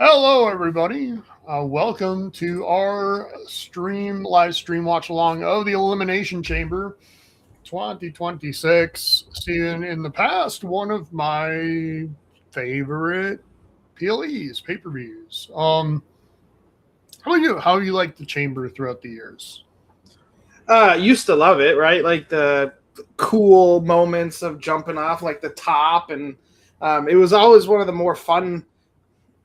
Hello, everybody. Welcome to our live stream watch along of the Elimination Chamber 2026. Seeing in the past, one of my favorite PLEs, pay per views. How about you? How you like the Chamber throughout the years? Used to love it, right? Like the cool moments of jumping off like the top, and it was always one of the more fun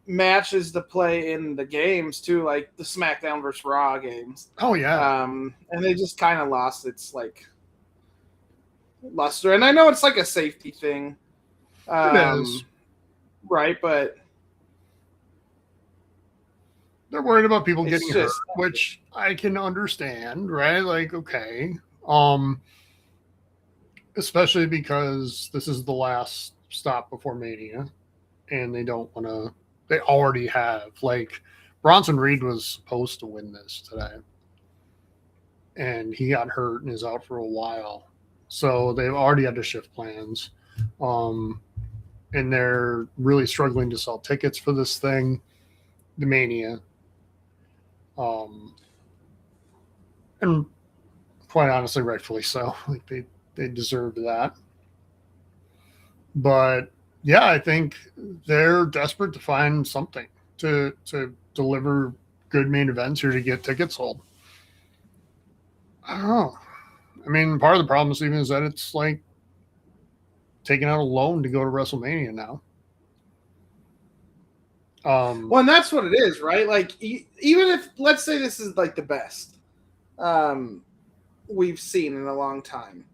matches to play in the games too, like the SmackDown versus Raw games. Oh, yeah. And they just kind of lost its like luster. And I know it's like a safety thing, It is. right? But They're worried about people it's getting hurt, just which I can understand, right? Like, okay. Um, Especially because this is the last stop before Mania, and they don't want to. They already have like Bronson Reed was supposed to win this today, and he got hurt and is out for a while, so they've already had to shift plans, um, and they're really struggling to sell tickets for this thing, the Mania, and quite honestly, rightfully so. Like they deserved that. But yeah, I think they're desperate to find something to deliver good main events here to get tickets sold. I don't know. I mean, part of the problem, Steven, is that it's like taking out a loan to go to WrestleMania now. well, and that's what it is, right? Like even if let's say this is like the best we've seen in a long time.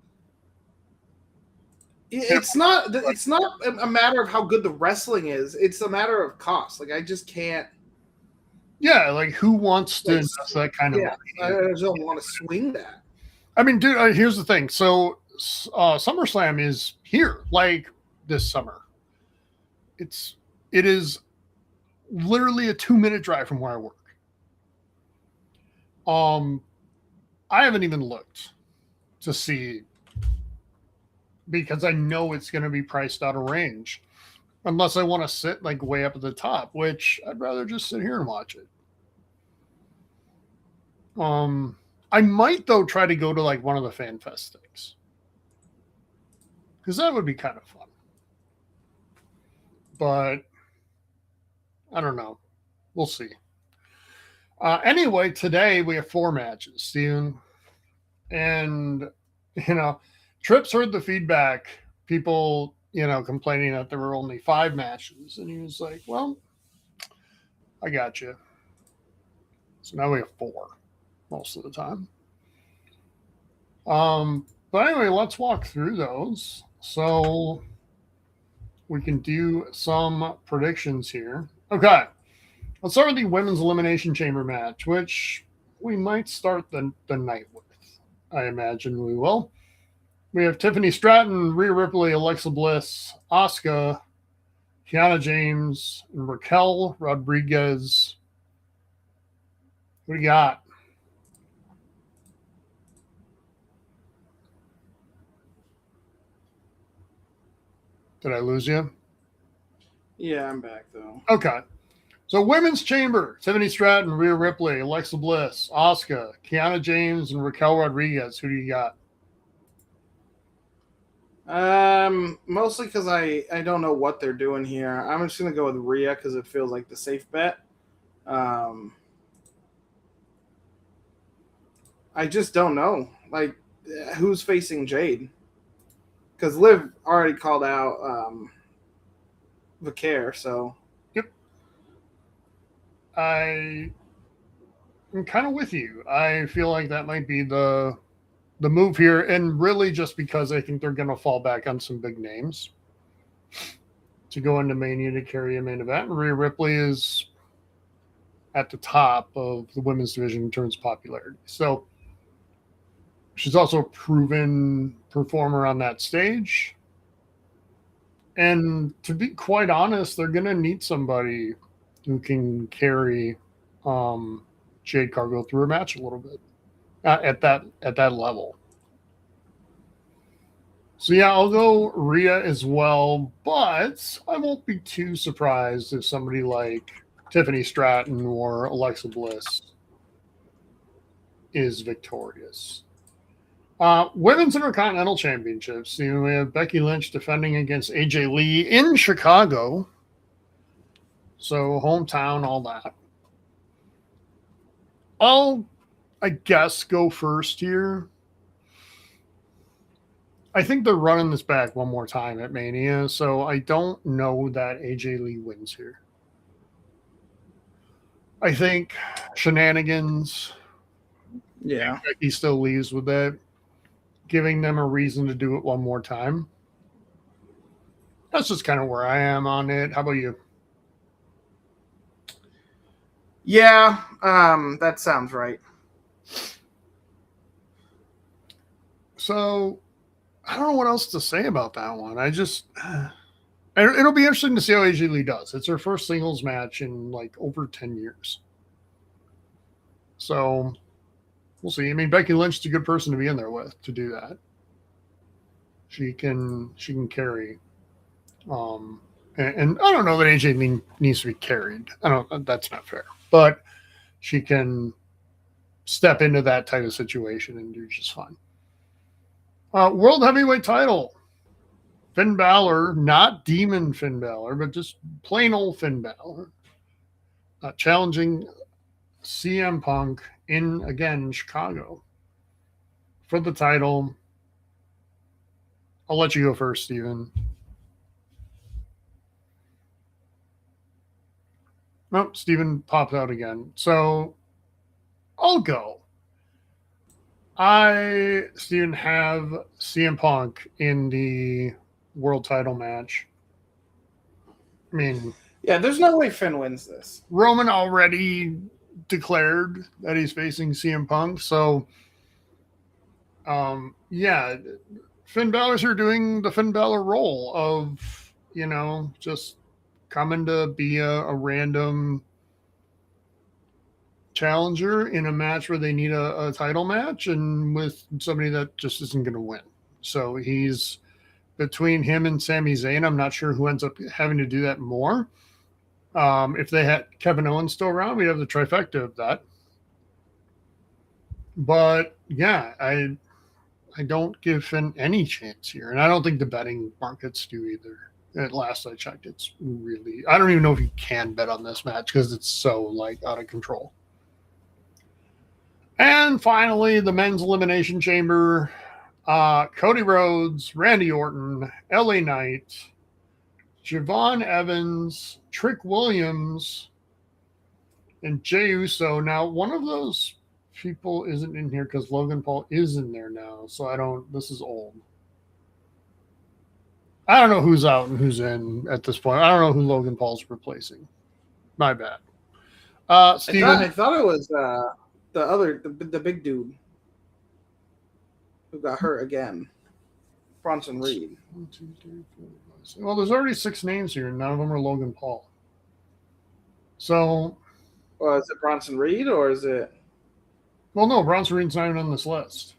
It's not a matter of how good the wrestling is. It's a matter of cost. Like I just can't. Yeah, like who wants to invest that kind of money? I just don't want to swing that. I mean, dude, here's the thing. So SummerSlam is here, like this summer. It is literally a 2-minute drive from where I work. I haven't even looked to see because I know it's going to be priced out of range unless I want to sit like way up at the top, which I'd rather just sit here and watch it. I might though try to go to like one of the Fan Fest things because that would be kind of fun. But I don't know. We'll see. Anyway, today we have 4 matches, Steven. And, Trips heard the feedback, people, complaining that there were only 5 matches. And he was like, well, I got you. So now we have 4 most of the time. But anyway, let's walk through those. So we can do some predictions here. Okay. Let's start with the Women's Elimination Chamber match, which we might start the night with. I imagine we will. We have Tiffany Stratton, Rhea Ripley, Alexa Bliss, Asuka, Kiana James, and Raquel Rodriguez. What do you got? Did I lose you? Yeah, I'm back though. Okay. So Women's Chamber, Tiffany Stratton, Rhea Ripley, Alexa Bliss, Asuka, Kiana James, and Raquel Rodriguez. Who do you got? Mostly because I don't know what they're doing here. I'm just gonna go with Rhea because it feels like the safe bet. I just don't know. Like, who's facing Jade? Because Liv already called out Vicaire, so. Yep. I'm kind of with you. I feel like that might be the move here, and really just because I think they're going to fall back on some big names to go into Mania to carry a main event. Rhea Ripley is at the top of the women's division in terms of popularity. So she's also a proven performer on that stage. And to be quite honest, they're going to need somebody who can carry Jade Cargill through a match a little bit at that level. So yeah, I'll go Rhea as well, but I won't be too surprised if somebody like Tiffany Stratton or Alexa Bliss is victorious. Women's Intercontinental Championships. We have Becky Lynch defending against AJ Lee in Chicago. So hometown, all that. I'll, I guess, go first here. I think they're running this back one more time at Mania, so I don't know that AJ Lee wins here. I think shenanigans. Yeah. Becky still leaves with that, giving them a reason to do it one more time. That's just kind of where I am on it. How about you? Yeah, that sounds right. So I don't know what else to say about that one. It'll be interesting to see how AJ Lee does. It's her first singles match in like over 10 years. So we'll see. I mean, Becky Lynch is a good person to be in there with to do that. She can carry. And I don't know that AJ Lee needs to be carried. That's not fair. But she can step into that type of situation and do just fine. World Heavyweight title. Finn Balor, not Demon Finn Balor, but just plain old Finn Balor, challenging CM Punk in Chicago for the title. I'll let you go first, Steven. Nope, Steven popped out again. So I'll go. Steven, have CM Punk in the world title match. I mean, yeah, there's no way Finn wins this. Roman already declared that he's facing CM Punk, so yeah, Finn Balor's here doing the Finn Balor role of, just coming to be a random challenger in a match where they need a title match and with somebody that just isn't going to win. So he's between him and Sami Zayn. I'm not sure who ends up having to do that more. If they had Kevin Owens still around, we'd have the trifecta of that. But yeah, I don't give Finn any chance here. And I don't think the betting markets do either. At last I checked, it's really, I don't even know if you can bet on this match because it's so out of control. And finally, the men's elimination chamber. Cody Rhodes, Randy Orton, LA Knight, Javon Evans, Trick Williams, and Jey Uso. Now, one of those people isn't in here because Logan Paul is in there now. So this is old. I don't know who's out and who's in at this point. I don't know who Logan Paul's replacing. My bad. Steven? I thought it was the big dude who got hurt again. Bronson Reed. 1, 2, 3, 4, 5, 6. Well, there's already 6 names here, and none of them are Logan Paul. So. Well, is it Bronson Reed or is it? Well, no, Bronson Reed's not even on this list.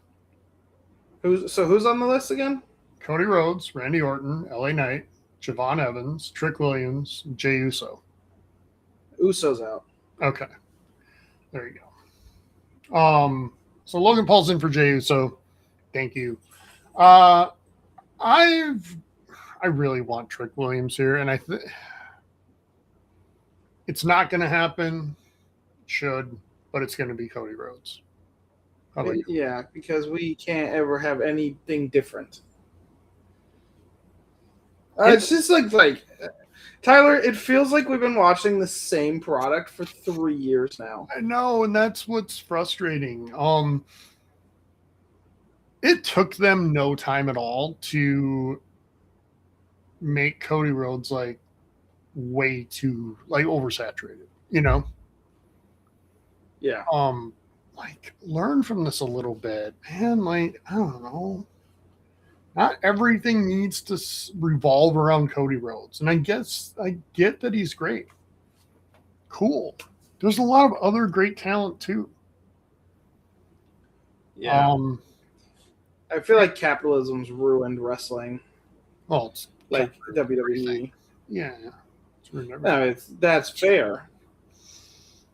Who's on the list again? Cody Rhodes, Randy Orton, LA Knight, Javon Evans, Trick Williams, Jey Uso. Uso's out. Okay. There you go. So Logan Paul's in for Jey Uso. Thank you. I really want Trick Williams here, and it's not going to happen. It should, but it's going to be Cody Rhodes. How about you? Yeah, because we can't ever have anything different. It's just like Tyler, it feels like we've been watching the same product for 3 years now. I know, and that's what's frustrating. It took them no time at all to make Cody Rhodes way too oversaturated, Yeah. Learn from this a little bit, man. I don't know. Not everything needs to revolve around Cody Rhodes. And I get that he's great. Cool. There's a lot of other great talent too. Yeah. I feel like capitalism's ruined wrestling. Well, it's like WWE. Yeah. No, that's fair.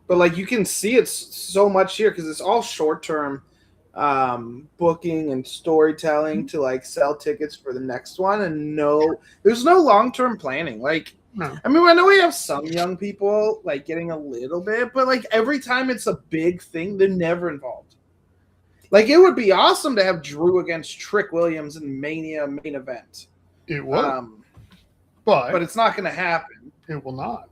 But like you can see it's so much here because it's all short term booking and storytelling to like sell tickets for the next one, and there's no long term planning. Like, No. I mean, I know we have some young people like getting a little bit, but like every time it's a big thing, they're never involved. Like it would be awesome to have Drew against Trick Williams in Mania main event. It would, but it's not going to happen. It will not.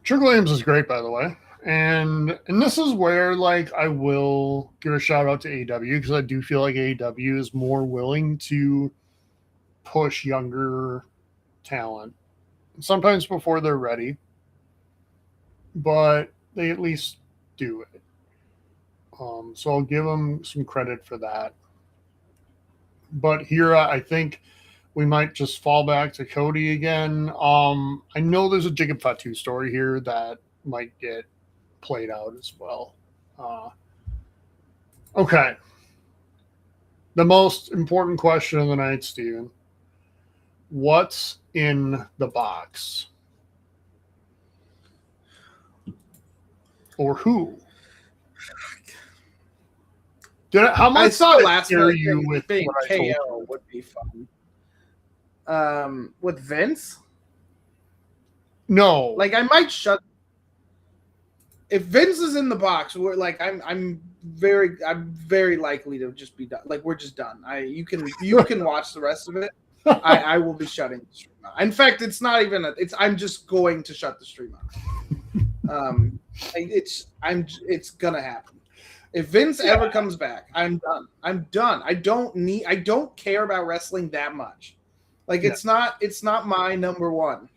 Trick Williams is great, by the way. And this is where like I will give a shout out to AEW because I do feel like AEW is more willing to push younger talent, sometimes before they're ready, but they at least do it. So I'll give them some credit for that. But here I think we might just fall back to Cody again. I know there's a Jacob Fatu story here that might get played out as well. Okay. The most important question of the night, Steven. What's in the box? Or who? How much I saw last night you with being KO would be fun. With Vince? No. Like I might shut. If Vince is in the box, we're like I'm very likely to just be done. Like we're just done. You can watch the rest of it. I will be shutting the stream out. In fact, it's not even I'm just going to shut the stream out. It's gonna happen. If Vince ever comes back, I'm done. I'm done. I don't care about wrestling that much. Like it's not my number one.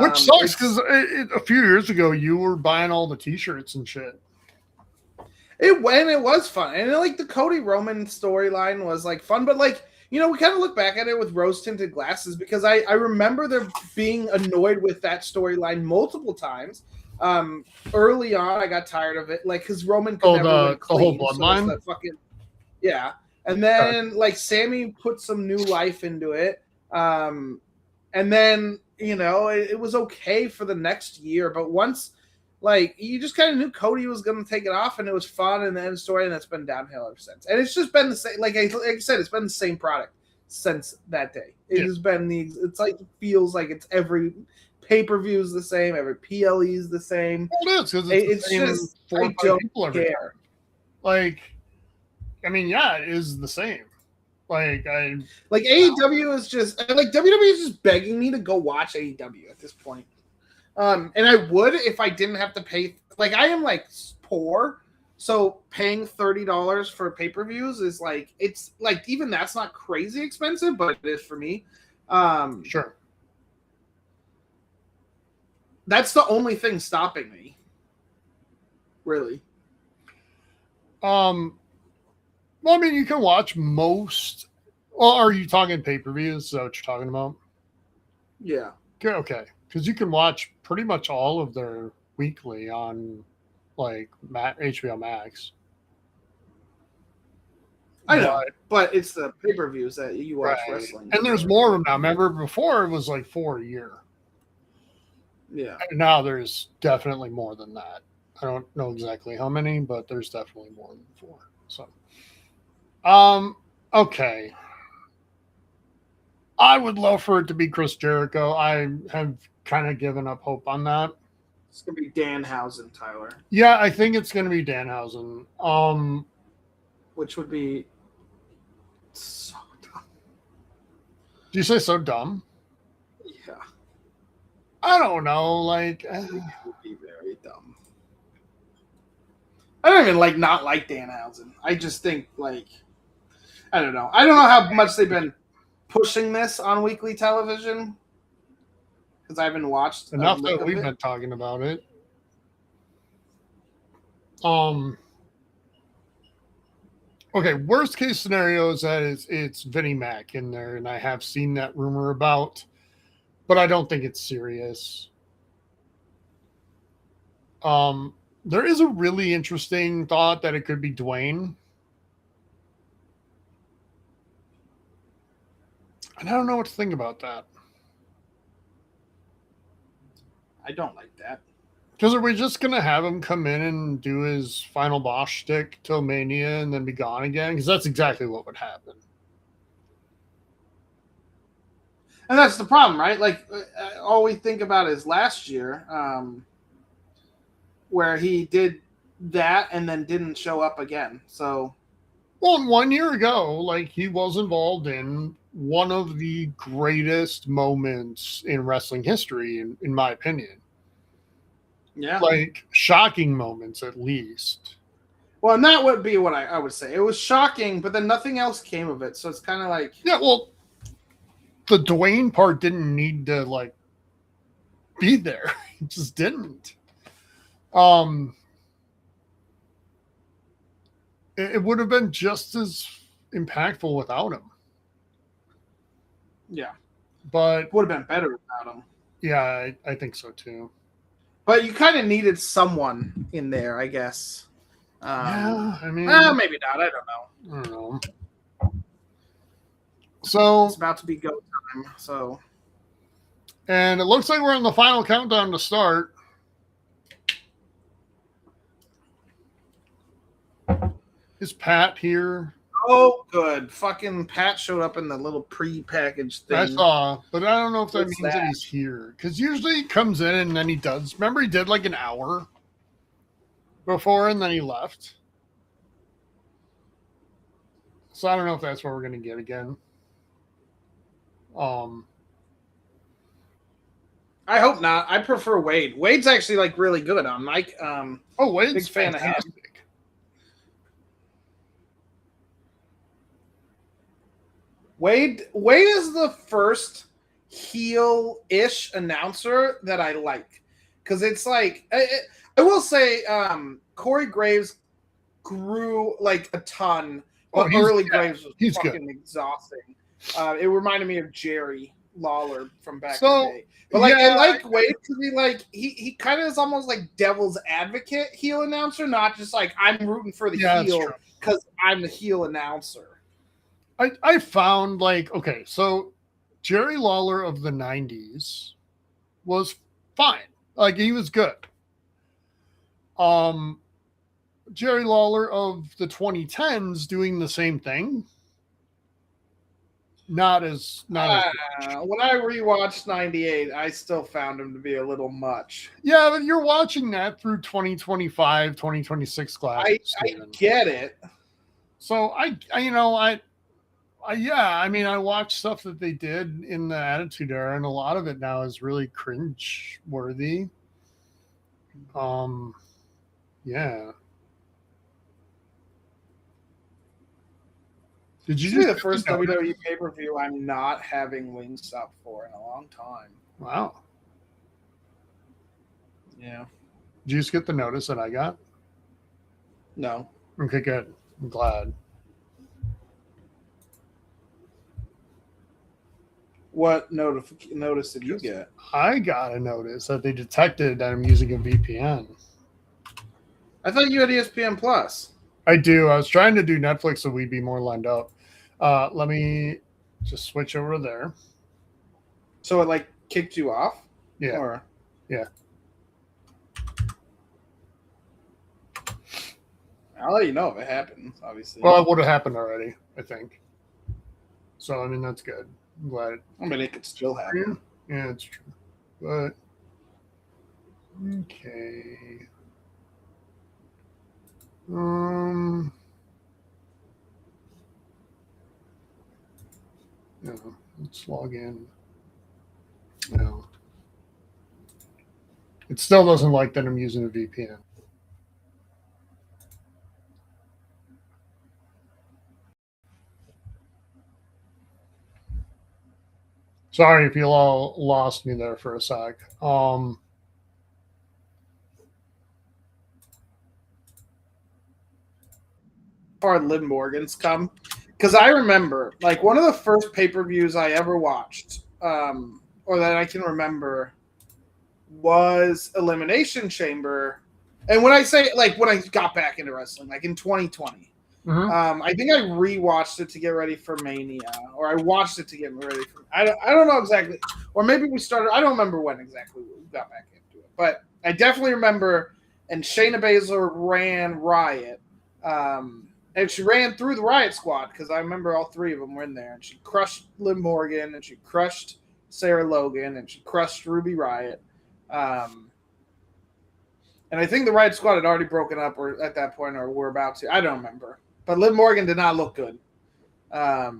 Which sucks because a few years ago you were buying all the T-shirts and shit. It was fun, and like the Cody Roman storyline was like fun, but like we kind of look back at it with rose tinted glasses because I remember there being annoyed with that storyline multiple times. Early on, I got tired of it, like because Roman could never win clean, the whole bloodline. So and then like Sammy put some new life into it, and then. It was okay for the next year, but once, like, you just kind of knew Cody was going to take it off, and it was fun, and the end story, and it's been downhill ever since. And it's just been the same, like I said, it's been the same product since that day. It has been it's like, it feels like it's every pay-per-view is the same, every PLE is the same. Well, it is, because it's just, I don't care. Like, I mean, yeah, it is the same. Like AEW is just like WWE is just begging me to go watch AEW at this point. And I would if I didn't have to pay. Like I am like poor, so paying $30 for pay-per-views is like it's like even that's not crazy expensive, but it is for me. Sure. That's the only thing stopping me. Really. Well, I mean, you can watch most. Well, are you talking pay-per-views? Is that what you're talking about? Yeah. Okay. Because you can watch pretty much all of their weekly on, like, HBO Max. I know, but it's the pay-per-views that you watch wrestling. And there's more of them now. Remember, before it was like 4 a year. Yeah. And now there's definitely more than that. I don't know exactly how many, but there's definitely more than 4. So. Okay. I would love for it to be Chris Jericho. I have kind of given up hope on that. It's gonna be Danhausen, Tyler. Yeah, I think it's gonna be Danhausen. Which would be so dumb. Do you say so dumb? Yeah. I don't know. Like, it would be very dumb. I don't even not like Danhausen. I just think I don't know. I don't know how much they've been pushing this on weekly television because I haven't watched enough that we've been talking about it. Okay, worst case scenario is that it's Vinnie Mac in there, and I have seen that rumor about, but I don't think it's serious. There is a really interesting thought that it could be Dwayne. And I don't know what to think about that. I don't like that. Because are we just going to have him come in and do his final boss shtick till Mania and then be gone again? Because that's exactly what would happen. And that's the problem, right? Like, all we think about is last year, where he did that and then didn't show up again. So, well, 1 year ago, like, he was involved in one of the greatest moments in wrestling history, in my opinion. yeah. Like, shocking moments, at least. Well, and that would be what I would say. It was shocking, but then nothing else came of it. So it's kind of like... Yeah, well, the Dwayne part didn't need to, like, be there. It just didn't. It would have been just as impactful without him. Yeah. But it would have been better without him. Yeah, I think so too. But you kind of needed someone in there, I guess. Yeah, I mean... maybe not. I don't know. So... It's about to be go time, so... And it looks like we're in the final countdown to start. Is Pat here? Oh, good. Fucking Pat showed up in the little pre-packaged thing. I saw, but I don't know if that means that he's here. Because usually he comes in and then he does. Remember he did like an hour before and then he left. So I don't know if that's what we're going to get again. I hope not. I prefer Wade. Wade's actually like really good on Mike. Wade's big fan fantastic. of him. Wade is the first heel-ish announcer that I like, because it's like I will say Corey Graves grew like a ton, but early Graves was fucking exhausting. It reminded me of Jerry Lawler from back in the day. But like I like Wade because he kind of is almost like devil's advocate heel announcer, not just like I'm rooting for the heel because I'm the heel announcer. I found like, okay, so Jerry Lawler of the 90s was fine. Like he was good. Jerry Lawler of the 2010s doing the same thing. Not as when I rewatched 98, I still found him to be a little much. Yeah, but you're watching that through 2025, 2026 glasses. I get it. So I mean, I watched stuff that they did in the Attitude Era, and a lot of it now is really cringe worthy. Yeah. Did you see the first WWE pay-per-view I'm not having Wingstop for in a long time? Wow. Yeah. Did you just get the notice that I got? No. Okay, good. I'm glad. What notice did you get? I got a notice that they detected that I'm using a VPN. I thought you had ESPN Plus. I do. I was trying to do Netflix so we'd be more lined up. Let me just switch over there. So it like kicked you off? Yeah. Or? Yeah. I'll let you know if it happens, obviously. Well, it would have happened already, I think. So, I mean, that's good. I'm glad. I mean, it could still happen. Yeah, it's true. But, okay. No, let's log in. No. It still doesn't like that I'm using a VPN. Sorry if you all lost me there for a sec. Far Liv Morgan's come, because I remember like one of the first pay-per-views I ever watched, or that I can remember, was Elimination Chamber. And when I say like when I got back into wrestling, like in 2020. I think I rewatched it to get ready for Mania, or I watched it to get ready for. I don't know exactly, or maybe we started. I don't remember when exactly we got back into But I definitely remember, and Shayna Baszler ran Riot. And she ran through the Riot Squad because I remember all three of them were in there. And she crushed Liv Morgan, and she crushed Sarah Logan, and she crushed Ruby Riot. And I think the Riot Squad had already broken up or at that point, or were about to. I don't remember. But Liv Morgan did not look good. Now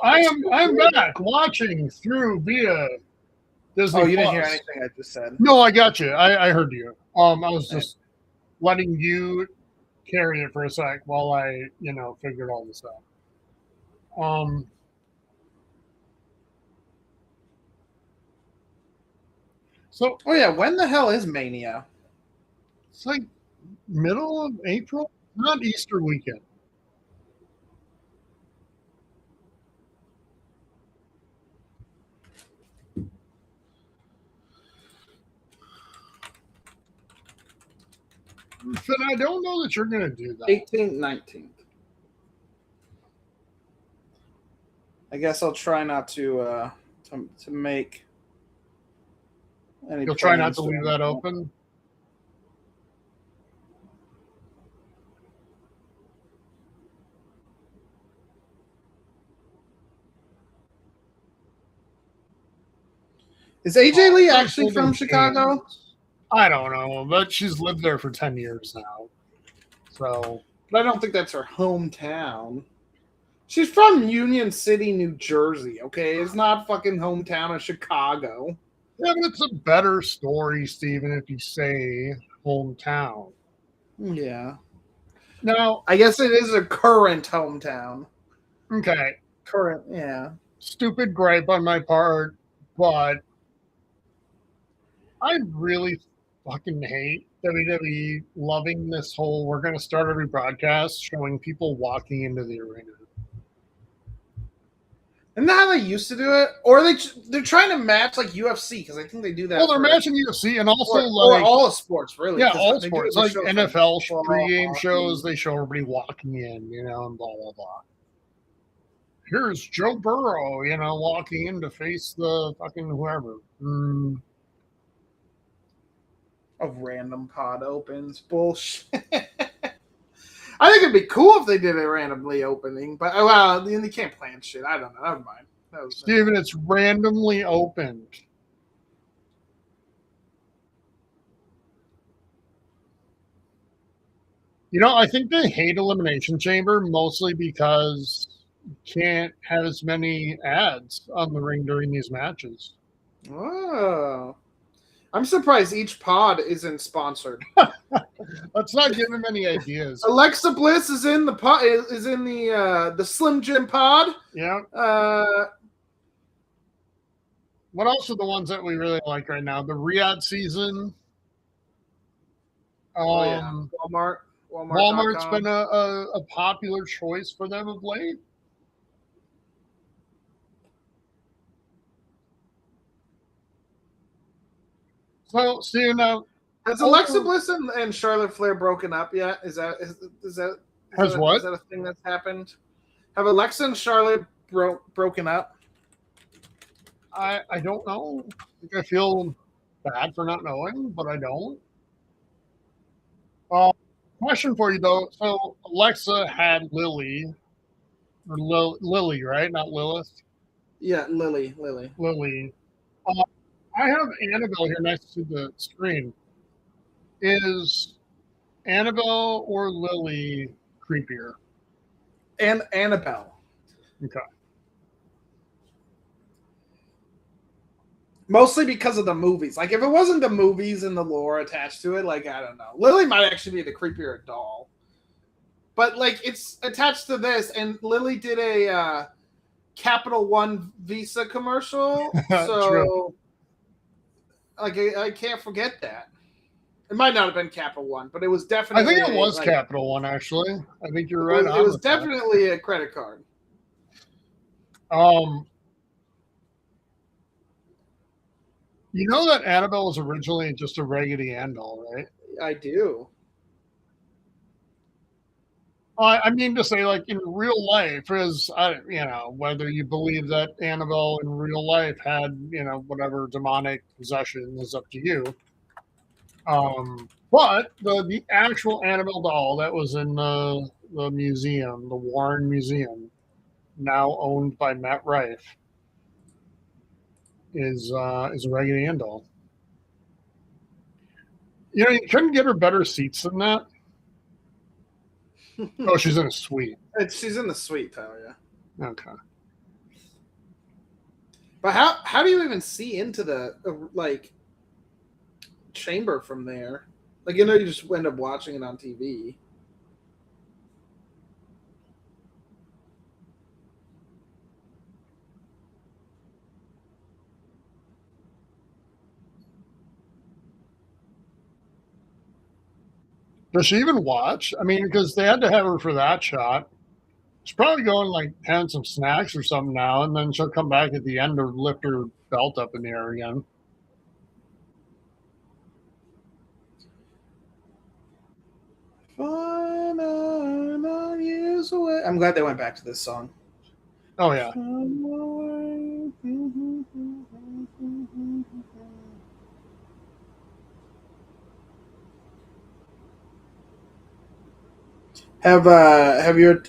I'm back watching through via Disney. Oh, you didn't Plus. hear anything I just said. No, I got you. I heard you. I was just letting you carry it for a sec while I, figured all this out. So, oh yeah, when the hell is Mania? It's like middle of April, not Easter weekend. But I don't know that you're going to do that. 18th, 19th. I guess I'll try not to make any. You'll try not to leave that open? Is AJ Lee actually from Chicago? I don't know, but she's lived there for 10 years now. So, but I don't think that's her hometown. She's from Union City, New Jersey, okay? It's not fucking hometown of Chicago. Yeah, but it's a better story, Steven, if you say hometown. Yeah. Now, I guess it is a current hometown. Okay. Current, yeah. Stupid gripe on my part, but I really fucking hate WWE loving this whole we're going to start every broadcast showing people walking into the arena. Isn't that how they used to do it? Or they're trying to match like UFC because I think they do that. Well, they're matching UFC and also or all sports, really. Yeah, all sports. Like NFL pregame shows, they show everybody walking in, and blah, blah, blah. Here's Joe Burrow, walking in to face the fucking whoever. A random pod opens. Bullshit. I think it'd be cool if they did a randomly opening, but you can't plan shit. I don't know. Never mind. Steven, it's randomly opened. I think they hate Elimination Chamber mostly because you can't have as many ads on the ring during these matches. Oh. I'm surprised each pod isn't sponsored. Let's not give him any ideas. Alexa Bliss is in the pod. Is in the Slim Jim pod. Yeah. What else are the ones that we really like right now? The Riyadh season. Yeah. Walmart's been a popular choice for them of late. So, has Alexa Bliss and Charlotte Flair broken up yet? Is that a thing that's happened? Have Alexa and Charlotte broken up? I don't know. I feel bad for not knowing, but I don't. Question for you though. So Alexa had Lily, or Lily, right? Not Lilith. Yeah, Lily. Lily. I have Annabelle here next to the screen. Is Annabelle or Lily creepier? And Annabelle. Okay. Mostly because of the movies. Like, if it wasn't the movies and the lore attached to it, like, I don't know. Lily might actually be the creepier doll. But, like, it's attached to this, and Lily did a Capital One Visa commercial. So, True. Like, I can't forget that. It might not have been Capital One, but it was definitely. I think it was Capital One, actually. I think you're right. It was definitely a credit card. You know that Annabelle was originally just a Raggedy Ann doll, right? I do. I mean to say, like in real life, whether you believe that Annabelle in real life had, whatever demonic possession is up to you. But the actual Annabelle doll that was in the museum, the Warren Museum, now owned by Matt Rife, is a Raggedy Ann doll. You couldn't get her better seats than that. Oh, she's in a suite. She's in the suite, Tyler. Yeah. Okay. But how do you even see into the chamber from there? Like, you just end up watching it on TV. Does she even watch? I mean, because they had to have her for that shot. She's probably going like having some snacks or something now, and then she'll come back at the end to lift her belt up in the air again. Years away. I'm glad they went back to this song. Oh yeah. Have your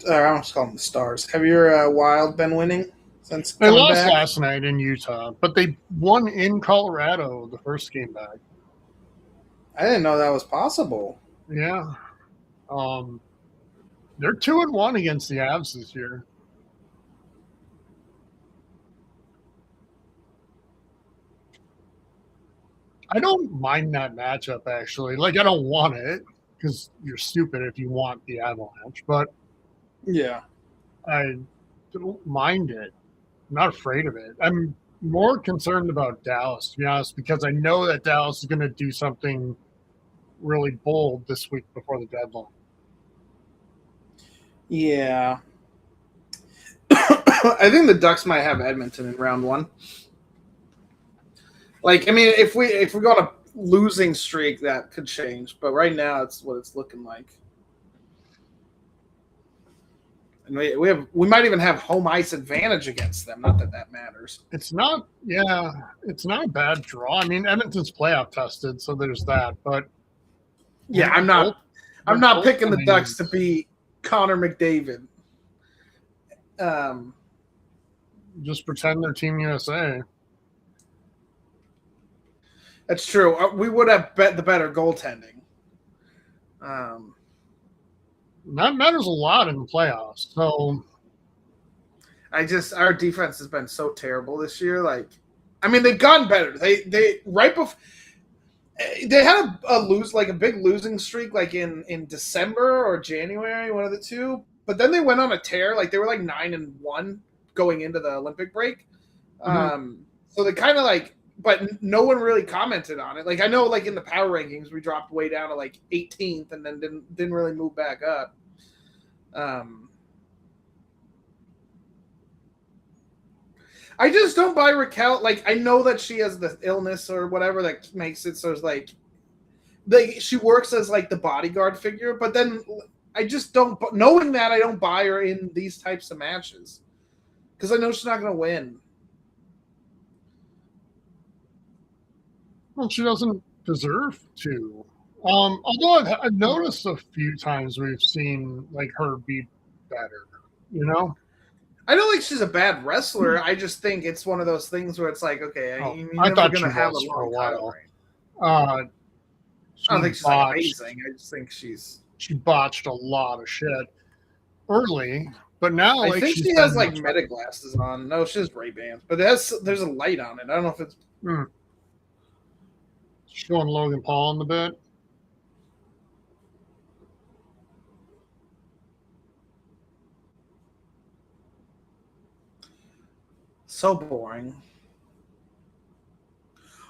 I almost call them the Stars. Have your Wild been winning since They coming lost back? last night in Utah, but they won in Colorado the first game back. I didn't know that was possible. Yeah. They're 2-1 against the Avs this year. I don't mind that matchup, actually. Like, I don't want it because you're stupid if you want the Avalanche, but Yeah. I don't mind it. I'm not afraid of it. I'm more concerned about Dallas, to be honest, because I know that Dallas is going to do something really bold this week before the deadline. Yeah. I think the Ducks might have Edmonton in round one. Like, I mean, if we go on a losing streak, that could change. But right now, it's what it's looking like. And we might even have home ice advantage against them. Not that that matters. It's not a bad draw. I mean, Edmonton's playoff tested, so there's that. But yeah, I'm not picking the Ducks to beat Connor McDavid. Just pretend they're Team USA. That's true. We would have bet the better goaltending. That matters a lot in the playoffs. So our defense has been so terrible this year. Like, I mean, they've gotten better. They right before they had a big losing streak like in December or January, one of the two. But then they went on a tear. Like, they were like 9-1 going into the Olympic break. So they kind of but no one really commented on it. Like, I know, like, in the power rankings, we dropped way down to like 18th and then didn't really move back up. I just don't buy Raquel. Like, I know that she has the illness or whatever that makes it so it's like she works as like the bodyguard figure, but then I just don't. Knowing that, I don't buy her in these types of matches because I know she's not going to win. Well, she doesn't deserve to. Although I've noticed a few times we've seen like her be better. I don't think she's a bad wrestler. I just think it's one of those things where it's like, okay, you're never going to have a long while. I don't think she's like amazing. I just think she botched a lot of shit early, but now I think she has like meta glasses on. No, she has Ray-Bans, but there's a light on it. I don't know if it's showing Logan Paul in the bit. So boring.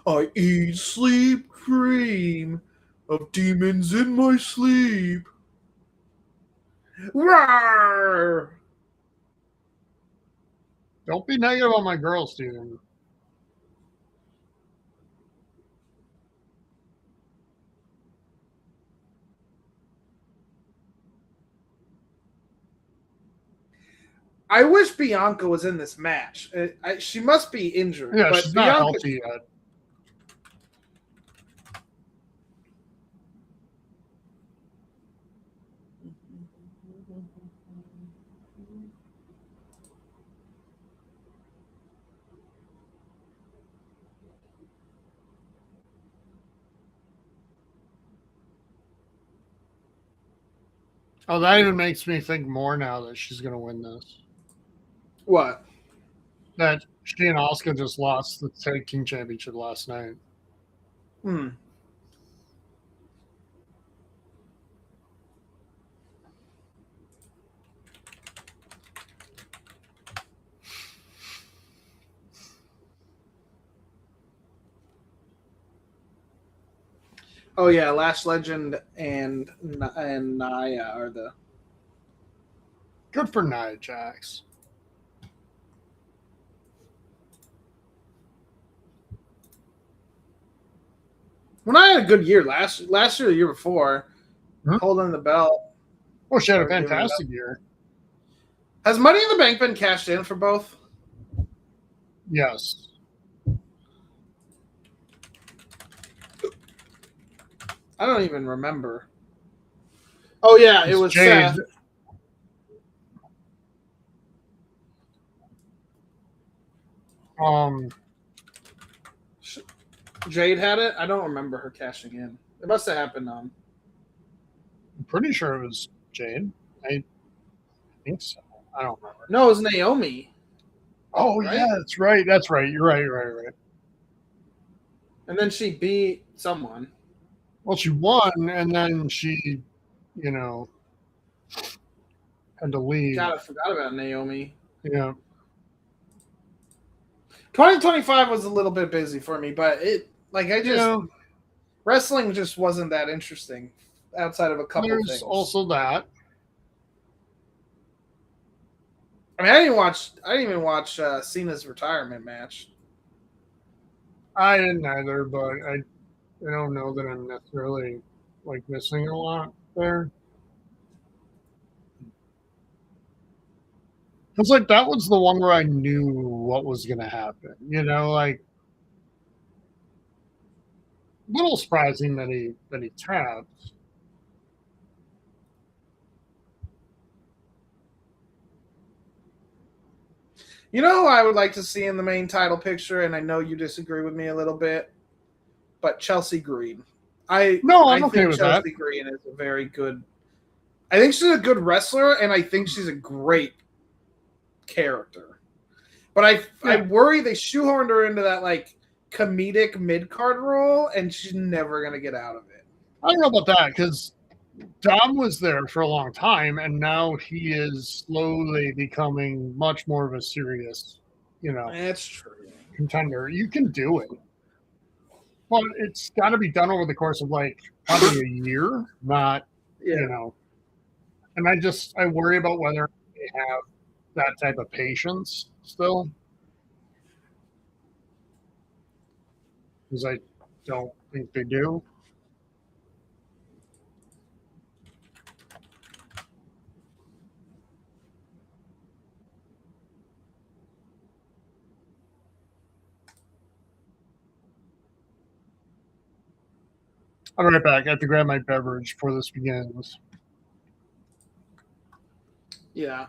I eat sleep cream of demons in my sleep. Rawr! Don't be negative on my girl, Steven. I wish Bianca was in this match. She must be injured. Yeah, but she's not Bianca, healthy yet. Oh, that even makes me think more now that she's going to win this. What? That she and Asuka just lost the Tag Team Championship last night. Hmm. Oh yeah, Lash Legend and Nia are the. Good for Nia Jax. Well, I had a good year last year, the year before, holding the belt. Oh, she had a fantastic year. Has Money in the Bank been cashed in for both? Yes. I don't even remember. Oh yeah, it was Jade. Seth. Jade had it. I don't remember her cashing in. It must have happened on. I'm pretty sure it was Jade. I think so. I don't remember. No, it was Naomi. Oh right? Yeah, that's right. That's right. You're right. Right. And then she beat someone. Well, she won, and then she, had to leave. God, I forgot about Naomi. Yeah. 2025 was a little bit busy for me, but wrestling just wasn't that interesting outside of a couple There's things. Also that. I mean, I didn't even watch Cena's retirement match. I didn't either, but I don't know that I'm necessarily missing a lot there. It's that was the one where I knew what was going to happen. A little surprising that he tapped. You know who I would like to see in the main title picture, and I know you disagree with me a little bit, but Chelsea Green. I'm okay with Chelsea Green is a very good. I think she's a good wrestler, and I think she's a great character. But I worry they shoehorned her into that comedic mid card role, and she's never gonna get out of it. I don't know about that because Dom was there for a long time, and now he is slowly becoming much more of a serious, that's true, contender. You can do it, but it's got to be done over the course of probably a year, not And I worry about whether they have that type of patience still, because I don't think they do. I'll be right back. I have to grab my beverage before this begins. Yeah.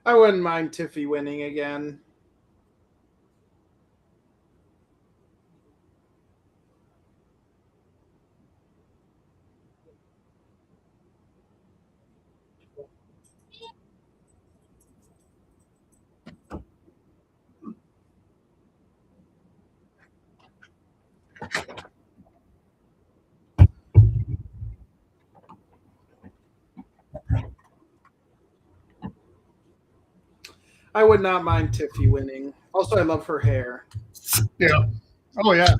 I wouldn't mind Tiffy winning again. I would not mind Tiffy winning. Also, I love her hair. Yeah. Oh yeah.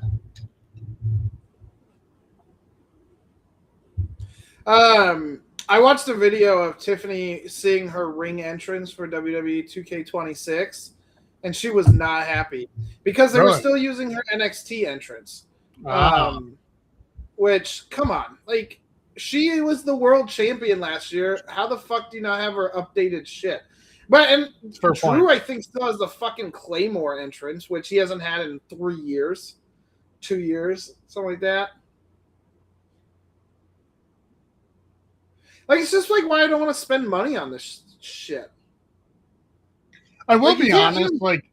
I watched a video of Tiffany seeing her ring entrance for WWE 2K26, and she was not happy because they were still using her NXT entrance. Which, come on, like, she was the world champion last year. How the fuck do you not have her updated shit? But and Drew, I think, still has the fucking Claymore entrance, which he hasn't had in 3 years, 2 years, something like that. Like, it's just like why I don't want to spend money on this shit. I will be honest, like,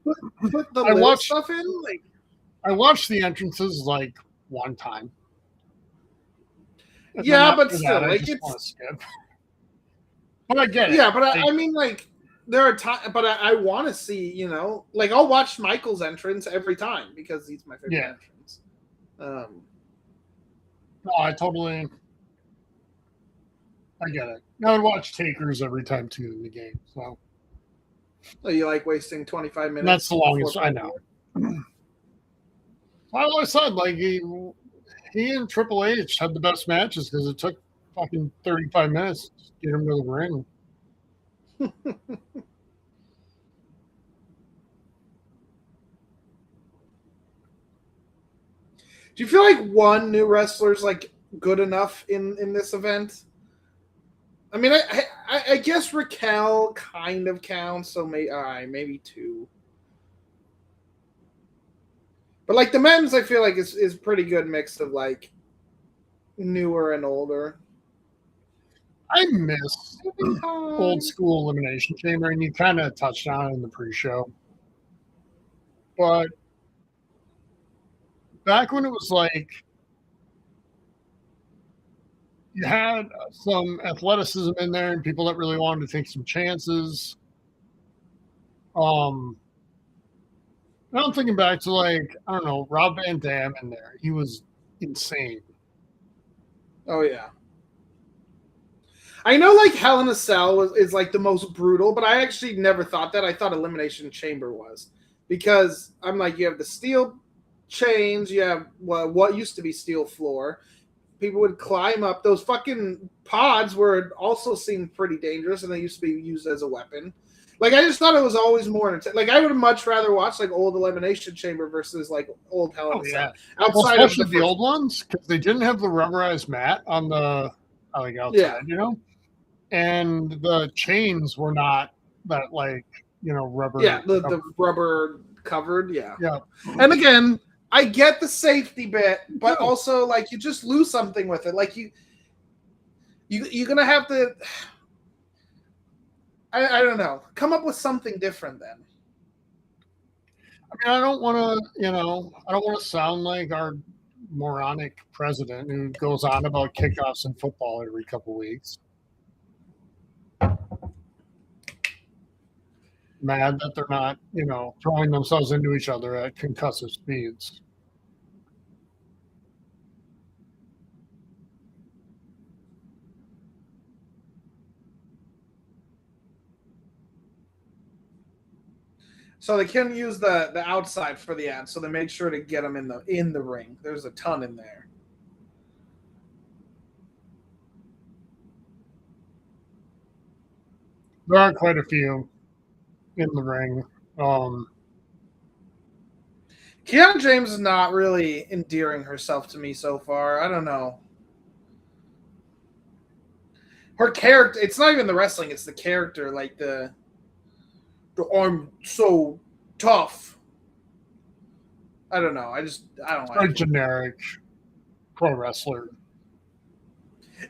put the little stuff in. Like, I watched the entrances like one time. Yeah, but still, like, it's. Want to skip. But I get it. Yeah, but I mean, like, there are times, but I want to see, you know, like, I'll watch Michael's entrance every time because he's my favorite entrance. No, I get it. I would watch Taker's every time too in the game. So you like wasting 25 minutes? That's the longest I know. I always said, like, he and Triple H had the best matches because it took fucking 35 minutes to get him to the ring. Do you feel like one new wrestler's like good enough in this event? I mean, I guess Raquel kind of counts, so maybe two. But like the men's, I feel like is pretty good mix of like newer and older. I miss old school Elimination Chamber, and you kind of touched on it in the pre-show. But back when it was like you had some athleticism in there and people that really wanted to take some chances. I'm thinking back to, like, I don't know, Rob Van Dam in there. He was insane. Oh yeah. I know, like, Hell in a Cell is like the most brutal, but I actually never thought that. I thought Elimination Chamber was, because I'm like, you have the steel chains, you have what used to be steel floor. People would climb up. Those fucking pods were also seemed pretty dangerous, and they used to be used as a weapon. Like, I just thought it was always more like, I would much rather watch like old Elimination Chamber versus like old Hell in a Cell. Outside of the old ones, because they didn't have the rubberized mat on the outside, you know, and the chains were not that, like, you know, rubber. Yeah, the rubber covered. Yeah. Yeah. And again, I get the safety bit, but also, like, you just lose something with it. Like, you're gonna have to. I don't know. Come up with something different then. I mean, I don't want to sound like our moronic president who goes on about kickoffs in football every couple of weeks. Mad that they're not, you know, throwing themselves into each other at concussive speeds. So they can use the outside for the ad, so they made sure to get them in the ring. There's a ton in there. There are quite a few in the ring. Kiana James is not really endearing herself to me so far. I don't know. Her character, it's not even the wrestling, it's the character, like the I'm so tough. I don't know. I don't like it. Generic pro wrestler.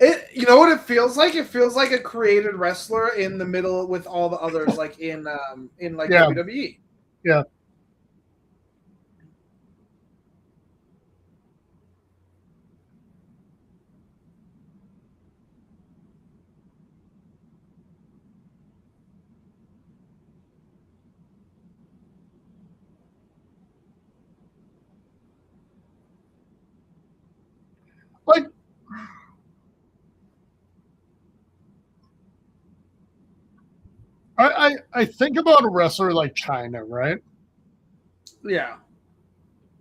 You know what it feels like? It feels like a created wrestler in the middle with all the others, like in WWE. Yeah. Like, I I think about a wrestler like China, right? Yeah.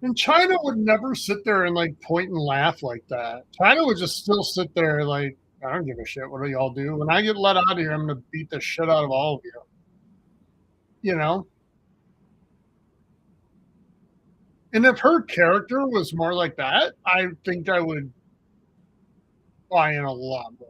And China would never sit there and like point and laugh like that. China would just still sit there like, I don't give a shit. What do y'all do? When I get let out of here, I'm going to beat the shit out of all of you. You know? And if her character was more like that, I think I would buy in a lot more.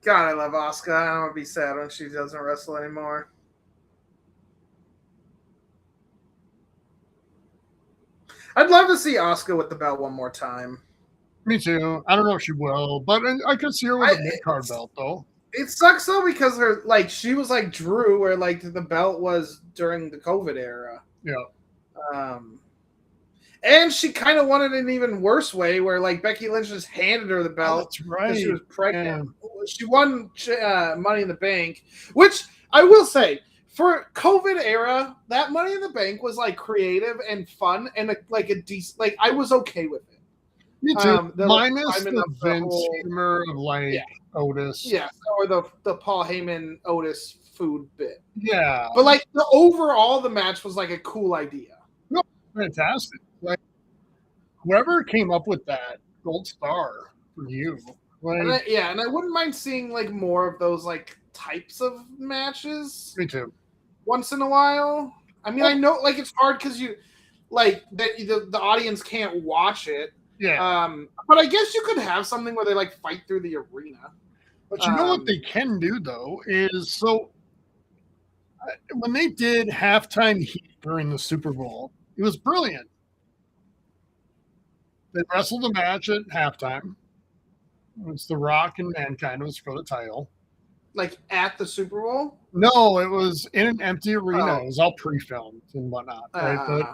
God, I love Asuka. I'm gonna be sad when she doesn't wrestle anymore. I'd love to see Asuka with the belt one more time. Me too. I don't know if she will, but I could see her with a mid-card belt, though. It sucks though because her she was like Drew, where like the belt was during the COVID era. Yeah. And she kind of won it in an even worse way, where like Becky Lynch just handed her the belt. Oh, that's right. She was pregnant. Yeah. She won Money in the Bank, which I will say for COVID era, that Money in the Bank was like creative and fun and like a decent. Like I was okay with it. Me too. Minus the Vince humor of like Otis. Yeah, or the Paul Heyman Otis food bit. Yeah. But like the overall, the match was like a cool idea. No, fantastic. Like whoever came up with that, gold star for you. Like, and I wouldn't mind seeing like more of those like types of matches. Me too. Once in a while. I mean, I know like it's hard because you like the audience can't watch it. Yeah. But I guess you could have something where they like fight through the arena. But you know what they can do though is when they did halftime heat during the Super Bowl, it was brilliant. They wrestled a match at halftime. It was The Rock and Mankind. It was for the title. Like at the Super Bowl? No, it was in an empty arena. It was all pre-filmed and whatnot. Right?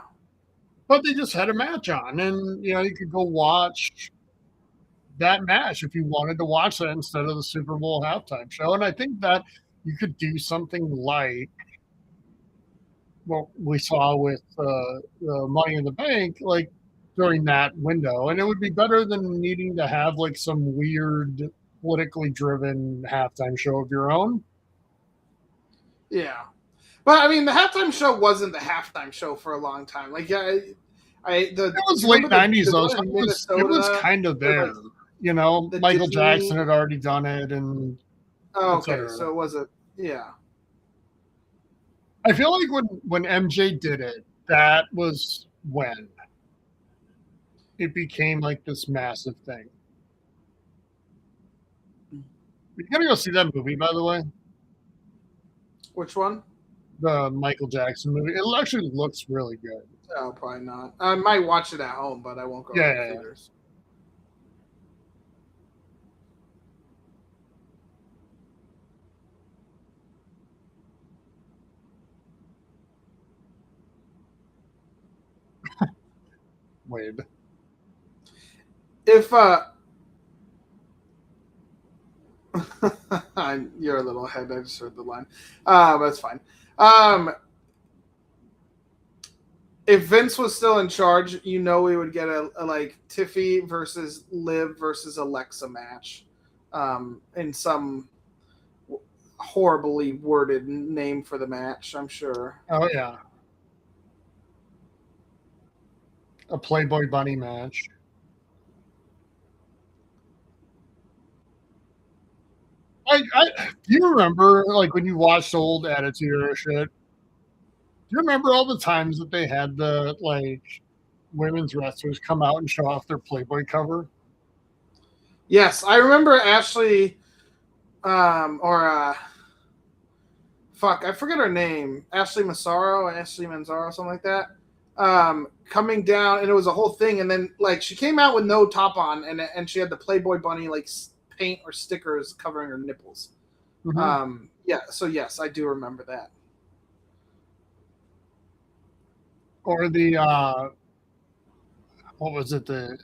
But they just had a match on, and you could go watch that match if you wanted to watch that instead of the Super Bowl halftime show. And I think that you could do something like what we saw with Money in the Bank, like during that window, and it would be better than needing to have like some weird politically driven halftime show of your own. Yeah. But I mean, the halftime show wasn't the halftime show for a long time. Like, it was late '90s though, so it was kind of there. Like, Michael Jackson had already done it, and okay, so it wasn't. Yeah. I feel like when MJ did it, that was when it became like this massive thing. You gotta go see that movie, by the way. Which one? The Michael Jackson movie. It actually looks really good. Oh, probably not. I might watch it at home, but I won't go to the theaters. Wade. If you're a little ahead, I just heard the line. That's fine. If Vince was still in charge, we would get a like Tiffy versus Liv versus Alexa match, in some horribly worded name for the match, I'm sure. Oh yeah. A Playboy Bunny match. Do you remember, like, when you watched old Attitude Era shit? Do you remember all the times that they had the like women's wrestlers come out and show off their Playboy cover? Yes, I remember Ashley, fuck, I forget her name. Ashley Manzaro, something like that. Coming down, and it was a whole thing, and then like she came out with no top on, and she had the Playboy Bunny like paint or stickers covering her nipples. Mm-hmm. So yes, I do remember that. Or the what was it, the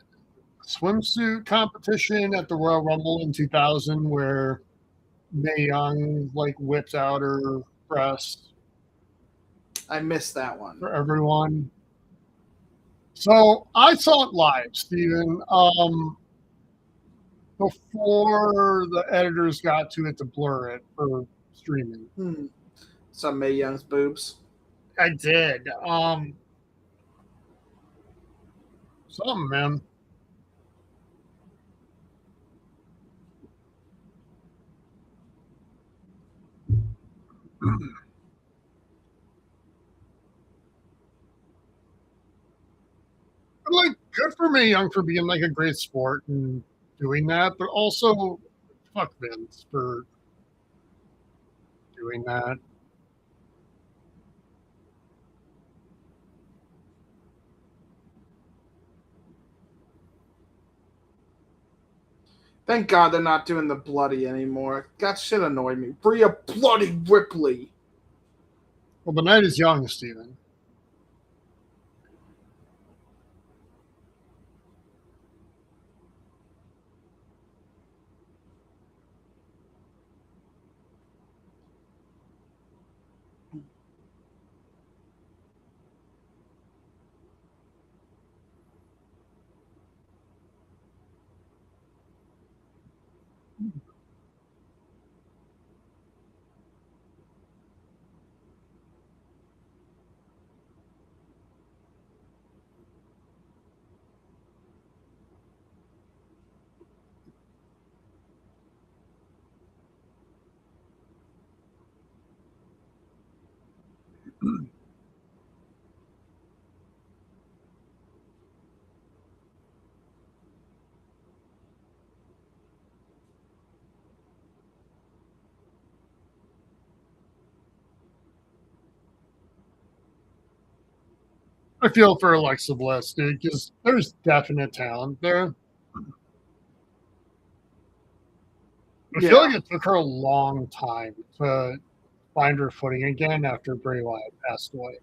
swimsuit competition at the Royal Rumble in 2000 where Mae Young like whipped out her breast I missed that one. for everyone. So I saw it live, Steven, before the editors got to it to blur it for streaming. Some Mae Young's boobs. I did. Something, man. But, like, good for Mae Young for being like a great sport and doing that, but also fuck Vince for doing that. Thank God they're not doing the bloody anymore. That shit annoyed me. Bria Bloody Ripley. Well, the night is young, Steven. I feel for Alexa Bliss, dude, because there's definite talent there. I feel like it took her a long time to find her footing again after Bray Wyatt passed away.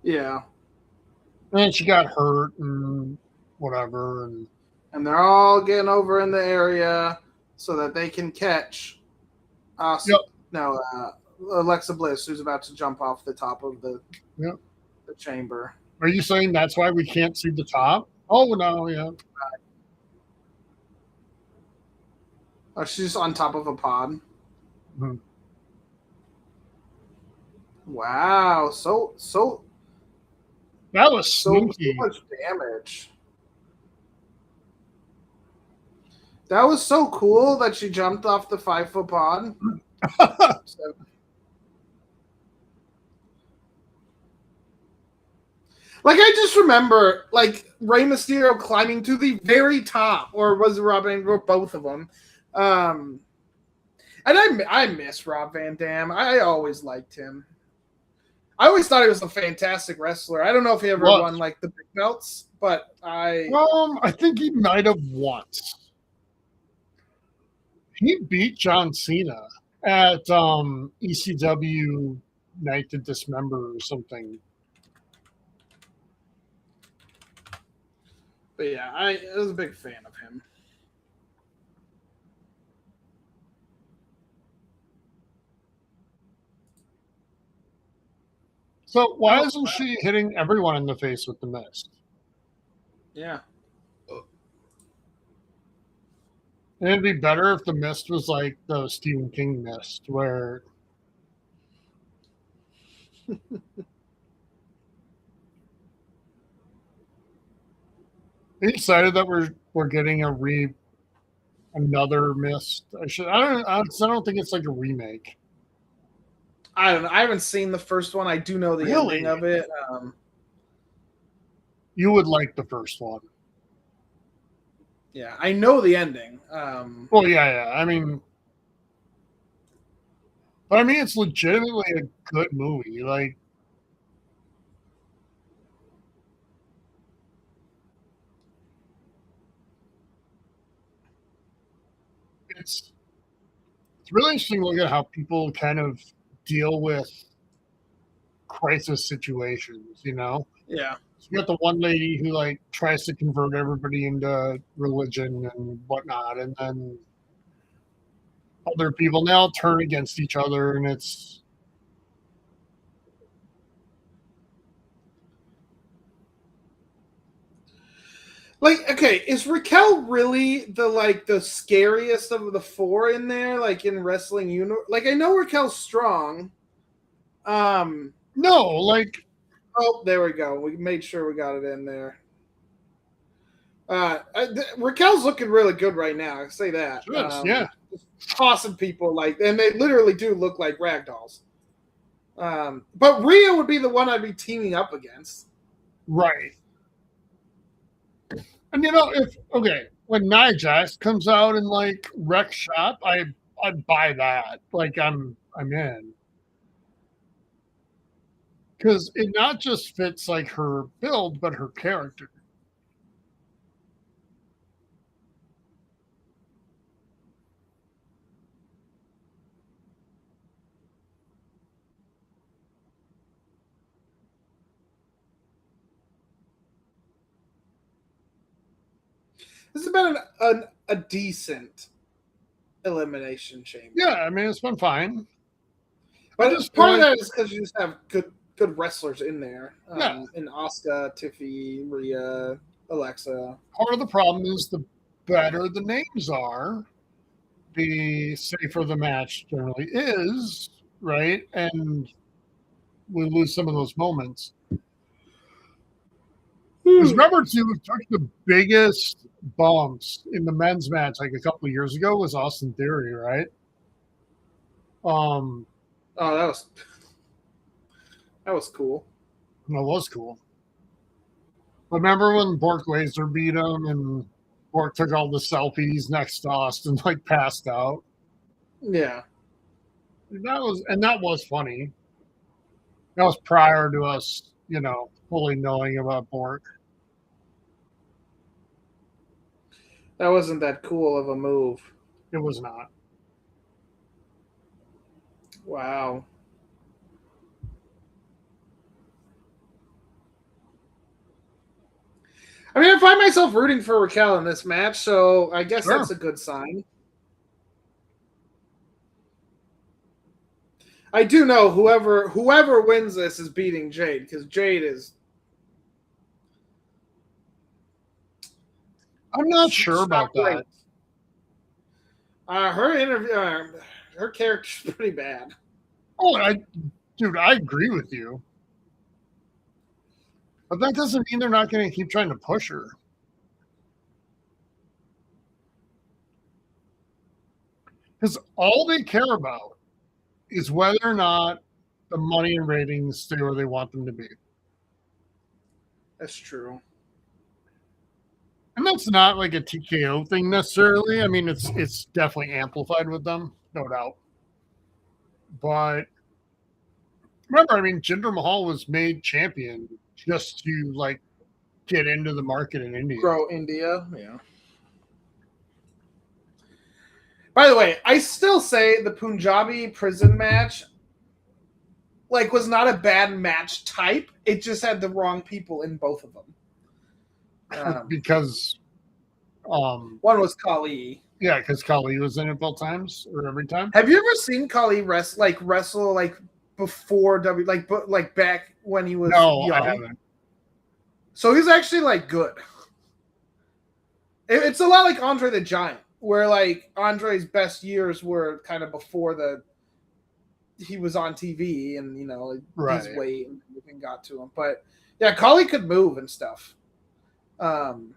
Yeah. And then she got hurt and whatever. And they're all getting over in the area so that they can catch Alexa Bliss, who's about to jump off the top of the chamber. Are you saying that's why we can't see the top? Oh, no, yeah. Oh, she's on top of a pod. Mm-hmm. Wow, so that was sneaky. So much damage. That was so cool that she jumped off the 5-foot pod. Like, I just remember, like, Rey Mysterio climbing to the very top, or was it Rob Van Dam? Both of them. And I miss Rob Van Dam. I always liked him. I always thought he was a fantastic wrestler. I don't know if he ever won, like, the big belts, but I think he might have once. He beat John Cena at ECW Night to Dismember or something. But yeah, I was a big fan of him. So why isn't she hitting everyone in the face with the mist? Yeah. And it'd be better if the mist was like the Stephen King mist, where are you excited that we're getting another mist? I don't think it's like a remake. I don't know. I haven't seen the first one. I do know the ending of it. You would like the first one. Yeah, I know the ending. Well, yeah. I mean, it's legitimately a good movie. Like, it's really interesting to look at how people kind of deal with crisis situations, you know? Yeah. You got the one lady who like tries to convert everybody into religion and whatnot, and then other people now turn against each other, and it's like, okay, is Raquel really the scariest of the four in there? Like in wrestling universe, like I know Raquel's strong. no, like Oh, there we go. We made sure we got it in there. Raquel's looking really good right now. I say that. yeah, Just tossing people like, and they literally do look like ragdolls. But Rhea would be the one I'd be teaming up against. right. And you know, when Nia Jax comes out and like wreck shop, I'd buy that. Like I'm in. Because it not just fits like her build, but her character. This has been a decent elimination chamber. Yeah, I mean it's been fine. But just part of that is because you just have good wrestlers in there. In Asuka, Tiffy, Rhea, Alexa. Part of the problem is the better the names are, the safer the match generally is, right? And we lose some of those moments. Because remember, too, we took the biggest bumps in the men's match like a couple of years ago was Austin Theory, right? Oh, that was cool. That was cool. Remember when Bork Laser beat him and Bork took all the selfies next to Austin, like passed out? Yeah. That was funny. That was prior to us, you know, fully knowing about Bork. That wasn't that cool of a move. It was not. Wow. I mean, I find myself rooting for Raquel in this match, so I guess that's a good sign. I do know whoever wins this is beating Jade, because Jade is. I'm not sure about that. Her character's pretty bad. Oh, I agree with you. But that doesn't mean they're not going to keep trying to push her. Because all they care about is whether or not the money and ratings stay where they want them to be. That's true. And that's not like a TKO thing necessarily. I mean, it's definitely amplified with them, no doubt. But remember, I mean, Jinder Mahal was made champion just to like get into the market in India. Grow India, yeah. By the way, I still say the Punjabi prison match was not a bad match type. It just had the wrong people in both of them. Because one was Khali. Yeah, because Khali was in it both times or every time. Have you ever seen Khali wrestle before back when he was young? I haven't. So he's actually good. It's a lot like Andre the Giant, where Andre's best years were kind of before he was on TV and his weight and everything got to him. But yeah, Khali could move and stuff. Real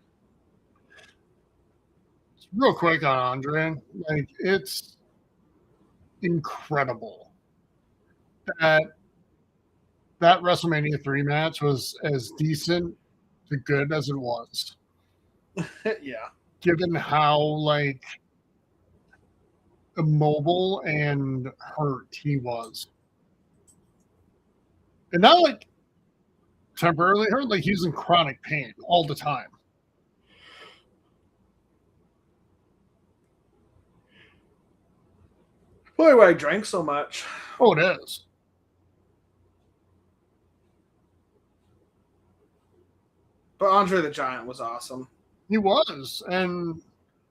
quick on Andre, it's incredible that WrestleMania 3 match was as decent to good as it was. Yeah. Given how immobile and hurt he was. And not temporarily hurt, he's in chronic pain all the time. Probably why I drank so much. Oh, it is. But Andre the Giant was awesome. He was, and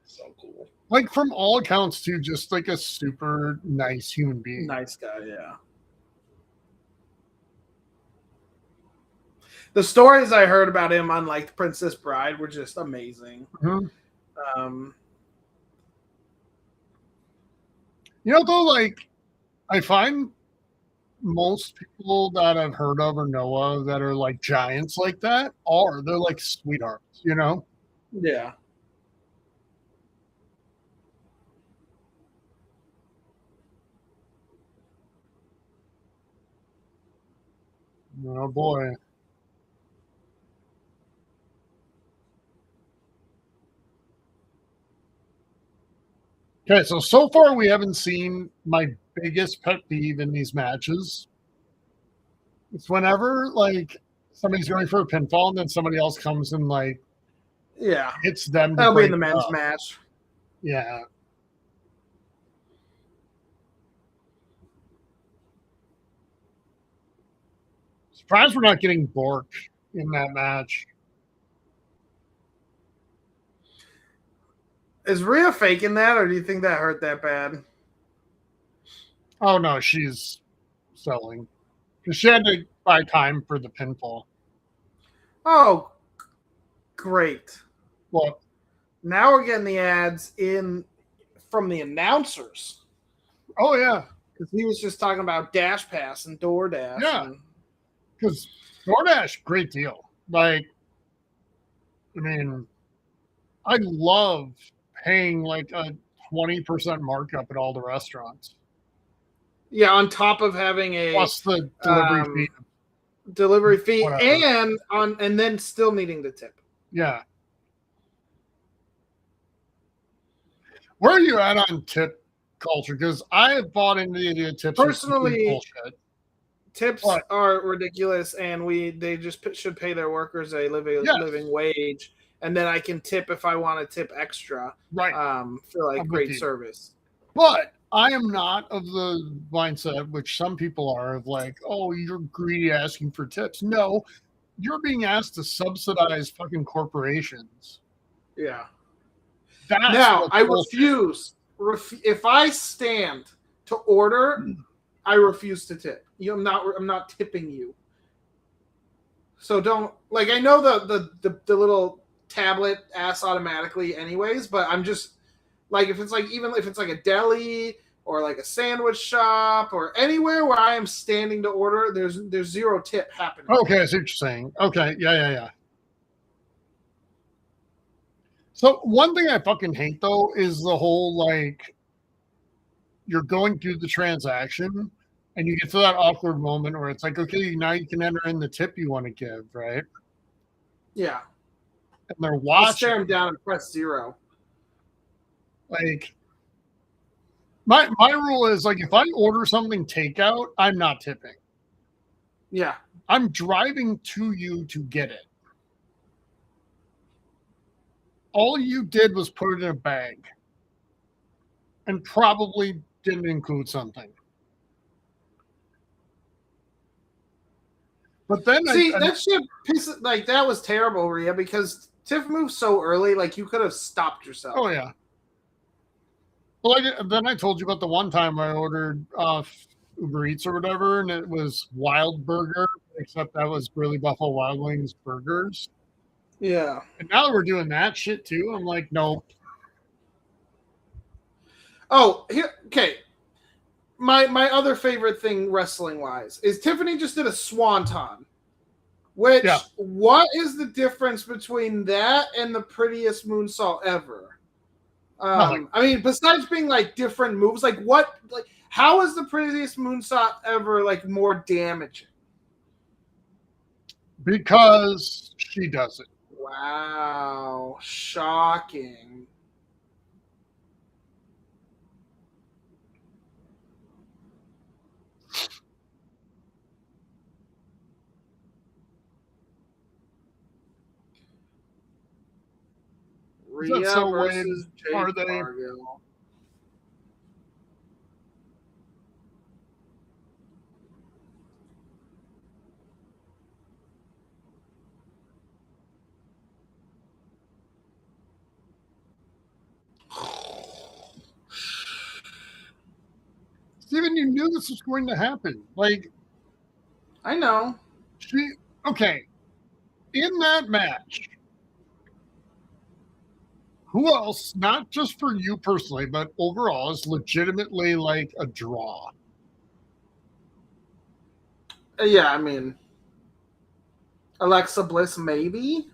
So cool. like from all accounts too, just like a super nice human being. Nice guy, yeah. The stories I heard about him on like Princess Bride were just amazing. Mm-hmm. You know, though, like I find most people that I've heard of or know of that are like giants like that they're like sweethearts, you know? Yeah. Oh boy. Okay, so far we haven't seen my biggest pet peeve in these matches. It's whenever like somebody's going for a pinfall and then somebody else comes and like hits them. That'll be in the men's match. Yeah. Surprised we're not getting Bork in that match. Is Rhea faking that, or do you think that hurt that bad? Oh no, she's selling. Because she had to buy time for the pinfall. Oh, great. Well, now we're getting the ads in from the announcers. Oh, yeah. Because he was just talking about Dash Pass and DoorDash. Yeah. Because DoorDash, great deal. Like, I mean, I love paying like a 20% markup at all the restaurants. Yeah, on top of having a plus the delivery fee, whatever. and then still needing to tip. Yeah. Where are you at on tip culture? Because I have bought into the idea of tips. Personally, bullshit. Tips are ridiculous, and they just should pay their workers a living wage, and then I can tip if I want to tip extra, right? For like great service. But I am not of the mindset, which some people are, of like, oh, you're greedy asking for tips. No, you're being asked to subsidize fucking corporations. Yeah. That's now, I refuse. If I stand to order, I refuse to tip. I'm not tipping you. So don't like. I know the little tablet asks automatically, anyways. But I'm just like, if it's like, even if it's like a deli or like a sandwich shop or anywhere where I am standing to order, there's zero tip happening. Okay, I see what you're saying. Okay, yeah. So one thing I fucking hate though is the whole like you're going through the transaction and you get to that awkward moment where it's like, okay, now you can enter in the tip you want to give, right? Yeah. And they're watching. I'll stare them down and press 0. Like my rule is like, if I order something takeout, I'm not tipping. Yeah. I'm driving to you to get it. All you did was put it in a bag and probably didn't include something. But then that shit pisses, like, that was terrible, Rhea, because Tiff moved so early, like you could have stopped yourself. Oh yeah. Well, then I told you about the one time I ordered Uber Eats or whatever, and it was Wild Burger, except that was really Buffalo Wild Wings burgers. Yeah. And now that we're doing that shit too, I'm like, nope. Oh, here, okay. My other favorite thing wrestling wise is Tiffany just did a swanton. Which, what is the difference between that and the prettiest moonsault ever? I mean, besides being like different moves, like how is the prettiest moonsault ever like more damaging? Because she does it. Wow, shocking. Rhea versus Jade Cargill. Steven, you knew this was going to happen. Like, I know. Okay, in that match, who else, not just for you personally, but overall, is legitimately like a draw? Yeah, I mean, Alexa Bliss, maybe.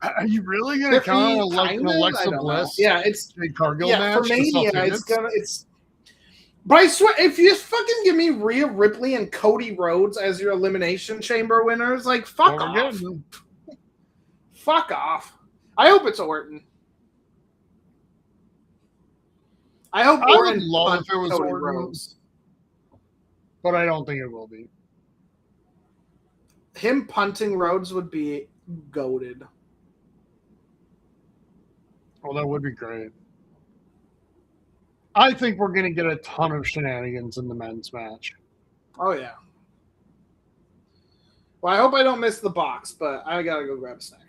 Are you really going to count on like an Alexa Bliss? Yeah, it's Cargill yeah for match Mania. It's. But I swear, if you fucking give me Rhea Ripley and Cody Rhodes as your Elimination Chamber winners, like fuck off. Fuck off. I hope it's Orton. I would love if it was Cody Orton, Rhodes. But I don't think it will be. Him punting Rhodes would be goated. Oh, that would be great. I think we're going to get a ton of shenanigans in the men's match. Oh, yeah. Well, I hope I don't miss the box, but I got to go grab a snack.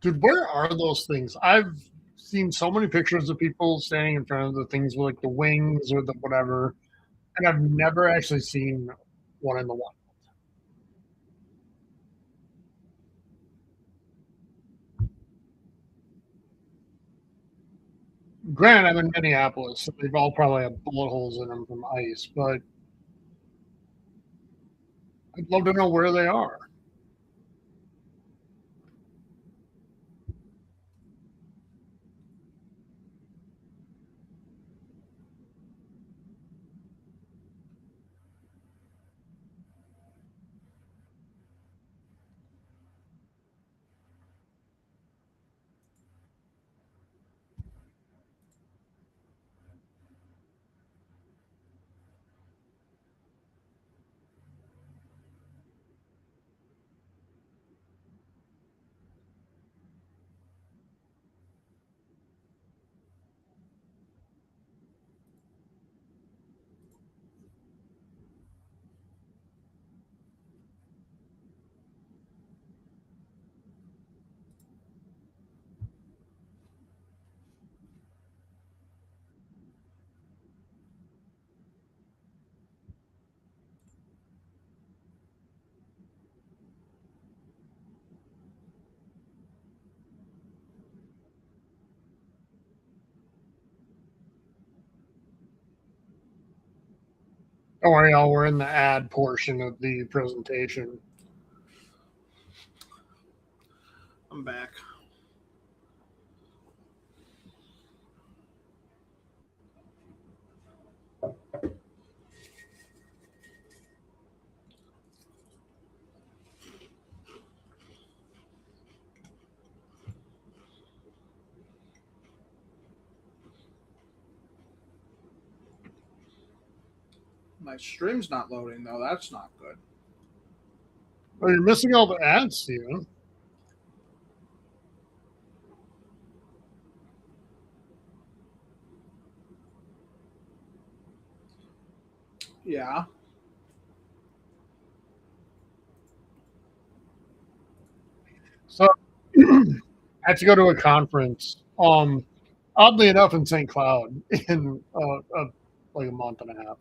Dude, where are those things? I've seen so many pictures of people standing in front of the things with like the wings or the whatever, and I've never actually seen one in the wild. Granted, I'm in Minneapolis, so they've all probably have bullet holes in them from ice, but I'd love to know where they are. Don't worry, y'all. We're in the ad portion of the presentation. I'm back. My stream's not loading, though. That's not good. Oh, you're missing all the ads, Steven. Yeah. So I had to go to a conference. Oddly enough, in St. Cloud in like a month and a half,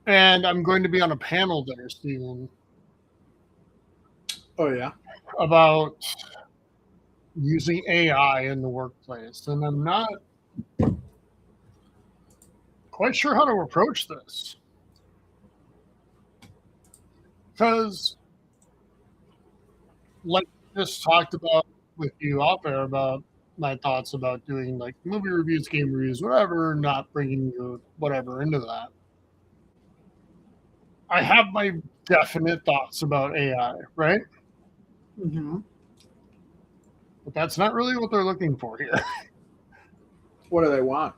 and I'm going to be on a panel there, Steven, Oh, yeah. about using AI in the workplace, and I'm not quite sure how to approach this because, like I just talked about with you out there about my thoughts about doing like movie reviews, game reviews, whatever, not bringing your whatever into that. I have my definite thoughts about AI, right? Mm-hmm. But that's not really what they're looking for here. What do they want?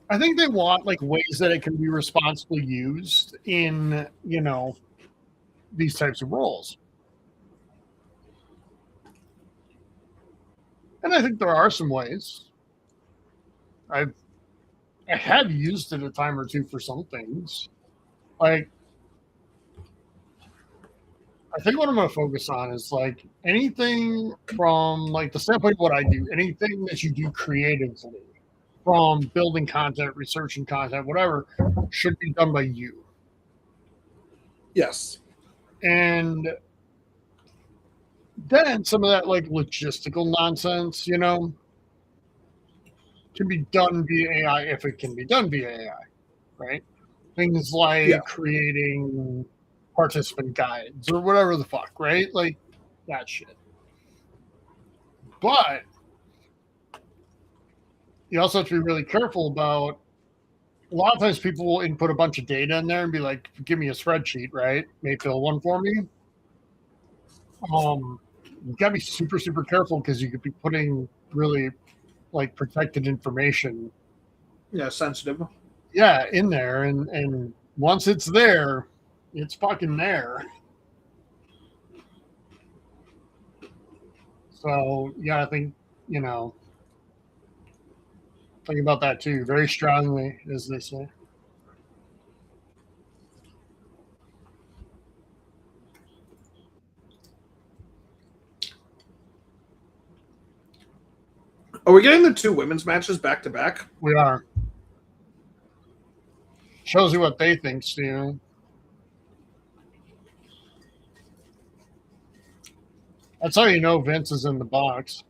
I think they want like ways that it can be responsibly used in, these types of roles. And I think there are some ways. I have used it a time or two for some things. Like, I think what I'm going to focus on is like anything from like the standpoint of what I do, anything that you do creatively, from building content, researching content, whatever, should be done by you. Yes. And then some of that like logistical nonsense, can be done via AI if it can be done via AI, right? Things like creating participant guides or whatever the fuck, right? Like that shit. But you also have to be really careful about a lot of times people will input a bunch of data in there and be like, give me a spreadsheet, right? May fill one for me. You gotta be super, super careful because you could be putting really like protected information. Yeah, sensitive. Yeah, in there. And once it's there, it's fucking there. So you gotta think, think about that too, very strongly, as they say. Are we getting the two women's matches back to back? We are. Shows you what they think, Stu. That's how you know Vince is in the box.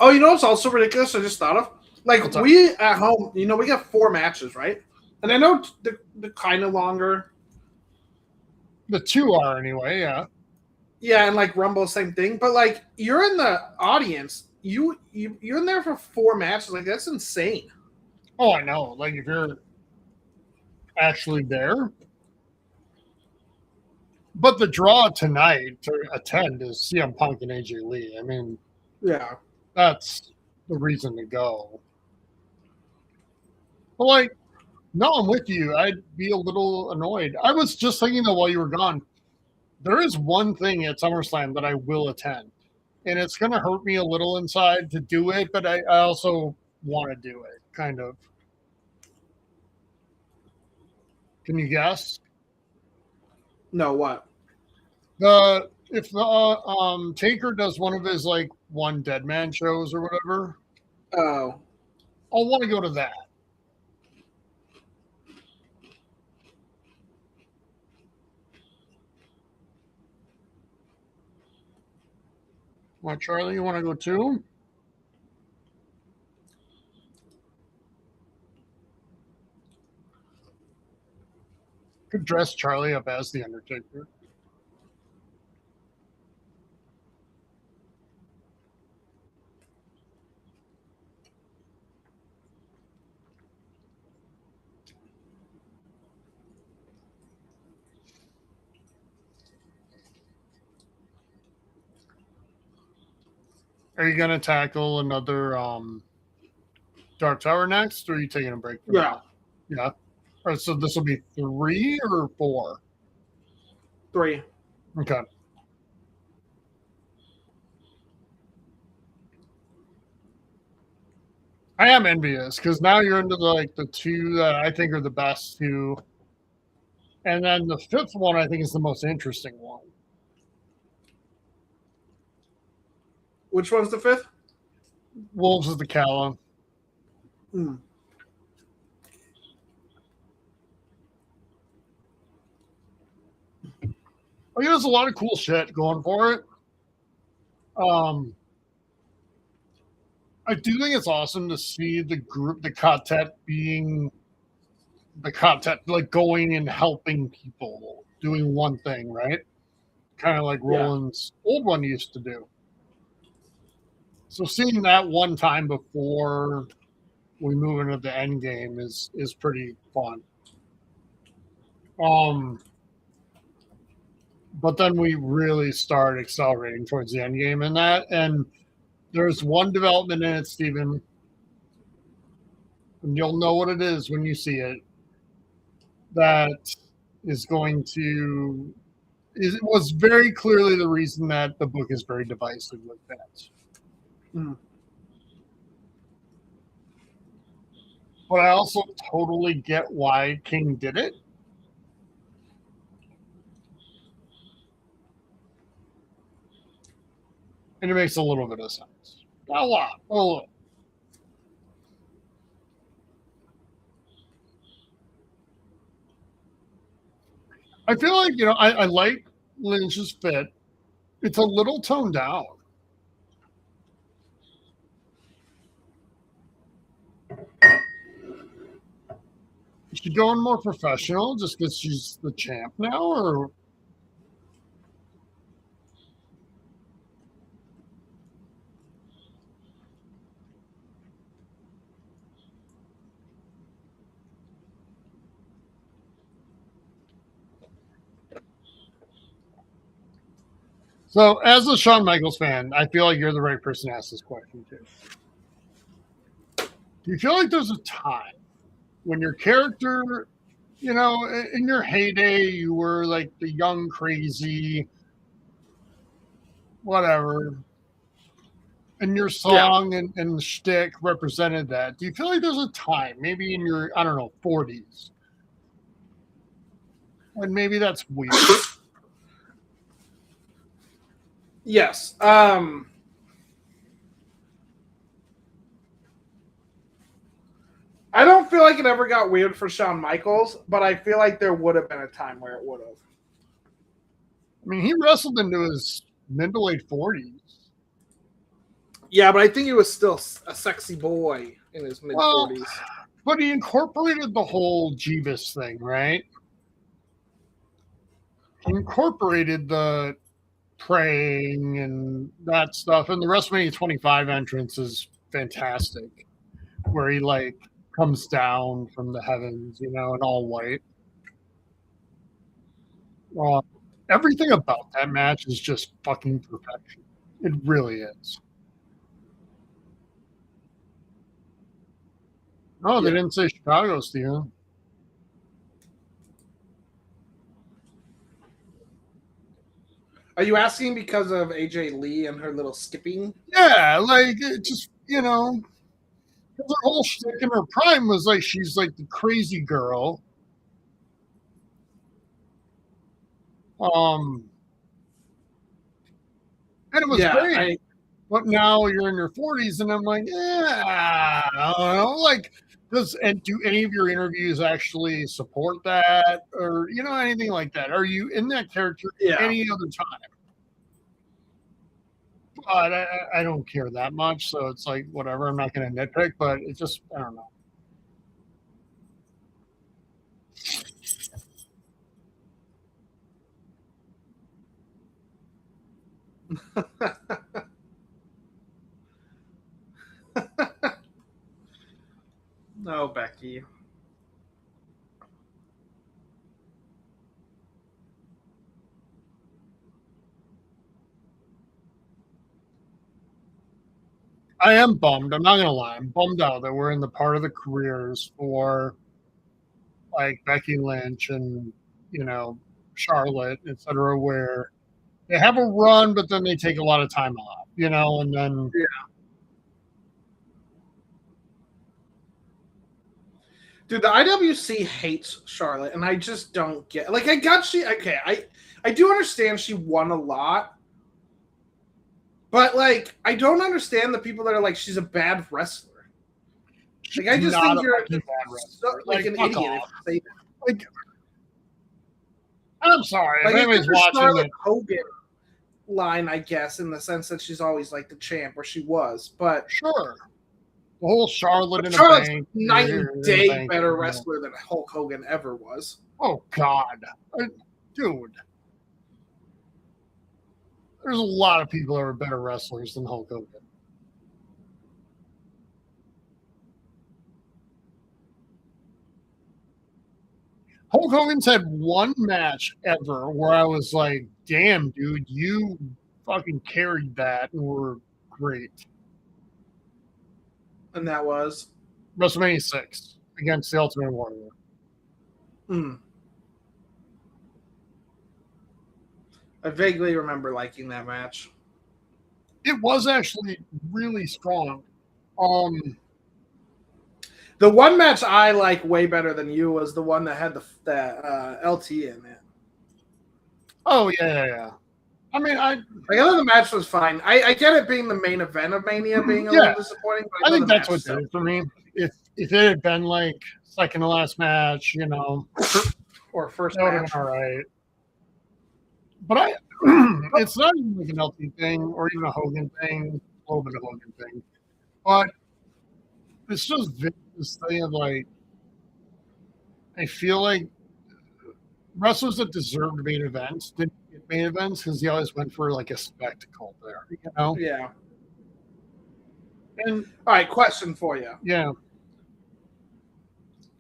Oh, you know what's also ridiculous? I just thought of like we at home. We got 4 matches, right? And I know the kind of longer. The 2 are anyway, yeah. Yeah, and like Rumble, same thing. But like you're in the audience, you're in there for 4 matches. Like that's insane. Oh, I know. Like if you're actually there. But the draw tonight to attend is CM Punk and AJ Lee. I mean, yeah, that's the reason to go. But like, no, I'm with you. I'd be a little annoyed. I was just thinking though while you were gone, there is one thing at SummerSlam that I will attend. And it's going to hurt me a little inside to do it, but I also want to do it, kind of. Can you guess? No, what? The if Taker does one of his like one dead man shows or whatever, Oh, I'll want to go to that. What, Charlie? You want to go too? Could dress Charlie up as the Undertaker. Are you going to tackle another Dark Tower next, or are you taking a break from yeah. that? Yeah. All right, so this will be 3 or 4? 3. Okay. I am envious because now you're into the 2 that I think are the best 2. And then the 5th one I think is the most interesting one. Which one's the 5th? Wolves of the Calla. Mm. I mean, there's a lot of cool shit going for it. I do think it's awesome to see the group, the quartet being the quartet, like going and helping people, doing one thing, right? Kind of like Roland's old one used to do. So seeing that one time before we move into the end game is pretty fun. But then we really start accelerating towards the end game in that, and there's one development in it, Stephen, and you'll know what it is when you see it. That is going to. It was very clearly the reason that the book is very divisive with fans. Mm. But I also totally get why King did it. And it makes a little bit of sense. Not a lot, but a little. I feel like, I like Lynch's fit. It's a little toned down. Is she going more professional just because she's the champ now, or? So, as a Shawn Michaels fan, I feel like you're the right person to ask this question too. Do you feel like there's a time when your character, in your heyday, you were like the young, crazy, whatever, and your song and shtick represented that? Do you feel like there's a time, maybe in your, I don't know, 40s, when maybe that's weird? Yes. I don't feel like it ever got weird for Shawn Michaels, but I feel like there would have been a time where it would have. I mean, he wrestled into his mid to late 40s. Yeah, but I think he was still a sexy boy in his mid 40s. But he incorporated the whole Jeebus thing, right? He incorporated the praying and that stuff, and the WrestleMania 25 entrance is fantastic, where he like comes down from the heavens, in all white. Everything about that match is just fucking perfection. It really is. Oh, they didn't say Chicago, Steven. Are you asking because of AJ Lee and her little skipping? Yeah, like it just, her whole shtick in her prime was like she's like the crazy girl. And it was great. But now you're in your 40s, and I'm like, yeah, I don't know. Like, do any of your interviews actually support that, or anything like that? Are you in that character any other time? But I don't care that much, so it's like whatever. I'm not going to nitpick, but it's just I don't know. No, Becky. I am bummed. I'm not going to lie. I'm bummed out that we're in the part of the careers for like Becky Lynch and, Charlotte, et cetera, where they have a run, but then they take a lot of time off, and then. Yeah. Dude, the IWC hates Charlotte, and I just don't get. Like, I do understand she won a lot, but like, I don't understand the people that are like, she's a bad wrestler. Like, I just think you're like an idiot. Like, I'm sorry. Like, if anybody's watching Charlotte Hogan line, I guess, in the sense that she's always like the champ, or she was, but sure. The whole Charlotte in Charlotte's a bank, night and day better wrestler than Hulk Hogan ever was. Oh God, dude! There's a lot of people that are better wrestlers than Hulk Hogan. Hulk Hogan's had one match ever where I was like, "Damn, dude, you fucking carried that and were great." And that was WrestleMania 6 against the Ultimate Warrior. I vaguely remember liking that match. It was actually really strong. The one match I like way better than you was the one that had the LT in it. Oh yeah. I mean, I thought the match was fine. I get it being the main event of Mania being a little disappointing. But I think that's what did it for me. If it had been like second to last match, or first that match, all right. But it's not even like an LT thing or even a Hogan thing, a little bit of Hogan thing, but it's just this thing of like, I feel like wrestlers that deserved main events didn't get main events because he always went for like a spectacle there, Yeah. And all right, question for you. Yeah.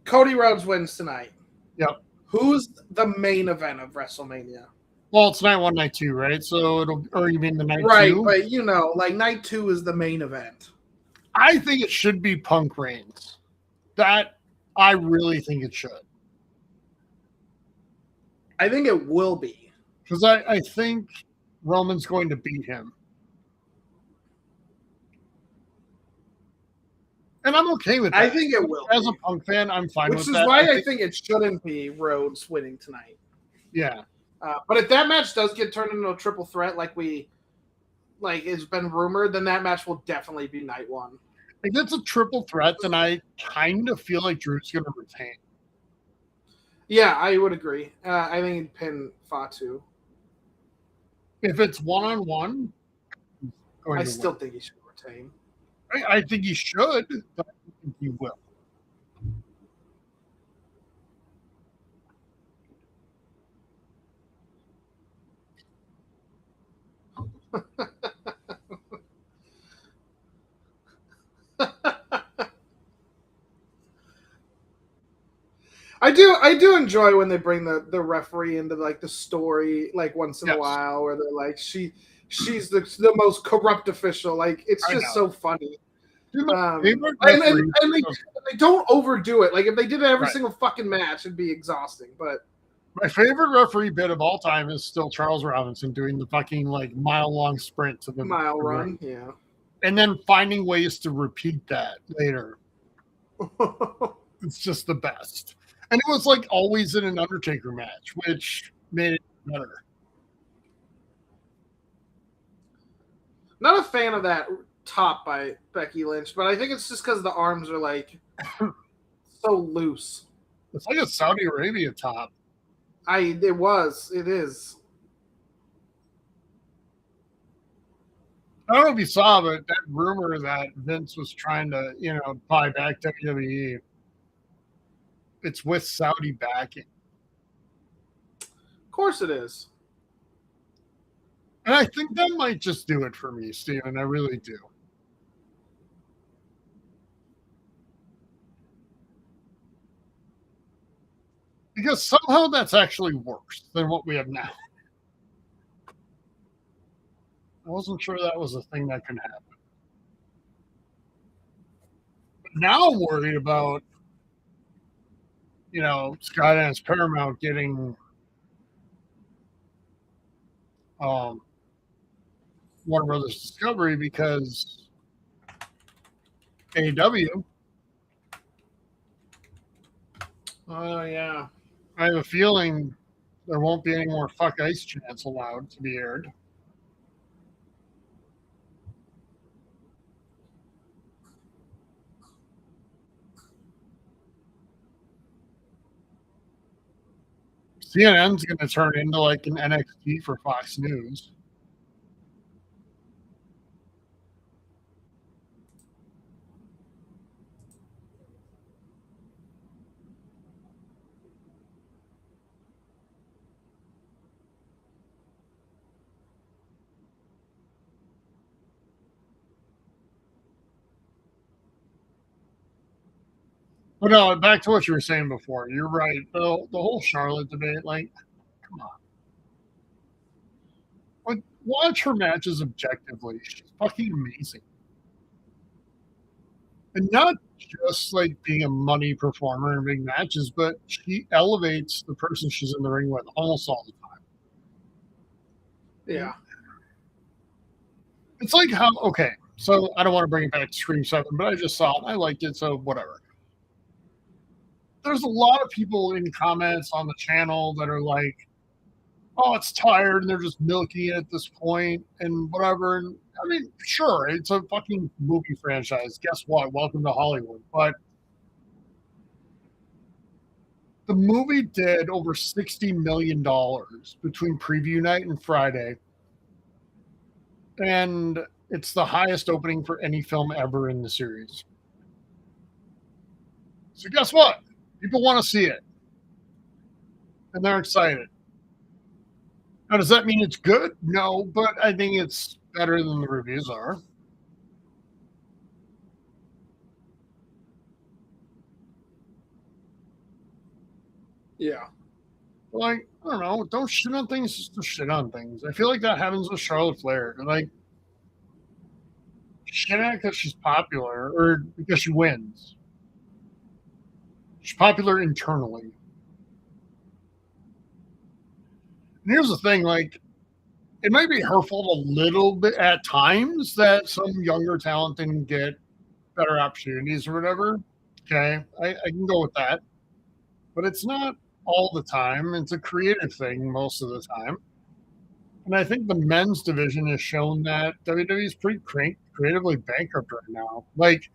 Cody Rhodes wins tonight. Yep. Who's the main event of WrestleMania? Well, it's night 1, night 2, right? So or you mean the night 2? Right, but like night 2 is the main event. I think it should be Punk Reigns. That I really think it should. I think it will be. Because I think Roman's going to beat him. And I'm okay with that. I think it will. As a Punk fan, I'm fine with that. Which is why I think it shouldn't be Rhodes winning tonight. Yeah. But if that match does get turned into a triple threat like it's been rumored, then that match will definitely be night 1. If it's a triple threat, then I kind of feel like Drew's going to retain. Yeah, I would agree. I think he'd pin Fatu. If it's 1-on-1, I still think he should retain. I think he should, but I don't think he will. I do enjoy when they bring the referee into like the story like once in a while where they're like she's the most corrupt official. Like it's just so funny. And they don't overdo it. Like if they did it every single fucking match, it'd be exhausting. But my favorite referee bit of all time is still Charles Robinson doing the fucking like mile-long sprint to the mile run, yeah, and then finding ways to repeat that later. It's just the best. And it was like always in an Undertaker match, which made it better. Not a fan of that top by Becky Lynch, but I think it's just because the arms are like so loose. It's like a Saudi Arabia top. It is. I don't know if you saw, but that rumor that Vince was trying to, buy back WWE, it's with Saudi backing. Of course it is. And I think that might just do it for me, Steven. I really do. Because somehow that's actually worse than what we have now. I wasn't sure that was a thing that could happen. But now I'm worried about, Skydance Paramount getting Warner Brothers Discovery because AEW. Oh, yeah. I have a feeling there won't be any more Fuck Ice chants allowed to be aired. CNN's going to turn into like an NXT for Fox News. But no, back to what you were saying before. You're right. The whole Charlotte debate, like, come on. Like, watch her matches objectively. She's fucking amazing. And not just like being a money performer in big matches, but she elevates the person she's in the ring with almost all the time. Yeah. It's like how, okay, so I don't want to bring it back to Scream 7, but I just saw it. I liked it, so whatever. There's a lot of people in comments on the channel that are like, oh, it's tired and they're just milking it at this point and whatever. And I mean, sure, it's a fucking movie franchise. Guess what? Welcome to Hollywood. But the movie did over $60 million between preview night and Friday. And it's the highest opening for any film ever in the series. So guess what? People want to see it. And they're excited. Now, does that mean it's good? No, but I think it's better than the reviews are. Yeah. Like, I don't know. Don't shit on things just to shit on things. I feel like that happens with Charlotte Flair. Like, shit at because she's popular or because she wins. She's popular internally. And here's the thing, like, it might be her fault a little bit at times that some younger talent didn't get better opportunities or whatever. Okay, I can go with that. But it's not all the time. It's a creative thing most of the time. And I think the men's division has shown that WWE is pretty creatively bankrupt right now. Like,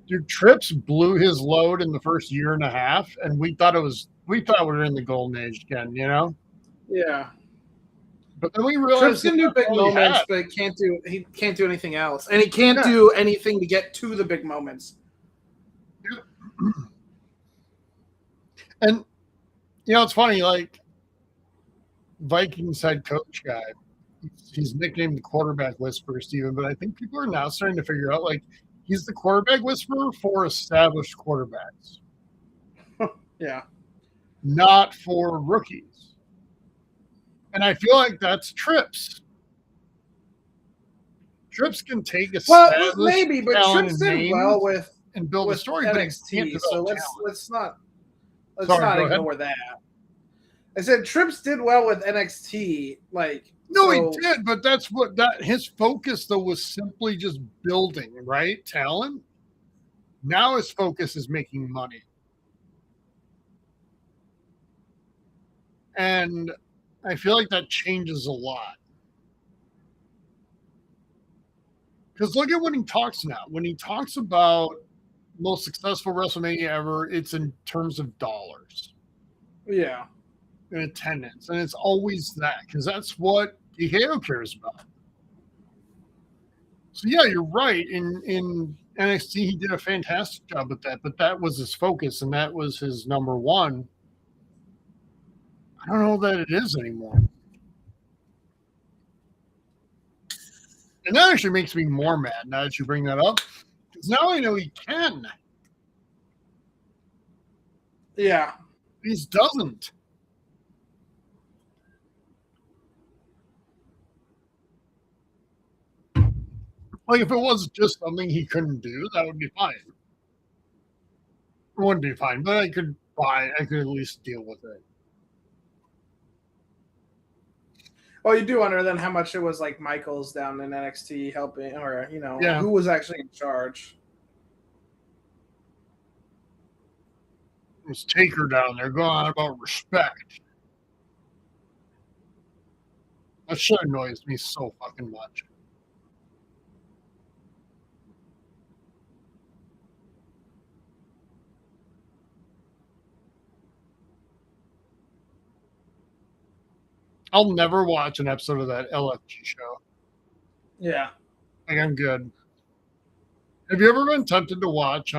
dude, Trips blew his load in the first year and a half, and we thought we were in the golden age again, Yeah. But then we realized Trips can do big moments, but he can't do anything else. And he can't do anything to get to the big moments. And it's funny, like Vikings head coach guy, he's nicknamed the quarterback whisperer, Steven, but I think people are now starting to figure out like he's the quarterback whisperer for established quarterbacks. Yeah. Not for rookies. And I feel like that's Trips. Trips can take a maybe, but Trips did well with and build a story, NXT. So let's not ignore that. I said Trips did well with NXT. He did, but that's his focus though was simply just building, right? Talent. Now his focus is making money. And I feel like that changes a lot. Because look at when he talks now. When he talks about most successful WrestleMania ever, it's in terms of dollars. Yeah. And attendance. And it's always that, because that's what TKO cares about. So yeah, you're right. In NXT, he did a fantastic job with that, but that was his focus and that was his number one. I don't know that it is anymore. And that actually makes me more mad now that you bring that up. Because now I know he can. Yeah. He doesn't. Like, if it was just something he couldn't do, that would be fine. It wouldn't be fine, but I could at least deal with it. Well, you do wonder then how much it was like Michaels down in NXT helping, or, you know, Yeah. who was actually in charge. It was Taker down there going on about respect. That shit annoys me so fucking much. I'll never watch an episode of that LFG show. Yeah. Like, I'm good. Have you ever been tempted to watch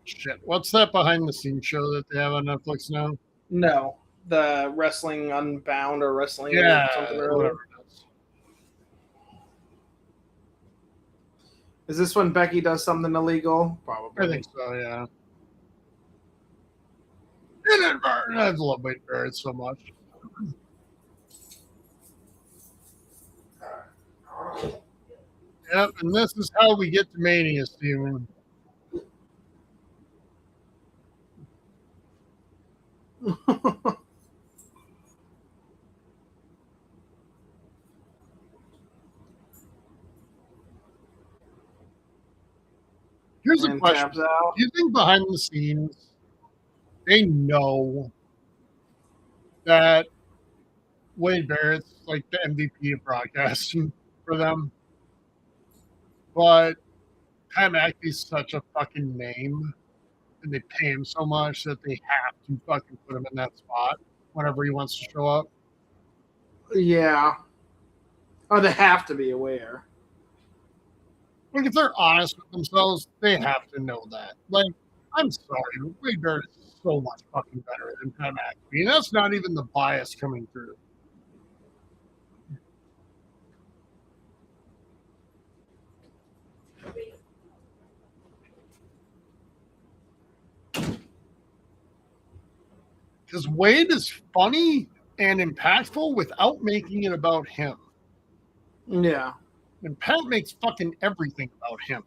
shit, what's that behind the scenes show that they have on Netflix now? No. The Wrestling Unbound or Wrestling something or whatever it is. Is this when Becky does something illegal? Probably. I think so, yeah. And I love Wade Barrett so much. Yep, and this is how we get to Mania, Steven. Here's a question. Do you think behind the scenes they know that Wade Barrett's like the MVP of broadcasting for them? But Pat McAfee's such a fucking name, and they pay him so much that they have to fucking put him in that spot whenever he wants to show up. Yeah. Oh, they have to be aware. Like, if they're honest with themselves, they have to know that. Like, I'm sorry, but Wade Barrett is so much fucking better than Pat McAfee. And that's not even the bias coming through. Because Wade is funny and impactful without making it about him. Yeah. And Pat makes fucking everything about him.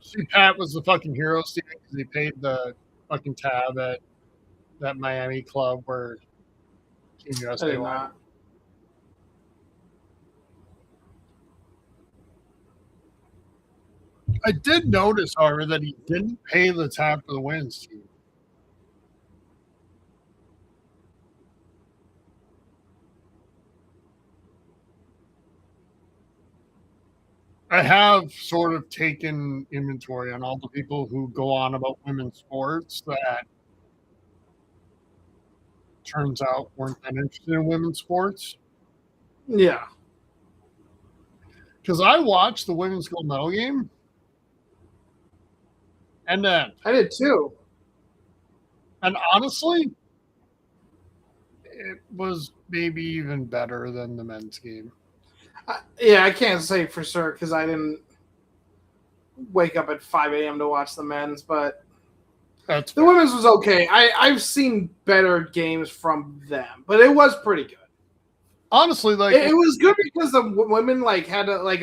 See, Pat was the fucking hero, Steven, because he paid the fucking tab at that Miami club where Team USA won. I did notice, however, that he didn't pay the tab for the women's team. I have sort of taken inventory on all the people who go on about women's sports that turns out weren't that interested in women's sports. Yeah. Because I watched the women's gold medal game. And then I did too. And honestly, it was maybe even better than the men's game. Yeah, I can't say for sure because I didn't wake up at 5 a.m. to watch the men's, but the women's was okay. I've seen better games from them, but it was pretty good. Honestly, like it was good because the women like had to like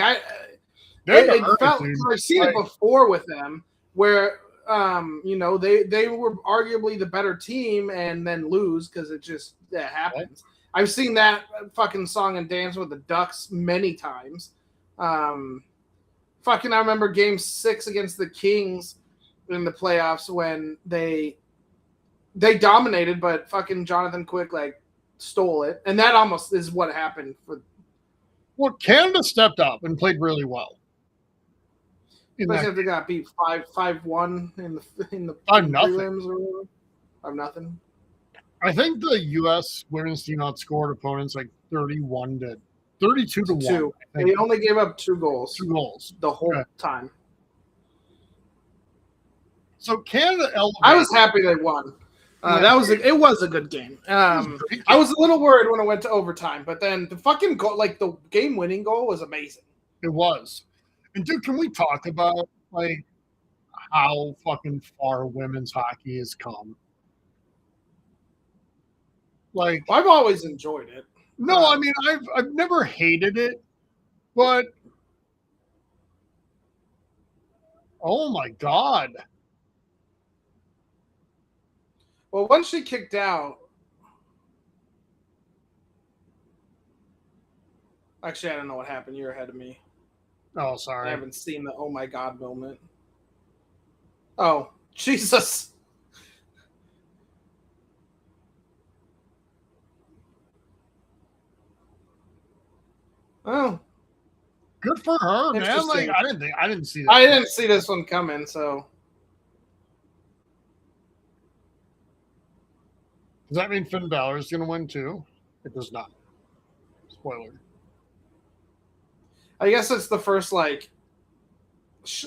it felt I've seen it before with them where you know they were arguably the better team and then lose because that happens. Right. I've seen that fucking song and dance with the Ducks many times. I remember Game 6 against the Kings in the playoffs when they dominated, but fucking Jonathan Quick like stole it, and that almost is what happened for. Well, Canada stepped up and played really well. Especially if they got beat 5-1 in the prelims or whatever. 5-0. I think the U.S. women's team outscored opponents like 32 to 1. They only gave up 2 goals. 2 goals the whole time. So Canada elevated. I was happy they won. It was a good game. I was a little worried when it went to overtime, but then the fucking goal, like the game-winning goal, was amazing. It was. And dude, can we talk about like how fucking far women's hockey has come? Like, I've always enjoyed it. No, I mean I've never hated it, but oh my god. Well, once she kicked out, actually, I don't know what happened. You're ahead of me. Oh, sorry. I haven't seen the oh my god moment. Oh, Jesus. Oh. Good for her, man. Like I didn't see that. I didn't see this one coming, so. Does that mean Finn Balor is going to win too? It does not. Spoiler. I guess it's the first, like,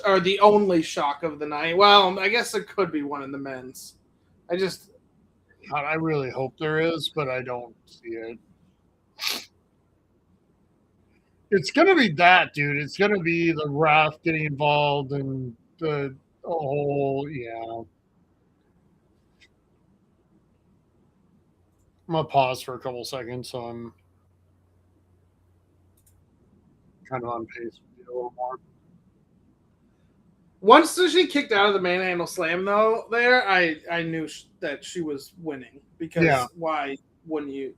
or the only shock of the night. Well, I guess it could be one in the men's. I really hope there is, but I don't see it. It's going to be that, dude. It's going to be the ref getting involved and the whole, yeah. I'm going to pause for a couple seconds so I'm kind of on pace with you a little more. Once she kicked out of the manhandle slam, though, I knew that she was winning because why wouldn't you?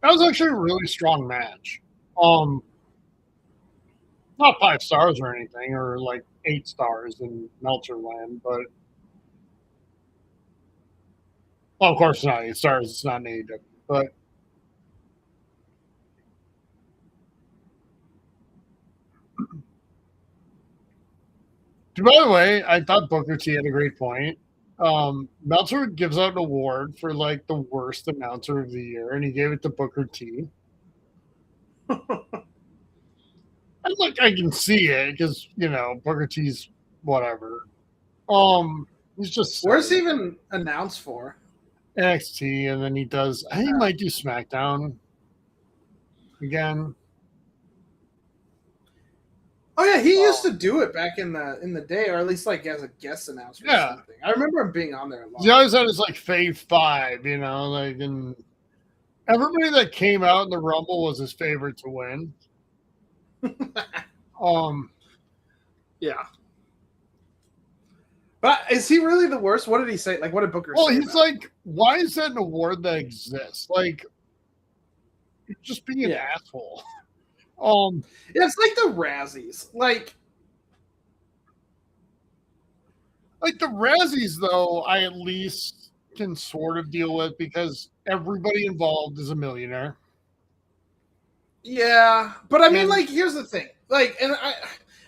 That was actually a really strong match. Not 5 stars or anything, or like 8 stars in Meltzer land, but of course it's not 8 stars. It's not an AEW, but. By the way, I thought Booker T had a great point. Meltzer gives out an award for like the worst announcer of the year, and he gave it to Booker T. And like I can see it because Booker T's whatever. He's just where's he even announced for? NXT, and then he does. I think he might do SmackDown again. Oh yeah, he used to do it back in the day, or at least like as a guest announcer. Or something. I remember him being on there a lot. He always had his like Fave 5, like, and everybody that came out in the Rumble was his favorite to win. Yeah. But is he really the worst? What did he say? Like, what did Booker say? Well, he's like, why is that an award that exists? Like, you're just being an asshole. It's like the Razzies. Like the Razzies, though, I at least can sort of deal with because everybody involved is a millionaire. Yeah, but I mean, like, here's the thing. Like, and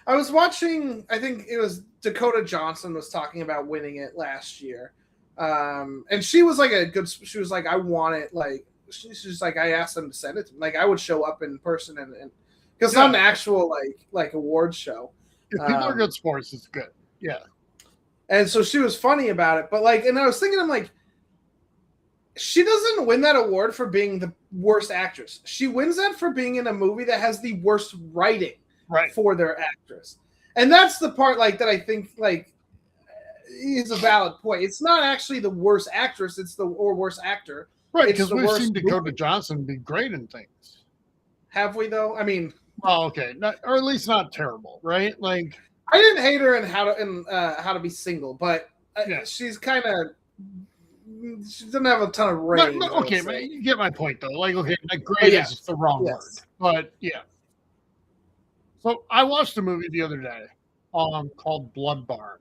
I was watching, I think it was Dakota Johnson was talking about winning it last year. And she was like she was like, I want it. Like, she's like, I asked them to send it to me. Like, I would show up in person and because it's not an actual like award show. If people are good sports, it's good. Yeah. And so she was funny about it, but like, and I was thinking, I'm like, she doesn't win that award for being the worst actress. She wins that for being in a movie that has the worst writing for their actress. And that's the part like that I think like is a valid point. It's not actually the worst actress, it's the worst actor. Right, because we've seen Dakota Johnson be great in things. Have we though? I mean, well, okay, or at least not terrible, right? Like, I didn't hate her in How to Be Single, but she's kind of she doesn't have a ton of range. Okay, man, you get my point though. Like, okay, like great is the wrong word, but yeah. So I watched a movie the other day, called Blood Barn,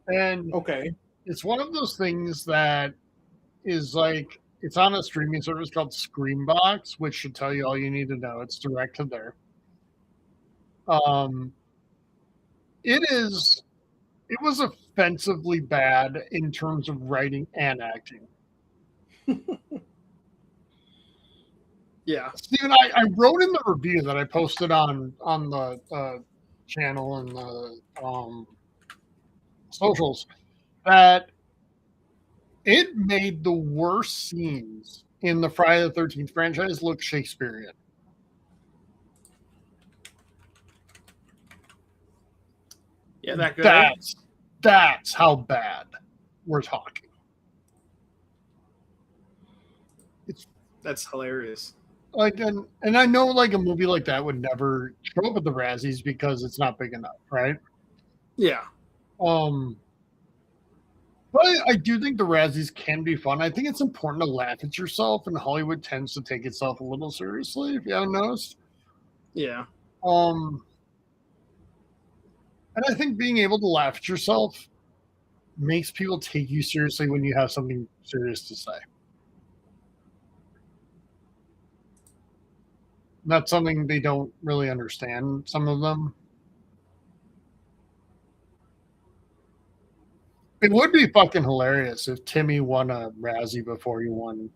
and it's one of those things that is like it's on a streaming service called Screambox, which should tell you all you need to know. It's direct to there. Um, it was offensively bad in terms of writing and acting. Yeah. Steven, I wrote in the review that I posted on the channel and the socials that it made the worst scenes in the Friday the 13th franchise look Shakespearean. Yeah, that good. That's how bad we're talking. That's hilarious. Like, and I know like a movie like that would never show up at the Razzies because it's not big enough, right? Yeah. But I do think the Razzies can be fun. I think it's important to laugh at yourself, and Hollywood tends to take itself a little seriously, if you haven't noticed. Yeah. And I think being able to laugh at yourself makes people take you seriously when you have something serious to say. That's something they don't really understand, some of them. It would be fucking hilarious if Timmy won a Razzie before he won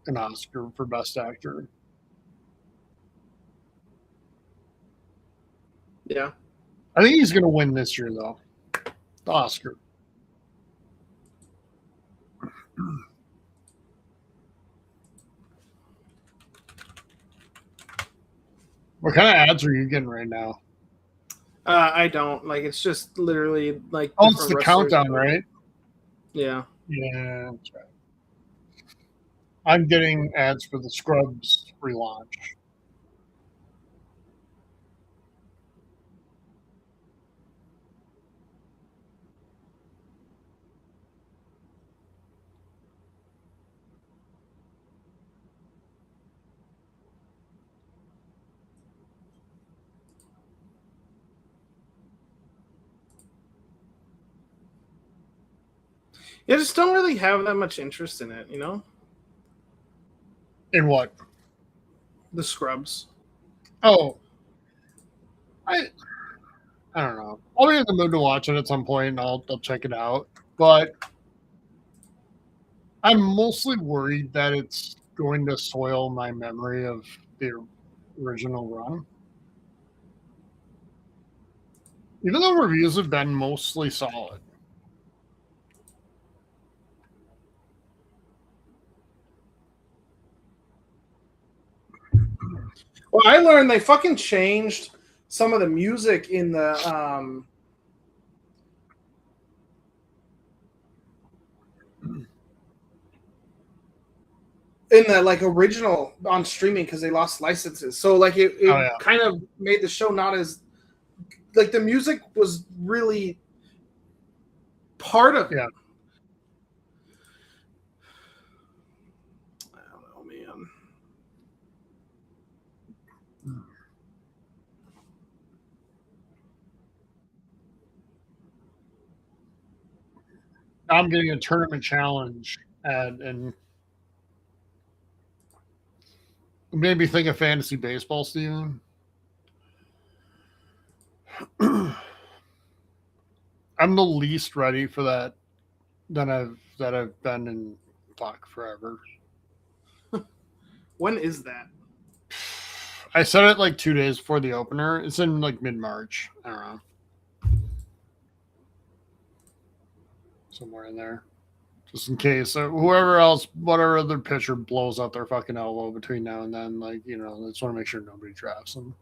an Oscar for Best Actor. Yeah. I think he's going to win this year, though. The Oscar. What kind of ads are you getting right now? I don't like. It's just literally like. Oh, it's the countdown, right? Yeah. Yeah, that's right. I'm getting ads for the Scrubs relaunch. I just don't really have that much interest in it, you know? In what? The Scrubs. Oh, I don't know. I'll be in the mood to watch it at some point, and I'll check it out. But I'm mostly worried that it's going to soil my memory of the original run. Even though reviews have been mostly solid. Well, I learned they fucking changed some of the music in the like original on streaming because they lost licenses. So like it kind of made the show not as like the music was really part of it. Yeah. I don't know, man. I'm getting a tournament challenge ad, and maybe think of fantasy baseball, Steven. I'm the least ready for that that I've been in forever. When is that? I said it like 2 days before the opener. It's in like mid-March. I don't know. Somewhere in there. Just in case. Whoever else, whatever other pitcher blows out their fucking elbow between now and then, like, you know, I just want to make sure nobody drafts them.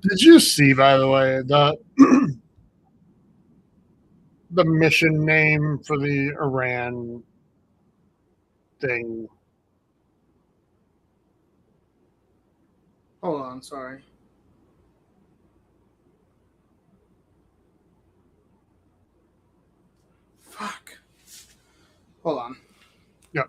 Did you see, by the way, the mission name for the Iran thing? Hold on, sorry. Fuck. Hold on. Yep.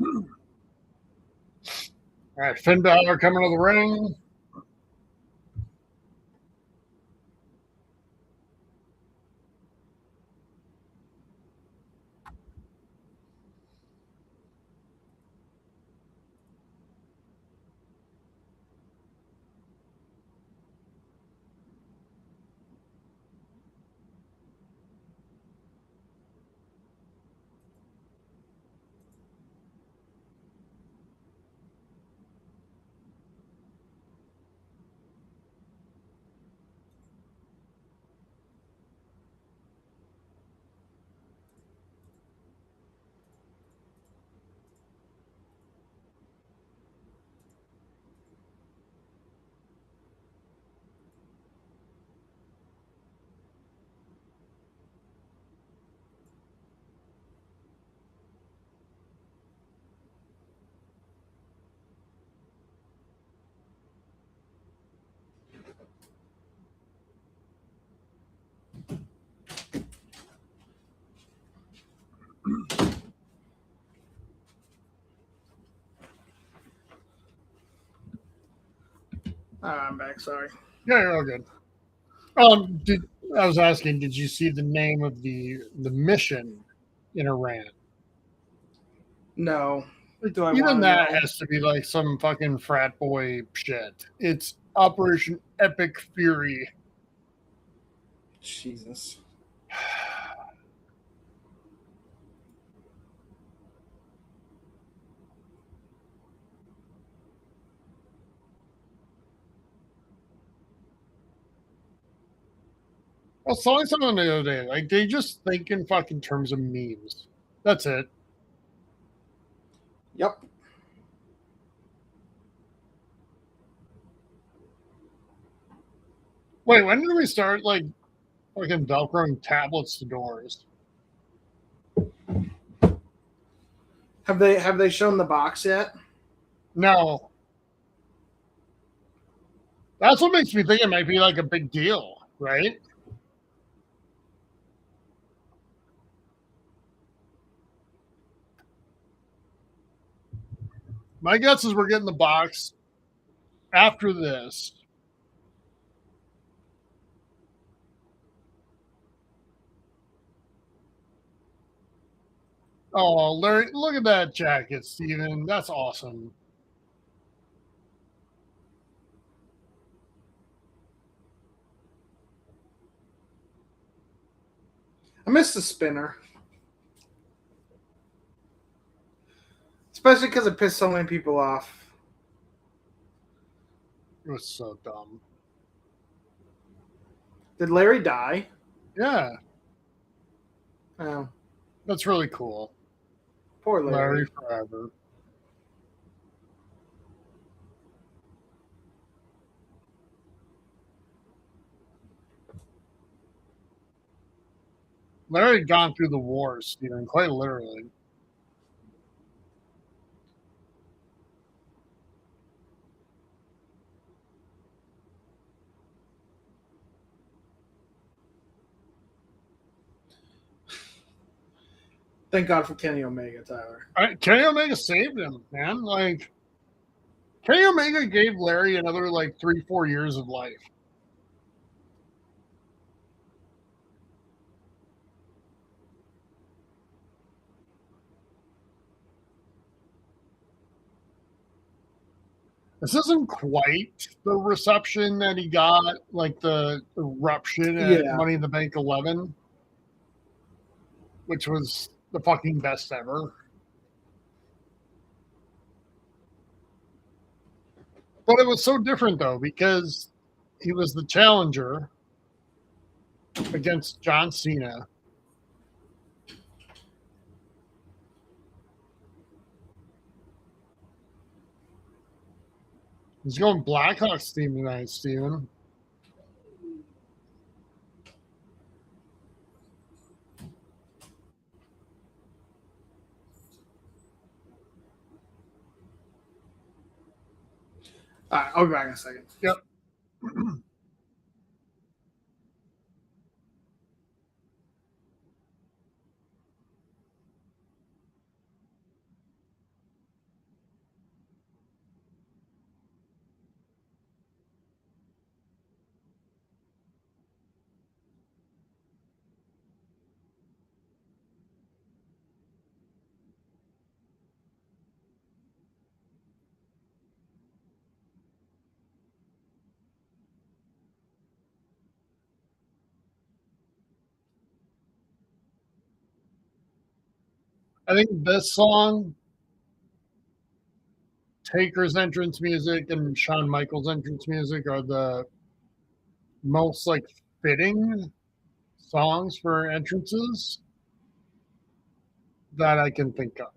All right, Finn Balor coming to the ring. I'm back, sorry. Yeah, you're all good. I was asking, did you see the name of the mission in Iran? No. Do I Even want to that know? has to be like some fucking frat boy shit. It's Operation Epic Fury. Jesus. I was telling someone the other day, like they just think in fucking terms of memes. That's it. Yep. Wait, when did we start like fucking velcroing tablets to doors? Have they shown the box yet? No. That's what makes me think it might be like a big deal, right? My guess is we're getting the box after this. Oh, Larry, look at that jacket, Steven. That's awesome. I missed the spinner. Especially because it pissed so many people off. It was so dumb. Did Larry die? Yeah, Oh, that's really cool. poor Larry. Larry forever. Larry had gone through the wars, Steven, quite literally. Thank God for Kenny Omega, Tyler. Kenny Omega saved him, man. Like, Kenny Omega gave Larry another, like, 3-4 years of life. This isn't quite the reception that he got, like the eruption at Money in the Bank 11, which was the fucking best ever. But it was so different, though, because he was the challenger against John Cena. He's going Blackhawks team tonight, Steven. All right, I'll be back in a second. Yep. I think this song, Taker's entrance music, and Shawn Michaels' entrance music are the most, like, fitting songs for entrances that I can think of.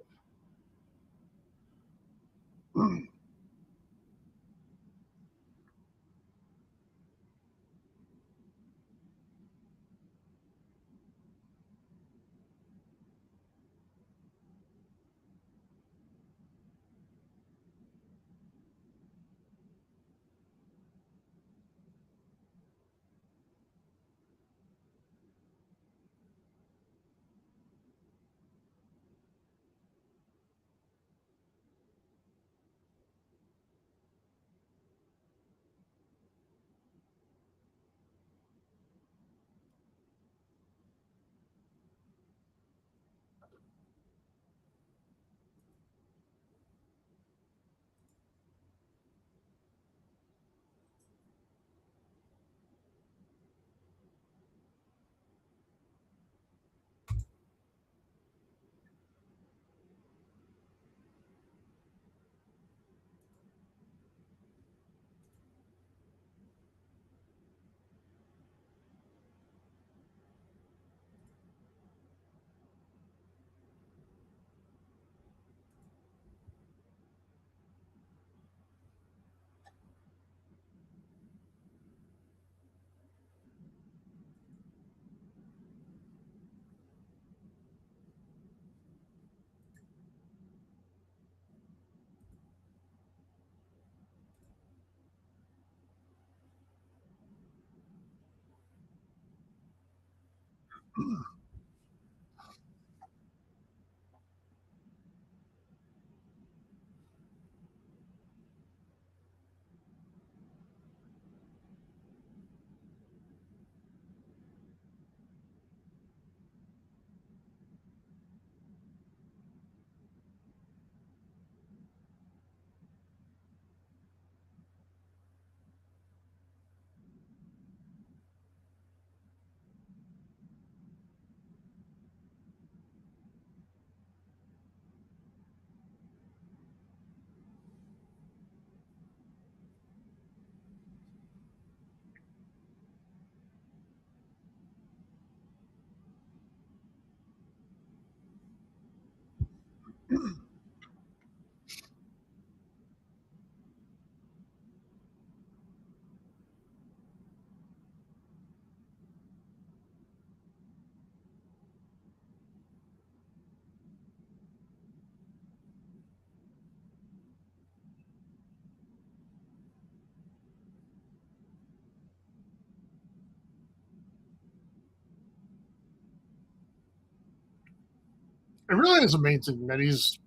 It really is amazing that he's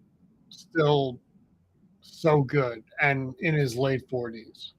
still so good and in his late 40s.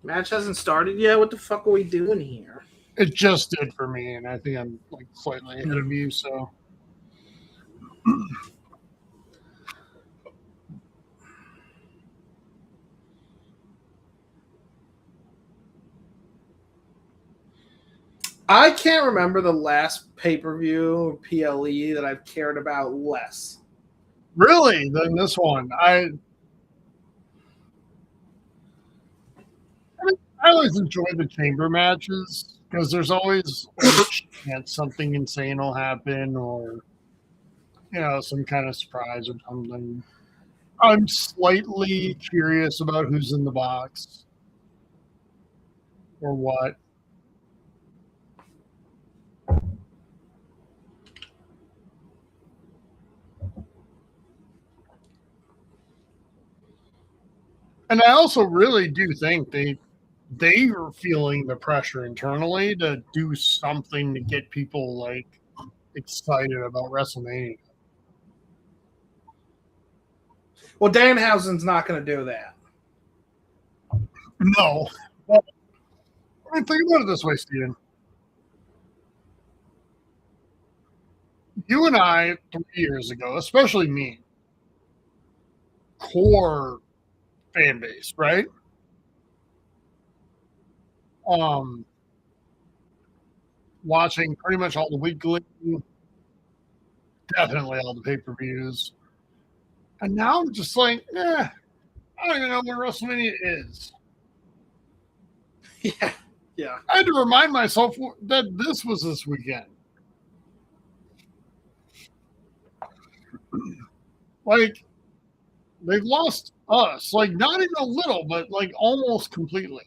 Match hasn't started yet. What the fuck are we doing here? It just did for me, and I think I'm like slightly ahead of you. So, I can't remember the last pay-per-view PLE that I've cared about less. really, then this one, I always enjoy the chamber matches because there's always a chance something insane will happen, or some kind of surprise or something. I'm slightly curious about who's in the box or what. And I also really do think they are feeling the pressure internally to do something to get people like excited about WrestleMania. Well, Danhausen's not going to do that. No. Well, I mean, think about it this way, Steven. You and I, 3 years ago, especially me, core fan base, right? Watching pretty much all the weekly, definitely all the pay-per-views. And now I'm just like, I don't even know where WrestleMania is. Yeah. I had to remind myself that this was this weekend. Like, they've lost us. Like, not even a little, but like almost completely.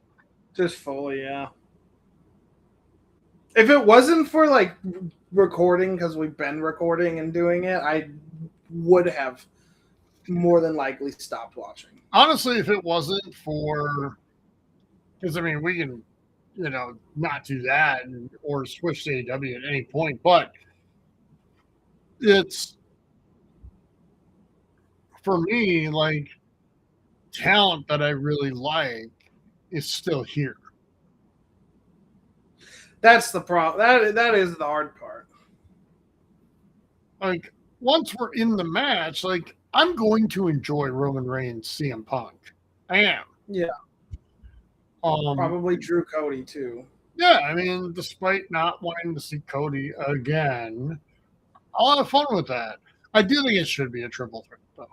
Just fully, yeah. If it wasn't for like recording, because we've been recording and doing it, I would have more than likely stopped watching. Honestly, if it wasn't for, because I mean, we can, not do that or switch to AEW at any point, but it's, for me, like, talent that I really like is still here. That's the problem. That is the hard part. Like, once we're in the match, like, I'm going to enjoy Roman Reigns, CM Punk. I am. Yeah. Probably Drew Cody too. Yeah, I mean, despite not wanting to see Cody again, I'll have fun with that. I do think it should be a triple threat, though.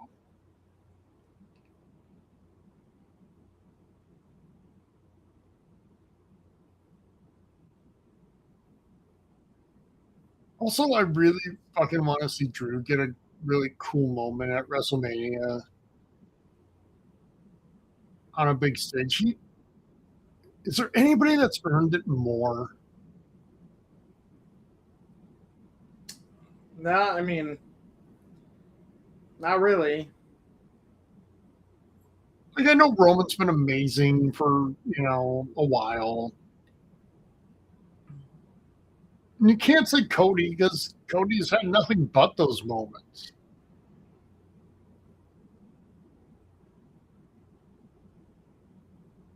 Also, I really fucking want to see Drew get a really cool moment at WrestleMania on a big stage. Is there anybody that's earned it more? No, I mean, not really. Like, I know Roman's been amazing for, a while. And you can't say Cody because Cody's had nothing but those moments.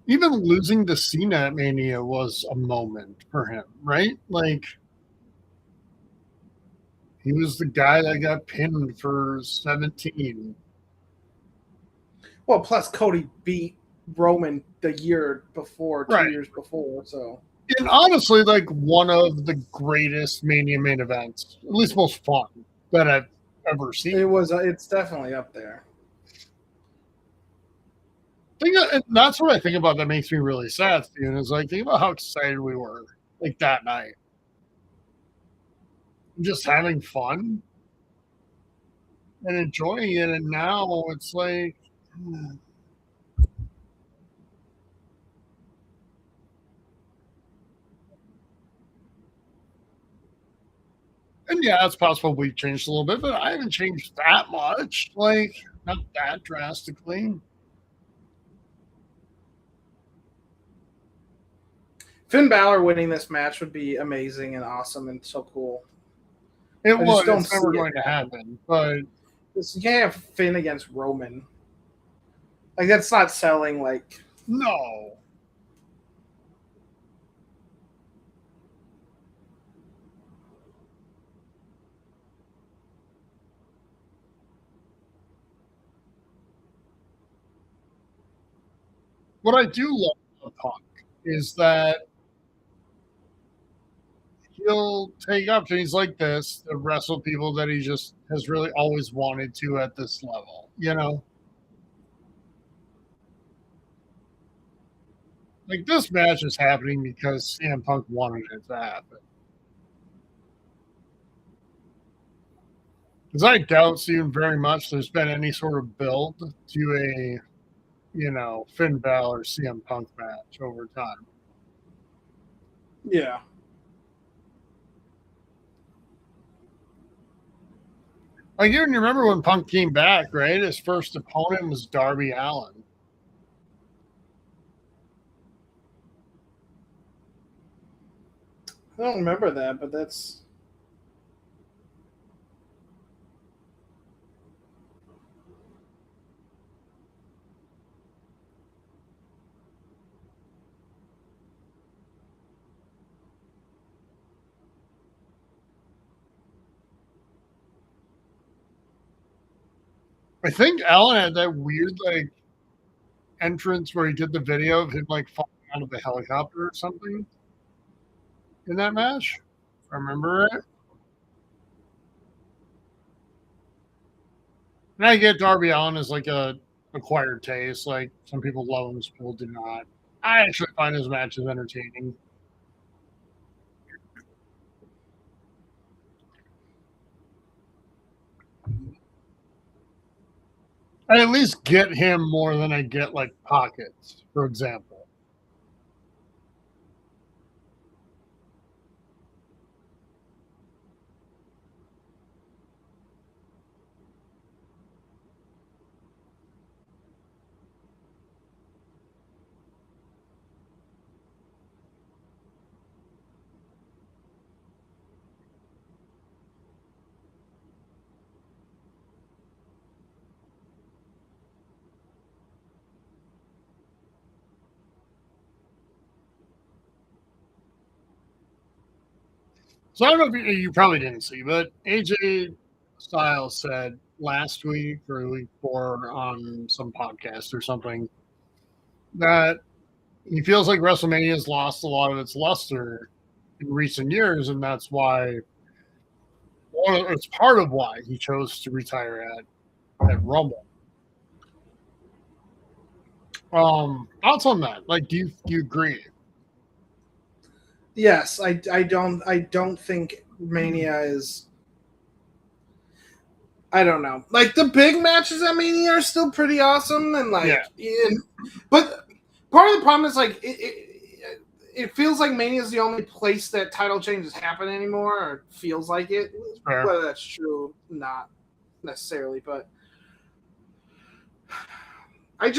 Even losing to Cena at Mania was a moment for him, right? Like, he was the guy that got pinned for 17. Well, plus Cody beat Roman the year before, 2 years before, so. And honestly, like, one of the greatest Mania main events, at least most fun, that I've ever seen. It's definitely up there. And that's what I think about that makes me really sad, Steven, is like, think about how excited we were like that night. Just having fun and enjoying it, and now it's like and yeah, it's possible we've changed a little bit, but I haven't changed that much. Like, not that drastically. Finn Balor winning this match would be amazing and awesome and so cool. It was. It's never going to happen, but you can't have Finn against Roman. Like, that's not selling. Like, no. What I do love about Punk is that he'll take opportunities like this to wrestle people that he just has really always wanted to at this level, you know? Like, this match is happening because CM Punk wanted it to happen. Because I doubt, Steven, very much there's been any sort of build to a, Finn Balor CM Punk match over time. Yeah. Like, you remember when Punk came back, right? His first opponent was Darby Allin. I don't remember that, but that's... I think Allin had that weird, like, entrance where he did the video of him, like, falling out of the helicopter or something in that match. If I remember it. And I get Darby Allin as, like, a acquired taste. Like, some people love him, some people do not. I actually find his matches entertaining. I at least get him more than I get, like, Pockets, for example. So I don't know if you probably didn't see, but AJ Styles said last week or the week before on some podcast or something that he feels like WrestleMania has lost a lot of its luster in recent years, and that's why it's part of why he chose to retire at Rumble. Thoughts on that? Like, do you agree? Yes, I don't think Mania is... I don't know. Like, the big matches at Mania are still pretty awesome, and like, but part of the problem is like it feels like Mania is the only place that title changes happen anymore, or feels like it. Fair. Whether that's true, not necessarily, but I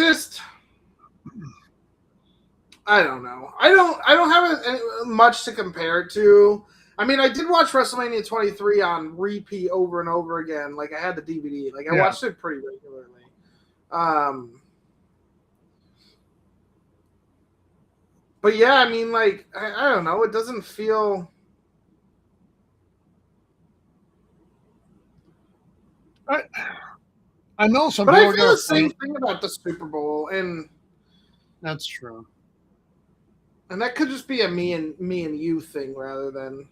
don't know. I don't have much to compare it to. I mean, I did watch WrestleMania 23 on repeat over and over again. Like, I had the DVD. Like, I watched it pretty regularly. But yeah, I mean, like, I don't know. It doesn't feel... I know some but people I feel the same thing about the Super Bowl, and that's true. And that could just be a me and you thing rather than...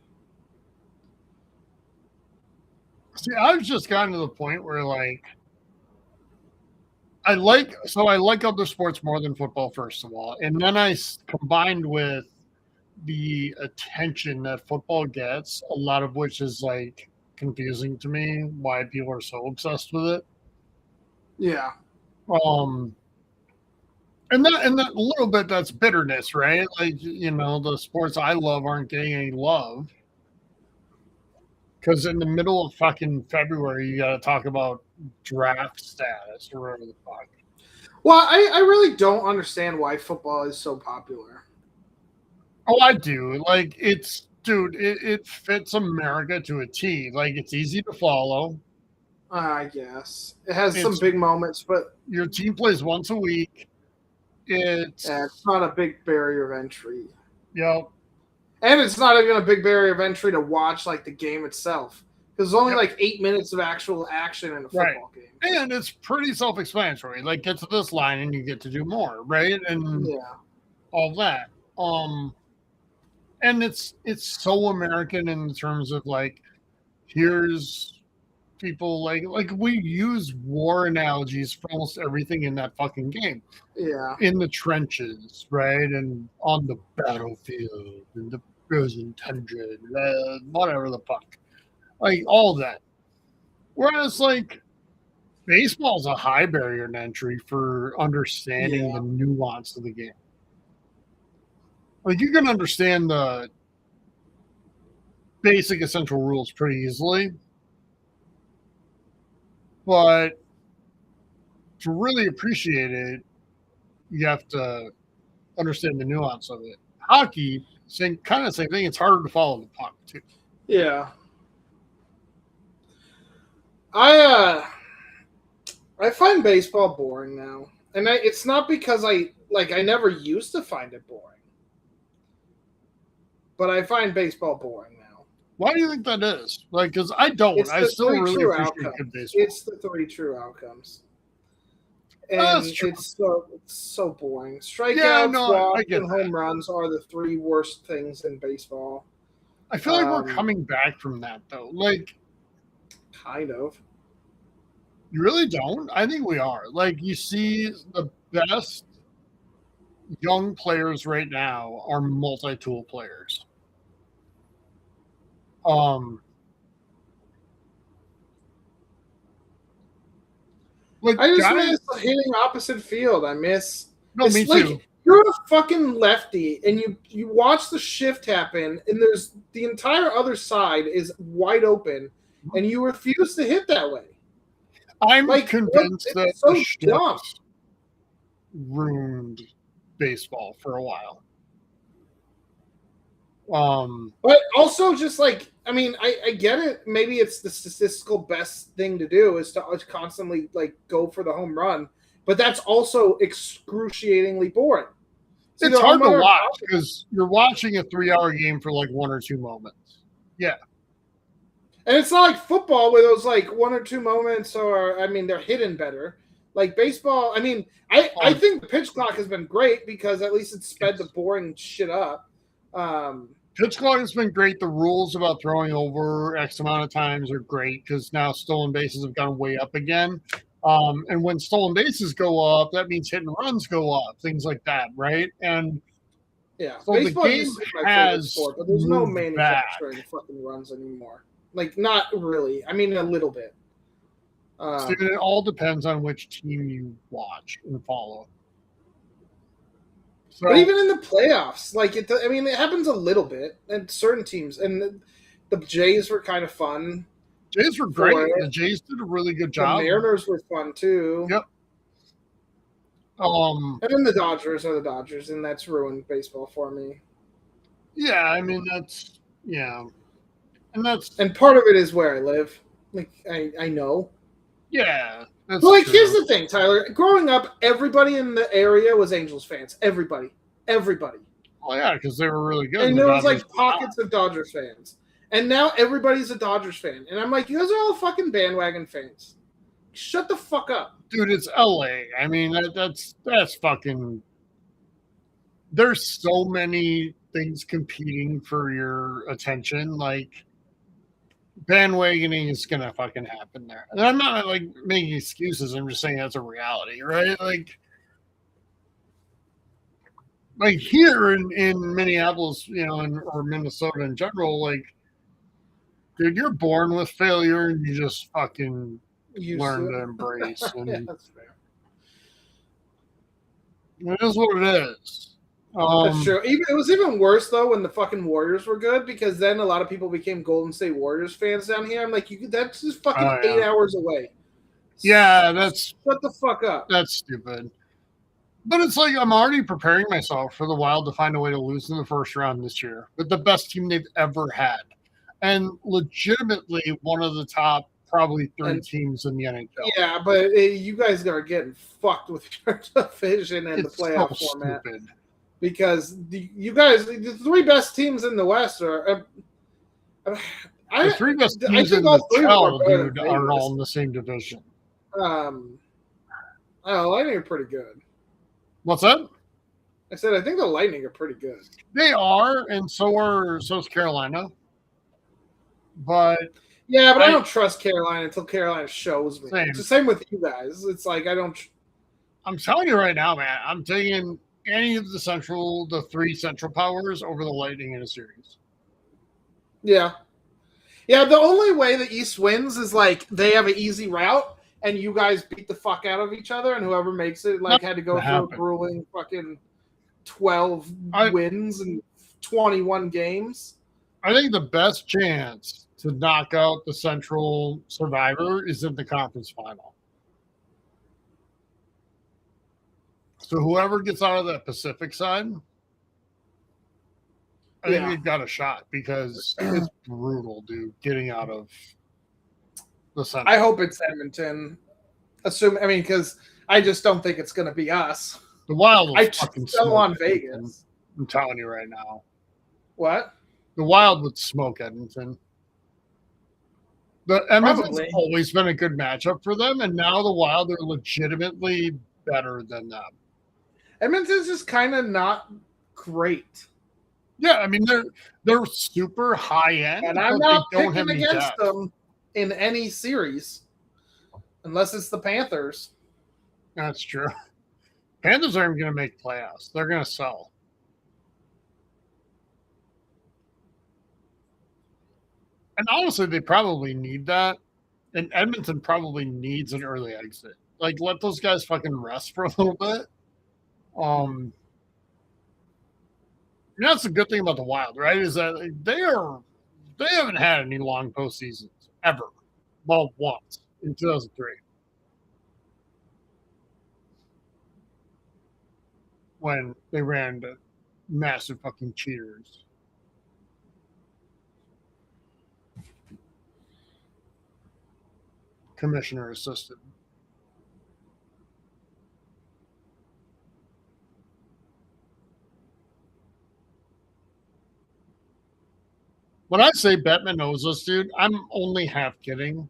See, I've just gotten to the point where like I like other sports more than football, first of all, and then combined with the attention that football gets, a lot of which is like confusing to me why people are so obsessed with it. Yeah. And that a little bit, that's bitterness, right? Like, the sports I love aren't getting any love because in the middle of fucking February, you got to talk about draft status or whatever the fuck. Well, I really don't understand why football is so popular. Oh, I do. Like, it fits America to a T. Like, it's easy to follow. I guess it has some big moments, but your team plays once a week. It's not a big barrier of entry. Yep. And it's not even a big barrier of entry to watch like the game itself. Because there's only like 8 minutes of actual action in a football game. And it's pretty self-explanatory. Like, get to this line and you get to do more, right? And all that. And it's so American in terms of like, here's people like we use war analogies for almost everything in that fucking game. Yeah. In the trenches, right? And on the battlefield, in the frozen tundra, whatever the fuck. Like, all that. Whereas, like, baseball's a high barrier to entry for understanding the nuance of the game. Like, you can understand the basic essential rules pretty easily. But to really appreciate it, you have to understand the nuance of it. Hockey, same thing. It's harder to follow the puck too. Yeah. I find baseball boring now, and it's not because I never used to find it boring, but I find baseball boring now. Why do you think that is? Like, because I don't. I still really appreciate good baseball. It's the 3 true outcomes. And it's so boring. Strikeouts, walks, and home runs are the 3 worst things in baseball. I feel like we're coming back from that, though. Like, kind of. You really don't? I think we are. Like, you see the best young players right now are multi-tool players. Like, I just miss hitting opposite field. I miss. No, me too. You're a fucking lefty, and you watch the shift happen, and there's the entire other side is wide open, and you refuse to hit that way. I'm convinced that the shift ruined baseball for a while. But also just like, I mean, I get it. Maybe it's the statistical best thing to do is to constantly like go for the home run, but that's also excruciatingly boring. It's hard to watch because you're watching a 3-hour game for like 1 or 2 moments. Yeah. And it's not like football where those like 1 or 2 moments are, I mean, they're hidden better. Like baseball, I mean, I think the pitch clock has been great because at least it's sped the boring shit up. Pitch clock has been great. The rules about throwing over X amount of times are great because now stolen bases have gone way up again. And when stolen bases go up, that means hit and runs go up, things like that, right? And so baseball the game is my favorite sport, but there's no manufacturing fucking runs anymore. Like, not really. I mean, a little bit. So it all depends on which team you watch and follow. So, but even in the playoffs, like it happens a little bit at certain teams, and the Jays were kind of fun. Jays were great. The Jays did a really good job. The Mariners were fun too. Yep. And then the Dodgers are the Dodgers, and that's ruined baseball for me. Yeah, I mean and part of it is where I live. Like I know. Yeah. But like, here's the thing, Tyler. Growing up, everybody in the area was Angels fans. Everybody. Oh yeah, because they were really good. And there was like pockets of Dodgers fans. And now everybody's a Dodgers fan. And I'm like, you guys are all fucking bandwagon fans. Shut the fuck up. Dude, it's LA. I mean, that's fucking. There's so many things competing for your attention. Like, bandwagoning is gonna fucking happen there. And I'm not like making excuses. I'm just saying that's a reality, right? Like here in Minneapolis, or Minnesota in general, like, dude, you're born with failure and you just fucking learn to embrace. And yeah, that's fair. it is what it is. That's true. It was even worse though when the fucking Warriors were good, because then a lot of people became Golden State Warriors fans down here. I'm like, that's just fucking 8 hours away. Yeah, shut the fuck up. That's stupid. But it's like I'm already preparing myself for the Wild to find a way to lose in the first round this year with the best team they've ever had, and legitimately one of the top probably 3 teams in the NHL. Yeah, but you guys are getting fucked with your division and the playoff format. Stupid. Because you guys, the 3 best teams in the West are. The 3 best teams in the NHL, dude, are all in the same division. Lightning are pretty good. What's that? I said I think the Lightning are pretty good. They are, and so's Carolina. But yeah, but I don't trust Carolina until Carolina shows me. Same. It's the same with you guys. It's like I don't. I'm telling you right now, man. I'm taking any of the 3 central powers over the Lightning in a series. Yeah. Yeah, the only way the East wins is like they have an easy route and you guys beat the fuck out of each other, and whoever makes it had to go through a grueling fucking 12 wins and 21 games. I think the best chance to knock out the Central Survivor is in the conference final. So whoever gets out of that Pacific side, I think they've got a shot, because it's brutal, dude, getting out of the Central. I hope it's Edmonton. Because I just don't think it's going to be us. The Wild will fucking smoke on Vegas. I'm telling you right now. What? The Wild would smoke Edmonton. The Edmonton's always been a good matchup for them, and now the Wild are legitimately better than them. Edmonton's just kind of not great. Yeah, I mean they're super high end, and I'm not picking against them in any series, unless it's the Panthers. That's true. Panthers aren't going to make playoffs. They're going to sell. And honestly, they probably need that. And Edmonton probably needs an early exit. Like, let those guys fucking rest for a little bit. That's the good thing about the Wild, right? Is that they haven't had any long postseasons ever. Well, once in 2003. When they ran the massive fucking cheaters. Commissioner assisted. When I say Bettman knows this, dude, I'm only half kidding,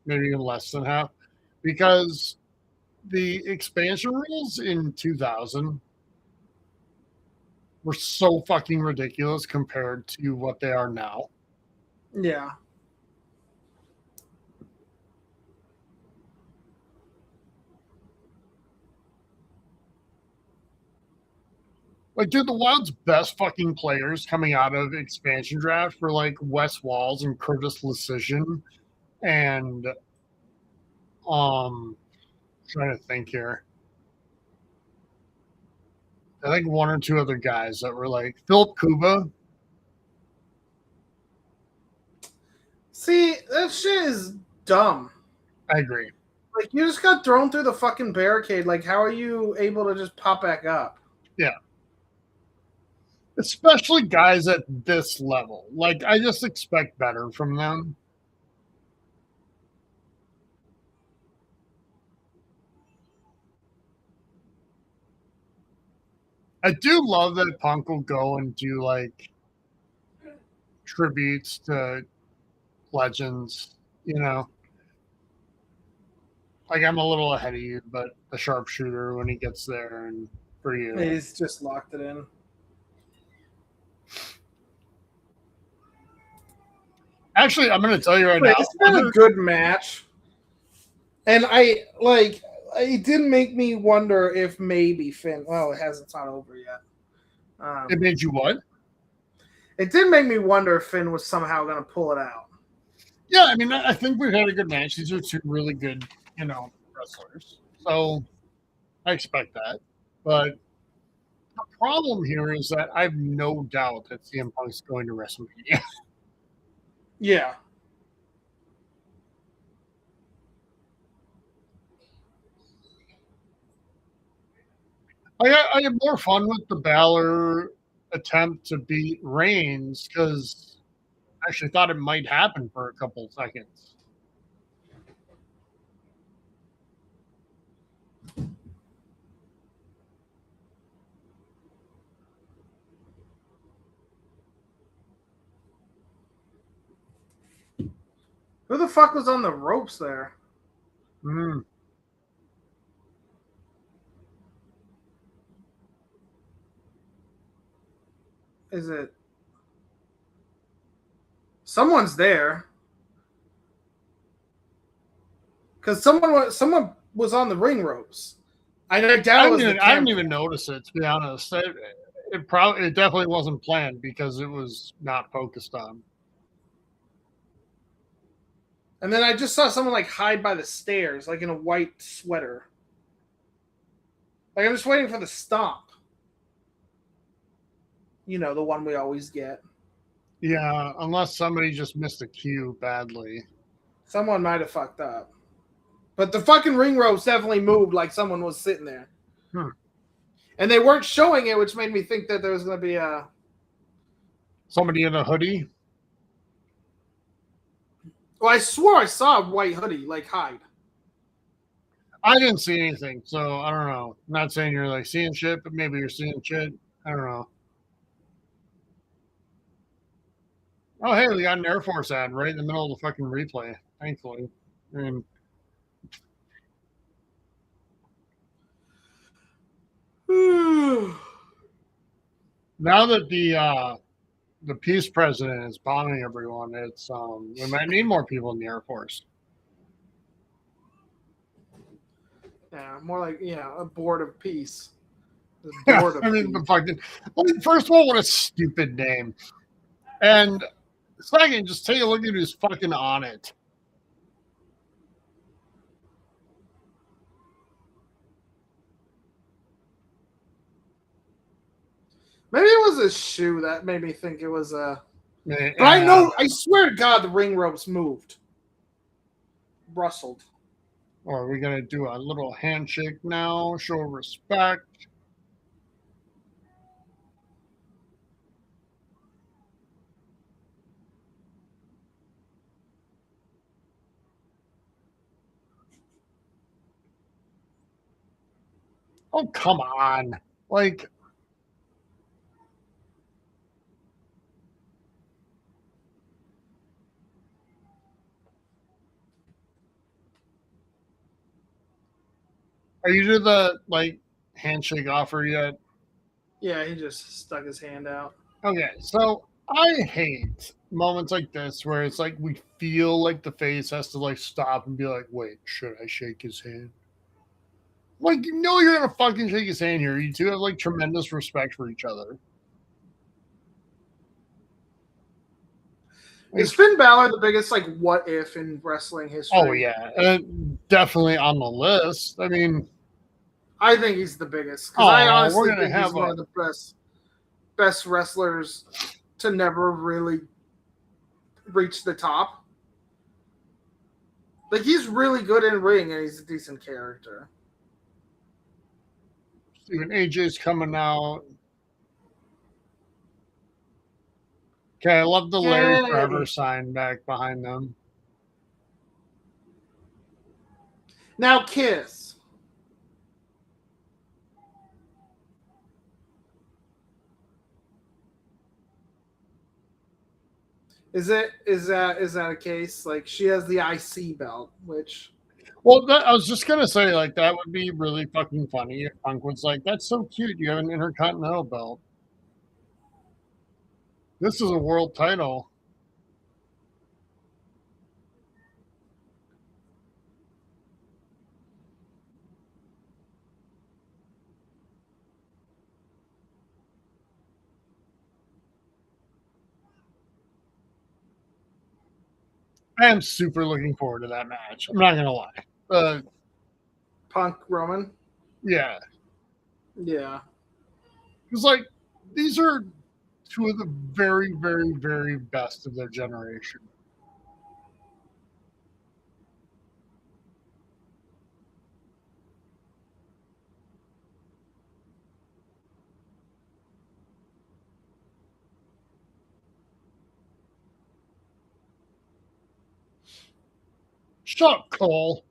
maybe even less than half, because the expansion rules in 2000 were so fucking ridiculous compared to what they are now. Yeah. Like, dude, the Wild's best fucking players coming out of expansion draft were like Wes Walls and Curtis Lecision, and trying to think here. I think 1 or 2 other guys that were like Philip Kuba. See, that shit is dumb. I agree. Like, you just got thrown through the fucking barricade. Like, how are you able to just pop back up? Yeah. Especially guys at this level. Like, I just expect better from them. I do love that Punk will go and do, like, tributes to legends, you know? Like, I'm a little ahead of you, but the sharpshooter when he gets there, and for you. He's just locked it in. Actually, I'm going to tell you right now. It's been a good match. And it didn't make me wonder if maybe Finn. Well, it's not over yet. It made you what? It did make me wonder if Finn was somehow going to pull it out. Yeah, I mean, I think we've had a good match. These are two really good, wrestlers. So I expect that. But the problem here is that I have no doubt that CM Punk's going to WrestleMania. Yeah. I had more fun with the Balor attempt to beat Reigns because I actually thought it might happen for a couple of seconds. Who the fuck was on the ropes there? Mm. Is it? Someone's there. Because someone was on the ring ropes. I didn't even notice it, to be honest. It definitely wasn't planned because it was not focused on. And then I just saw someone hide by the stairs, in a white sweater. I'm just waiting for the stomp. The one we always get. Yeah, unless somebody just missed a cue badly. Someone might have fucked up. But the fucking ring ropes definitely moved like someone was sitting there. And they weren't showing it, which made me think that there was going to be somebody in a hoodie. Well, I swore I saw a white hoodie, hide. I didn't see anything, so I don't know. I'm not saying you're seeing shit, but maybe you're seeing shit. I don't know. Oh, hey, we got an Air Force ad right in the middle of the fucking replay, thankfully. And now that the peace president is bombing everyone, it's we might need more people in the Air Force. Yeah, more a board of peace. The fucking. First of all, what a stupid name, and second, just take a look at who's fucking on it. Maybe it was a shoe that made me think it was a. But I swear to God, the ring ropes moved. Rustled. Or are we going to do a little handshake now? Show respect. Oh, come on. Are you to the handshake offer yet? Yeah, he just stuck his hand out. Okay, so I hate moments like this where it's we feel like the face has to stop and be wait, should I shake his hand? You're gonna fucking shake his hand here. You two have tremendous respect for each other. Is Finn Balor the biggest what if in wrestling history? Oh yeah, definitely on the list. I mean, I think he's the biggest because I honestly think he's one of the best wrestlers to never really reach the top. He's really good in ring and he's a decent character. Even AJ's coming out. Okay, I love the Larry Forever sign back behind them. Now Kiss. Is that a case? She has the IC belt, which. Well, I was just gonna say, that would be really fucking funny if Punk was "That's so cute. You have an Intercontinental belt. This is a world title." I am super looking forward to that match. I'm not gonna lie. Punk Roman. Yeah, Yeah. because like these are two of the very, very, very best of their generation. Shut up, Cole.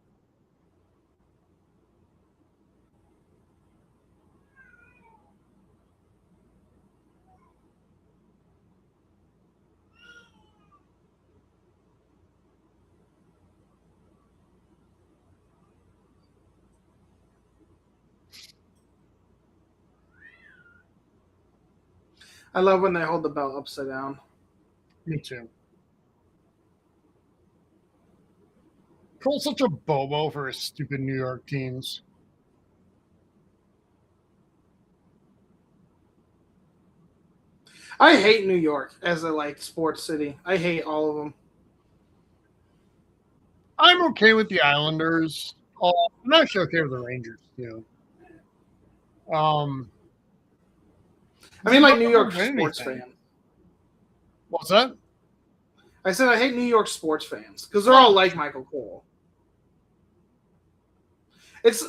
I love when they hold the belt upside down. Me too. Cole's such a bobo for his stupid New York teams. I hate New York as a like sports city. I hate all of them. I'm okay with the Islanders. I'm actually okay with the Rangers too. I mean, like New Never York win sports anything. fan. What's that? I said I hate New York sports fans because they're all like Michael Cole.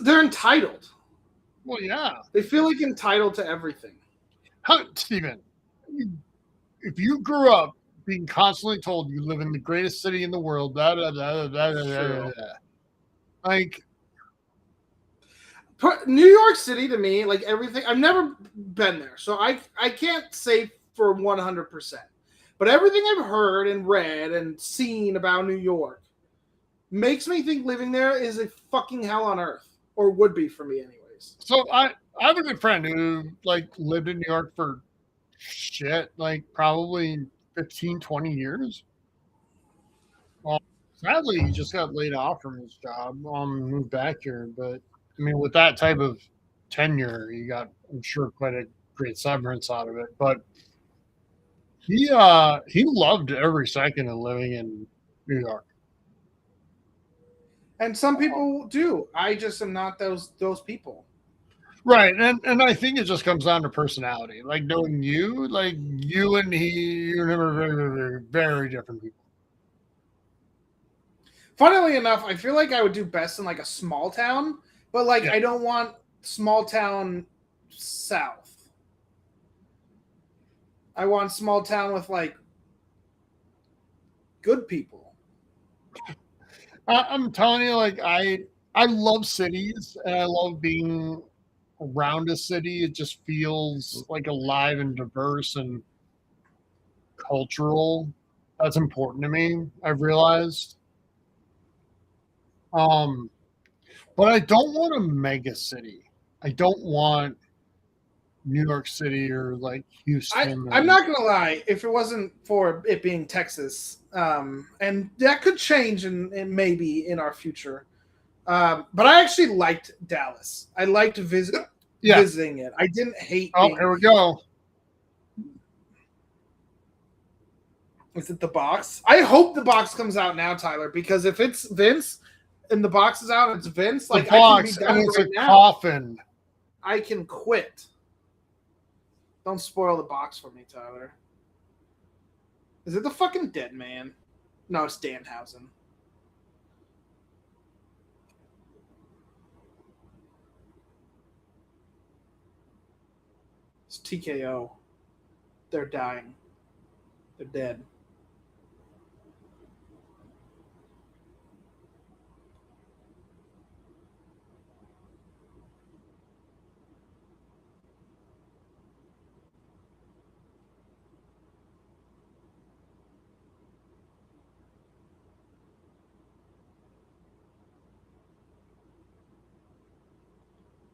They're entitled. Well, yeah. They feel like entitled to everything. Steven, if you grew up being constantly told you live in the greatest city in the world, like New York City to me, like everything. I've never been there, so I can't say for 100%. But everything I've heard and read and seen about New York makes me think living there is a fucking hell on earth, or would be for me anyways. So I have a good friend who like lived in New York for like probably 15, 20 years. Sadly, he just got laid off from his job, moved back here. But I mean, with that type of tenure, he got, I'm sure, quite a great severance out of it. But he loved every second of living in New York. And some people do. I just am not those people. Right, and I think it just comes down to personality. Like knowing you, like you and you're never very, very, very different people. Funnily enough, I feel like I would do best in like a small town, but like Yeah. I don't want small town south. I want small town with like good people. I'm telling you, like I love cities and I love being around a city. It just feels like alive and diverse and cultural. That's important to me. I've realized. Um, but I don't want a mega city. I don't want New York City or like Houston. I'm not gonna lie, if it wasn't for it being Texas, and that could change and maybe in our future. But I actually liked Dallas. I liked visiting it. I didn't hate. Oh, here we go. Is it the box? I hope the box comes out now, Tyler, because if it's Vince and the box is out, and it's Vince. Like the box, I can be done and it's right a now. coffin. I can quit. Don't spoil the box for me, Tyler. Is it the fucking dead man? No, it's Danhausen. It's TKO. They're dying. They're dead.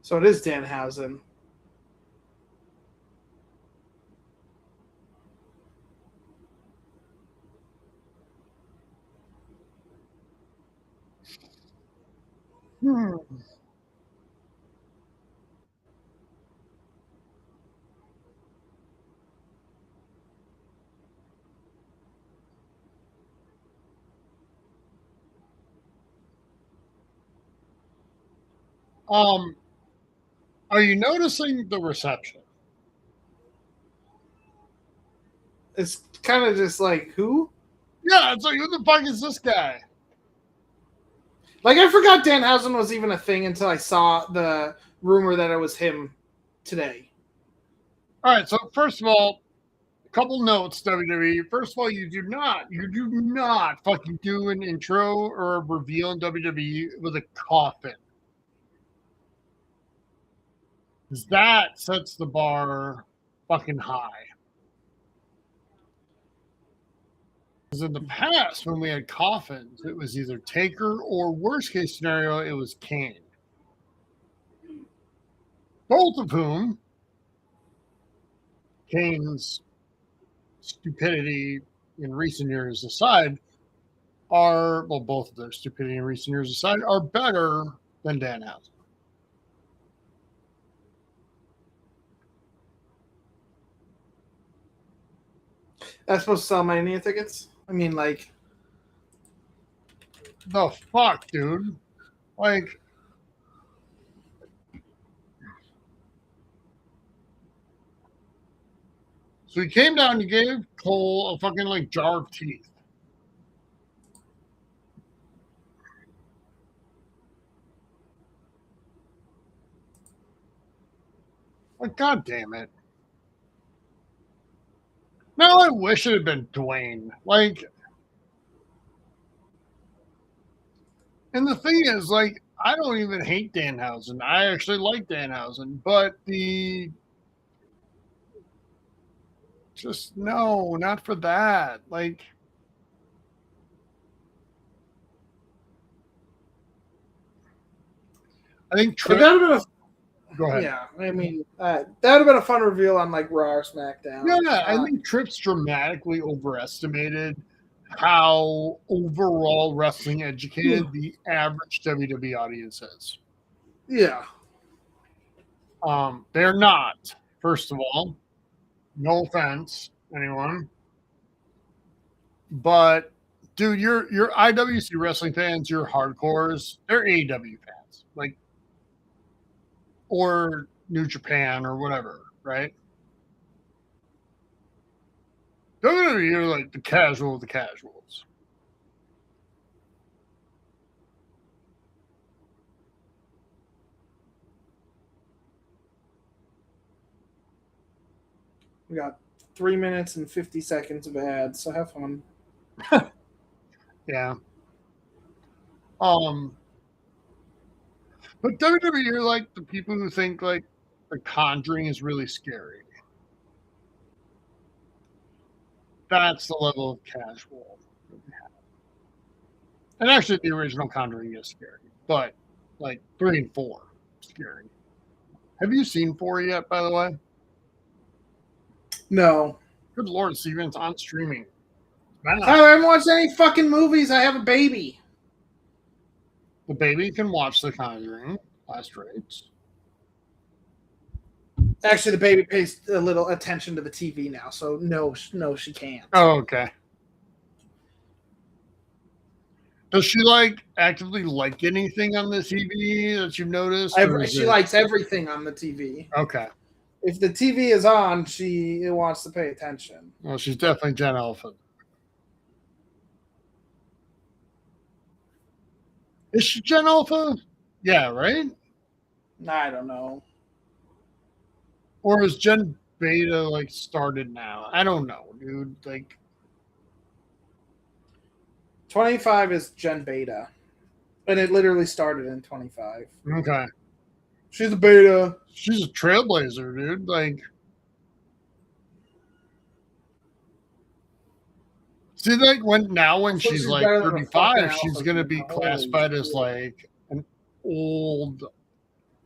So it is Danhausen. Are you noticing the reception? It's kind of just like, who? Yeah, it's like, who the fuck is this guy? Like, I forgot Danhausen was even a thing until I saw the rumor that it was him today. All right, so first of all, a couple notes, WWE. First of all, you do not fucking do an intro or a reveal in WWE with a coffin. Because that sets the bar fucking high. Because in the past, when we had coffins, it was either Taker or, worst case scenario, it was Kane. Both of whom, Kane's stupidity in recent years aside, both of their stupidity in recent years aside, are better than Danhausen. That's supposed to sell Mania tickets? I mean, like... The fuck, dude? Like... So he came down and gave Cole a fucking, like, jar of teeth. Like, god damn it. Now I wish it had been Dwayne. Like, and the thing is, like, I don't even hate Danhausen. I actually like Danhausen, but just no, not for that. Like, I think But that would have been go ahead. Yeah, I mean, that would have been a fun reveal on like Raw or SmackDown. Yeah, I think Trips dramatically overestimated how overall wrestling educated the average WWE audience is. Yeah. They're not, first of all. No offense, anyone. But dude, your IWC wrestling fans, your hardcores, they're AEW fans. Like, or New Japan or whatever, right? WWE are like the casual of the casuals. We got 3 minutes and 50 seconds of ads, so have fun. Yeah. But WWE are like the people who think like The Conjuring is really scary. That's the level of casual that we have. And actually, the original Conjuring is scary, but like 3 and 4, scary. Have you seen 4 yet, by the way? No. Good Lord, Steven, it's on streaming. I haven't watched any fucking movies. I have a baby. The baby can watch The Conjuring, last rates. Actually, the baby pays a little attention to the TV now, so no, she can't. Oh, okay. Does she like actively like anything on the TV that you've noticed? She likes everything on the TV. Okay. If the TV is on, she wants to pay attention. Well, she's definitely Gen Alpha. Is she Gen Alpha? Yeah, right? I don't know. Or is Gen Beta like started now? I don't know, dude. Like 25 is Gen Beta. And it literally started in 25. Okay. She's a beta. She's a trailblazer, dude. Like, see, like when she's like 35, she's gonna be classified as like an old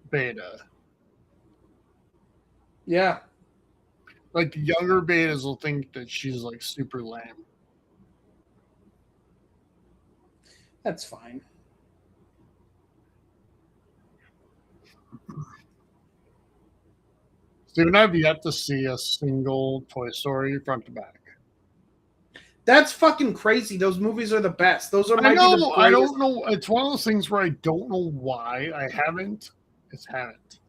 beta. Yeah. Like the younger betas will think that she's like super lame. That's fine. Steven, I've yet to see a single Toy Story front to back. That's fucking crazy. Those movies are the best. Those are I know. I don't know. It's one of those things where I don't know why I haven't. is haven't.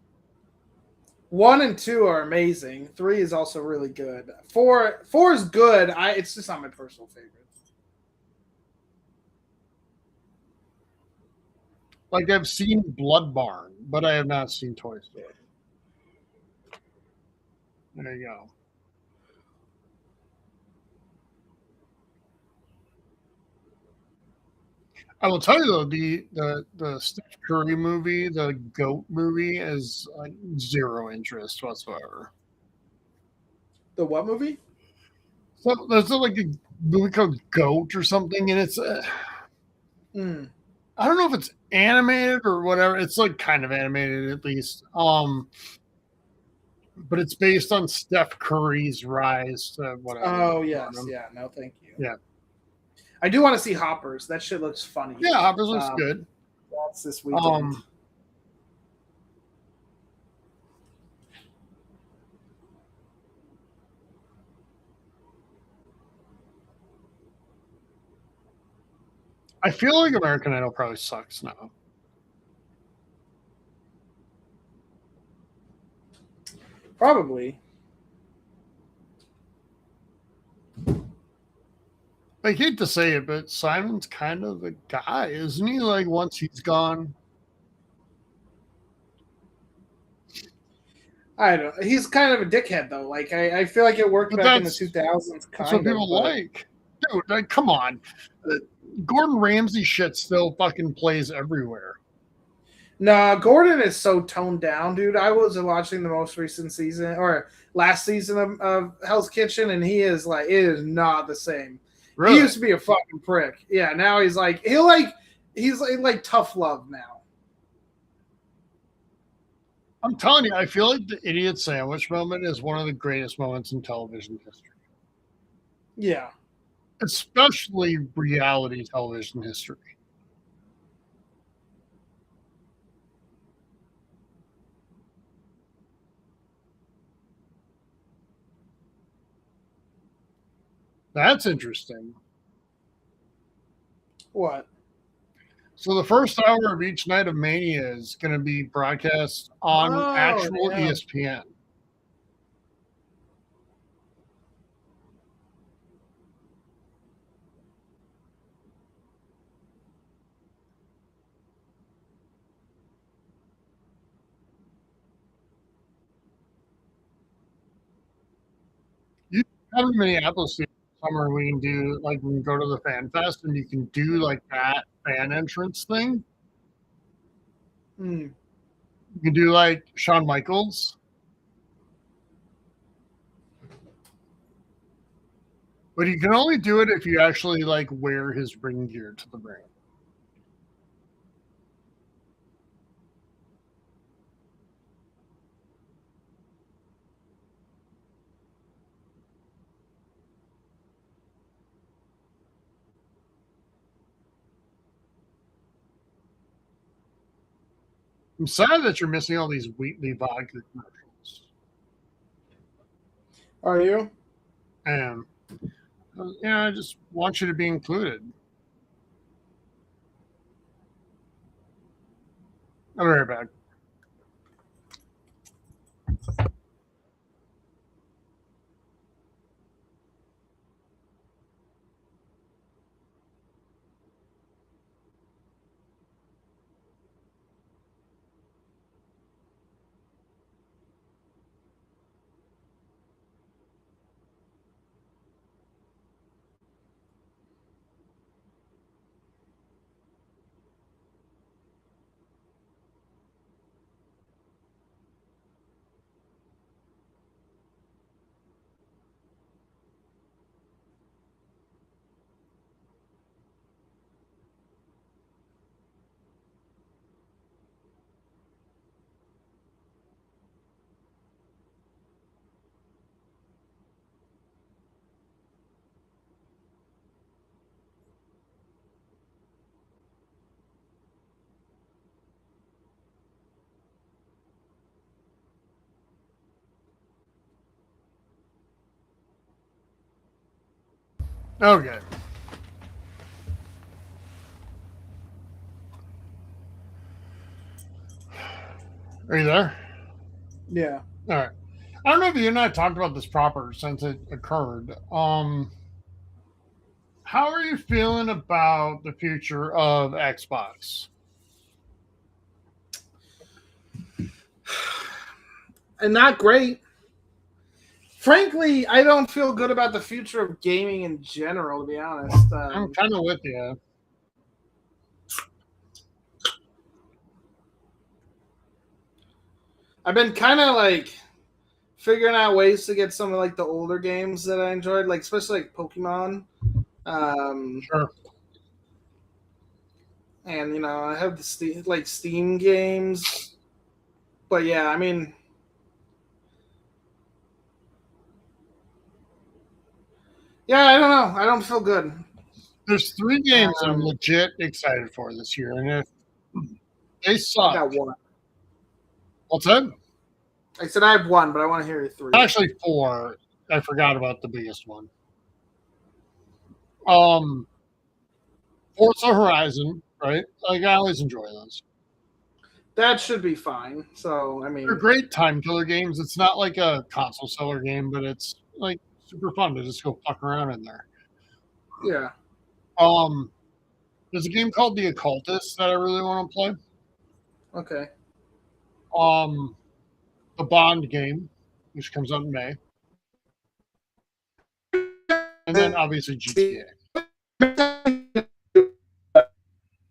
1 and 2 are amazing. 3 is also really good. 4 is good. It's just not my personal favorite. Like I've seen Blood Barn, but I have not seen Toy Story. There you go. I will tell you though, the Steph Curry movie, the GOAT movie, is like zero interest whatsoever. The what movie? So there's like a movie called GOAT or something, and it's I don't know if it's animated or whatever. It's like kind of animated at least. But it's based on Steph Curry's rise to whatever. Oh yes, yeah. No, thank you. Yeah. I do want to see Hoppers. That shit looks funny. Yeah, Hoppers looks good. That's this weekend. I feel like American Idol probably sucks now. Probably. I hate to say it, but Simon's kind of the guy, isn't he? Like once he's gone. I don't know. He's kind of a dickhead though. Like I feel like it worked back in the 2000s. That's what people like. Dude, like, come on. Gordon Ramsay shit still fucking plays everywhere. Nah, Gordon is so toned down, dude. I was watching the most recent season or last season of Hell's Kitchen, and he is like, it is not the same. Really? He used to be a fucking prick. Yeah, now he's like, he's like tough love now. I'm telling you, I feel like the idiot sandwich moment is one of the greatest moments in television history. Yeah. Especially reality television history. That's interesting. What? So the first hour of each night of Mania is going to be broadcast on actual ESPN. You have in Minneapolis summer we can do like we can go to the Fan Fest and you can do like that fan entrance thing. You can do like Shawn Michaels. But you can only do it if you actually like wear his ring gear to the ring. I'm sad that you're missing all these Wheatley vodka commercials. Are you? And yeah, I just want you to be included. I'll be right back. Okay. Are you there? Yeah. All right. I don't know if you and I talked about this proper since it occurred. How are you feeling about the future of Xbox? And not great. Frankly, I don't feel good about the future of gaming in general, to be honest. I'm kind of with you. I've been kind of like figuring out ways to get some of like the older games that I enjoyed, like especially like Pokemon. Sure. And I have the Steam games. But yeah, I mean, yeah, I don't know. I don't feel good. There's 3 games I'm legit excited for this year, and if they I suck, got one. what's that? I said I have one, but I want to hear your 3. Actually 4. I forgot about the biggest one. Forza Horizon, right? Like I always enjoy those. That should be fine. So I mean, They're great time killer games. It's not like a console seller game, but it's like super fun to just go fuck around in there. yeah. There's a game called The Occultist that I really want to play. Okay. The Bond game, which comes out in May, and then obviously GTA.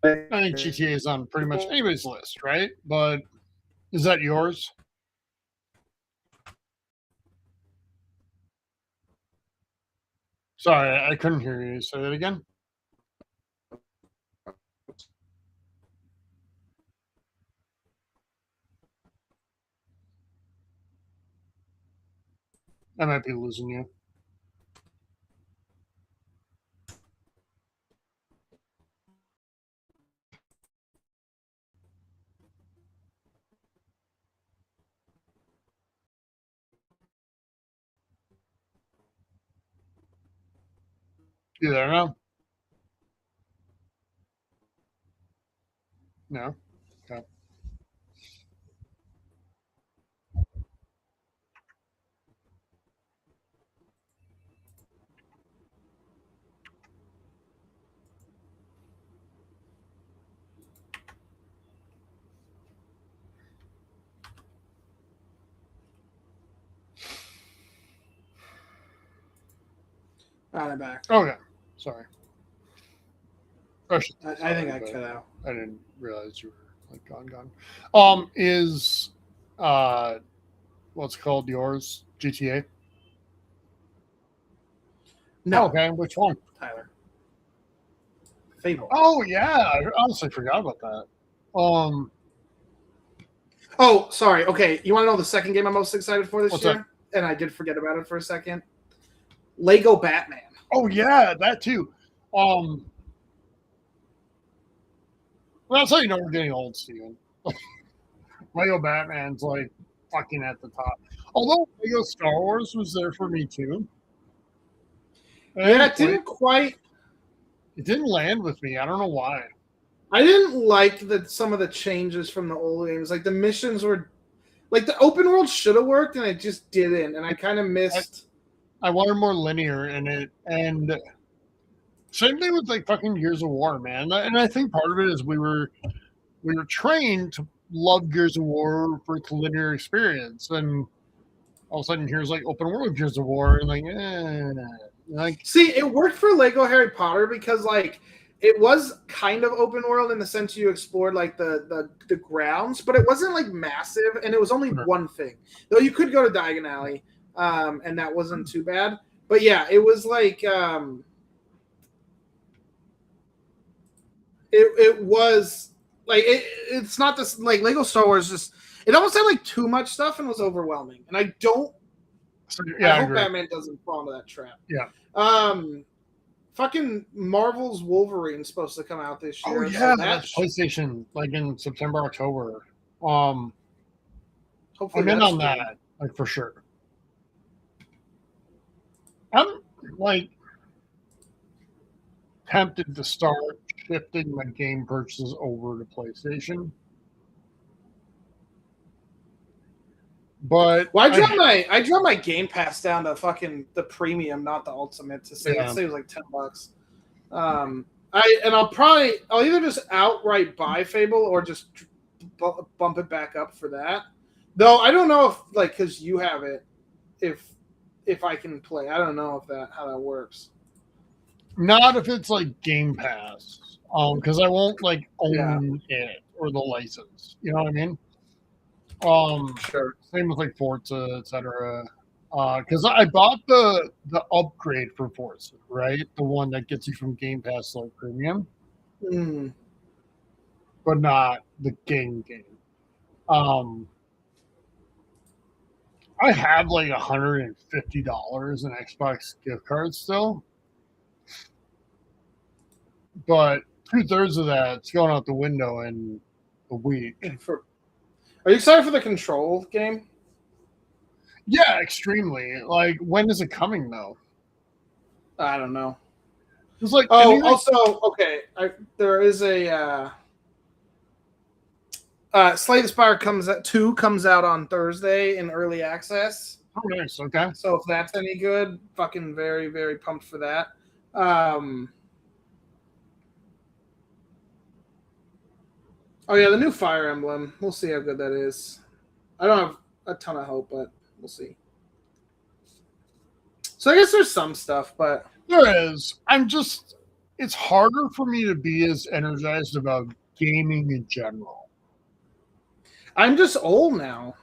I think GTA is on pretty much anybody's list, right? But is that yours? Sorry, I couldn't hear you. Say that again. I might be losing you. You there now? No. Okay. I'm back. Okay. Sorry. I think I cut out. I didn't realize you were like gone. Is what's called yours? GTA? No. Oh, okay, which one? Tyler. Fable. Oh yeah, I honestly forgot about that. Oh, sorry. Okay, you want to know the second game I'm most excited for this What's year? that? And I did forget about it for a second. Lego Batman. Oh yeah, that too. Well, that's how you know we're getting old, Steven. Lego Batman's like fucking at the top. Although Lego Star Wars was there for me too. Yeah, it didn't quite. It didn't land with me. I don't know why. I didn't like some of the changes from the old games. Like the missions were, like the open world should have worked, and it just didn't. And I kind of missed. I wanted more linear in it, and same thing with like fucking Gears of War, man. And I think part of it is we were trained to love Gears of War for its linear experience, and all of a sudden here's like open world Gears of War, and like See, it worked for Lego Harry Potter because like it was kind of open world in the sense you explored like the grounds, but it wasn't like massive, and it was only one thing. Though you could go to Diagon Alley, and that wasn't too bad. But yeah, it was like it was like it's not this like Lego Star Wars. Just it almost had like too much stuff and was overwhelming. And I don't. Yeah, I hope Batman doesn't fall into that trap. Yeah. Fucking Marvel's Wolverine's supposed to come out this year. Oh yeah, so that's PlayStation like in September, October. Hopefully I'm in on that, like for sure. I'm like tempted to start shifting my game purchases over to PlayStation. But well, I dropped my Game Pass down to fucking the premium, not the ultimate, to say it saves like $10. I'll either just outright buy Fable or just bump it back up for that. Though I don't know if like because you have it, if I can play. I don't know how that works. Not if it's like Game Pass, because I won't like own it or the license. You know what I mean? Sure. Same with like Forza, etc. Because I bought the upgrade for Forza, right? The one that gets you from Game Pass to like premium, but not the game. I have like $150 in Xbox gift cards still, but 2/3 of that's going out the window in a week. Are you excited for the Control game? Yeah, extremely. Like, when is it coming though? I don't know. It's like also okay. There is a Slay the Spire comes out on Thursday in early access. Oh, nice. Okay. So if that's any good, fucking very, very pumped for that. Oh yeah, the new Fire Emblem. We'll see how good that is. I don't have a ton of hope, but we'll see. So I guess there's some stuff, but there is. It's harder for me to be as energized about gaming in general. I'm just old now.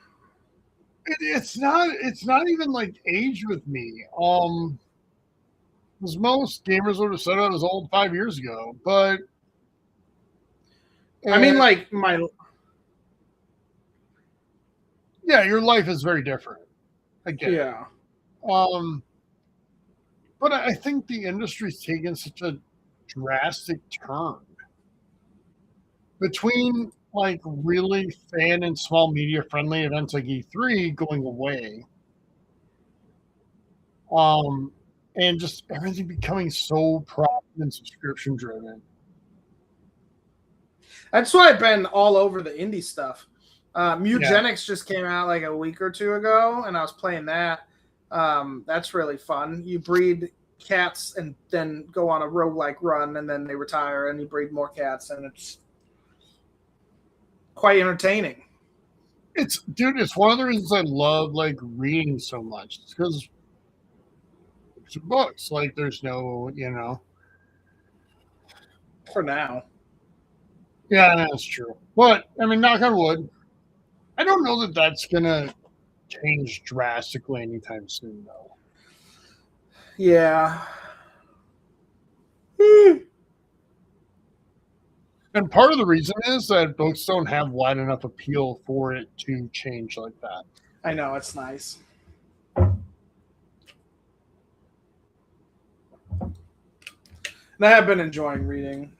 It's not even like age with me. Because most gamers would have said I was old 5 years ago, but I mean, like your life is very different. I get it. But I think the industry's taken such a drastic turn between like really fan and small media friendly events like E3 going away, and just everything becoming so profit and subscription driven. That's why I've been all over the indie stuff. Mutagenics just came out like a week or two ago, and I was playing that. That's really fun. You breed cats and then go on a roguelike run, and then they retire, and you breed more cats, and it's quite entertaining. It's one of the reasons I love like reading so much. It's because it's books. Like there's no, for now. Yeah, that's true. But I mean, knock on wood, I don't know that that's gonna change drastically anytime soon, though. Yeah. And part of the reason is that books don't have wide enough appeal for it to change like that. I know, it's nice. And I have been enjoying reading.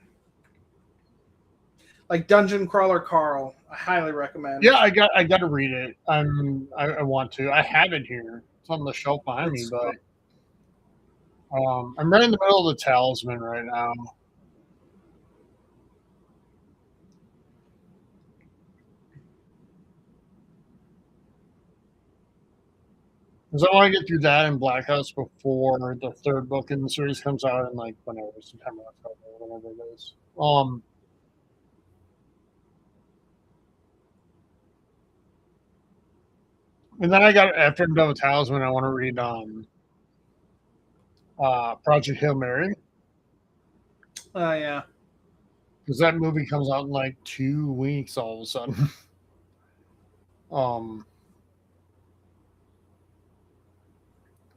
Like Dungeon Crawler Carl, I highly recommend. Yeah, I got to read it. I want to. I have it here. It's on the shelf behind me, but I'm right in the middle of the Talisman right now. Because I want to get through that in Black House before the third book in the series comes out in like whenever, September, October, whatever it is. And then after I'm done with Talisman, I want to read Project Hail Mary. Oh, yeah. Because that movie comes out in like 2 weeks all of a sudden.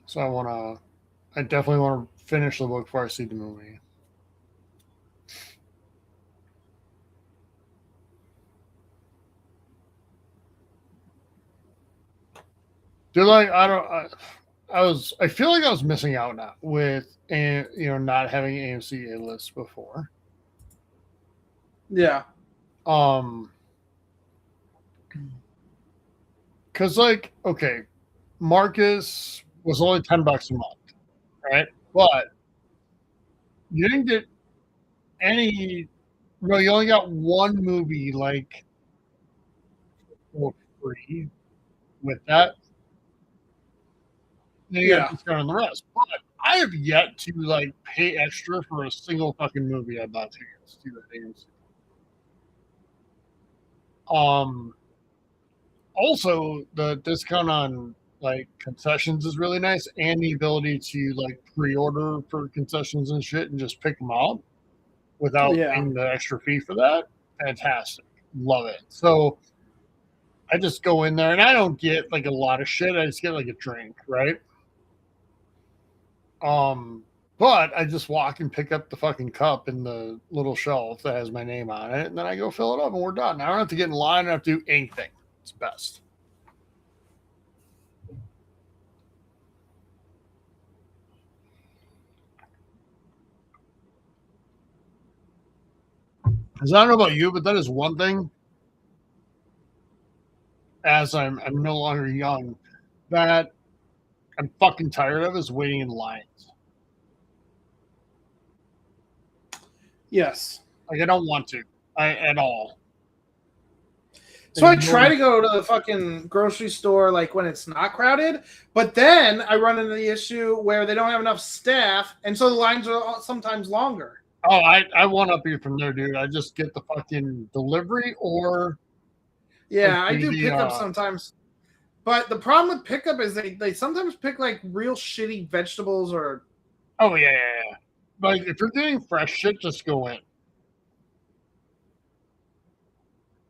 So I definitely want to finish the book before I see the movie. Dude, like I feel like I was missing out now with not having AMC A-list before. Yeah. Because like, okay, Marcus was only $10 a month, right? But you didn't get any. No, you only got one movie like for free. with that. Then you got Yeah. to discount on the rest. But I have yet to like pay extra for a single fucking movie I bought tickets to that AMC. Also, the discount on like concessions is really nice, and the ability to like pre-order for concessions and shit and just pick them up without paying the extra fee for that. Fantastic, love it. So I just go in there and I don't get like a lot of shit. I just get like a drink, right? But I just walk and pick up the fucking cup in the little shelf that has my name on it, and then I go fill it up and we're done. I don't have to get in line. I don't have to do anything. It's best. Because I don't know about you, but that is one thing. As I'm no longer young, that I'm fucking tired of is waiting in lines. Yes. Like I don't want to, at all. So I try to go to the fucking grocery store like when it's not crowded, but then I run into the issue where they don't have enough staff, and so the lines are sometimes longer. Oh, I want up you from there, dude. I just get the fucking delivery or yeah, I do pickup sometimes. But the problem with pickup is they sometimes pick like real shitty vegetables or. Oh yeah. Like if you're getting fresh shit, just go in.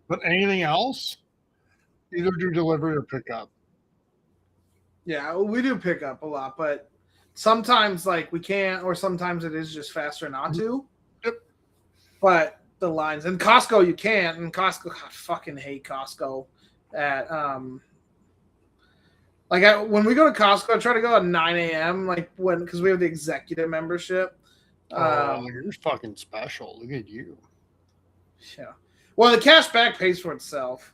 But anything else, either do delivery or pickup. Yeah, we do pick up a lot, but sometimes like we can't, or sometimes it is just faster not to. Yep. But the lines in Costco you can't, and Costco, I fucking hate Costco. When we go to Costco, I try to go at 9 a.m. because we have the executive membership. You're fucking special. Look at you. Yeah. Well, the cash back pays for itself.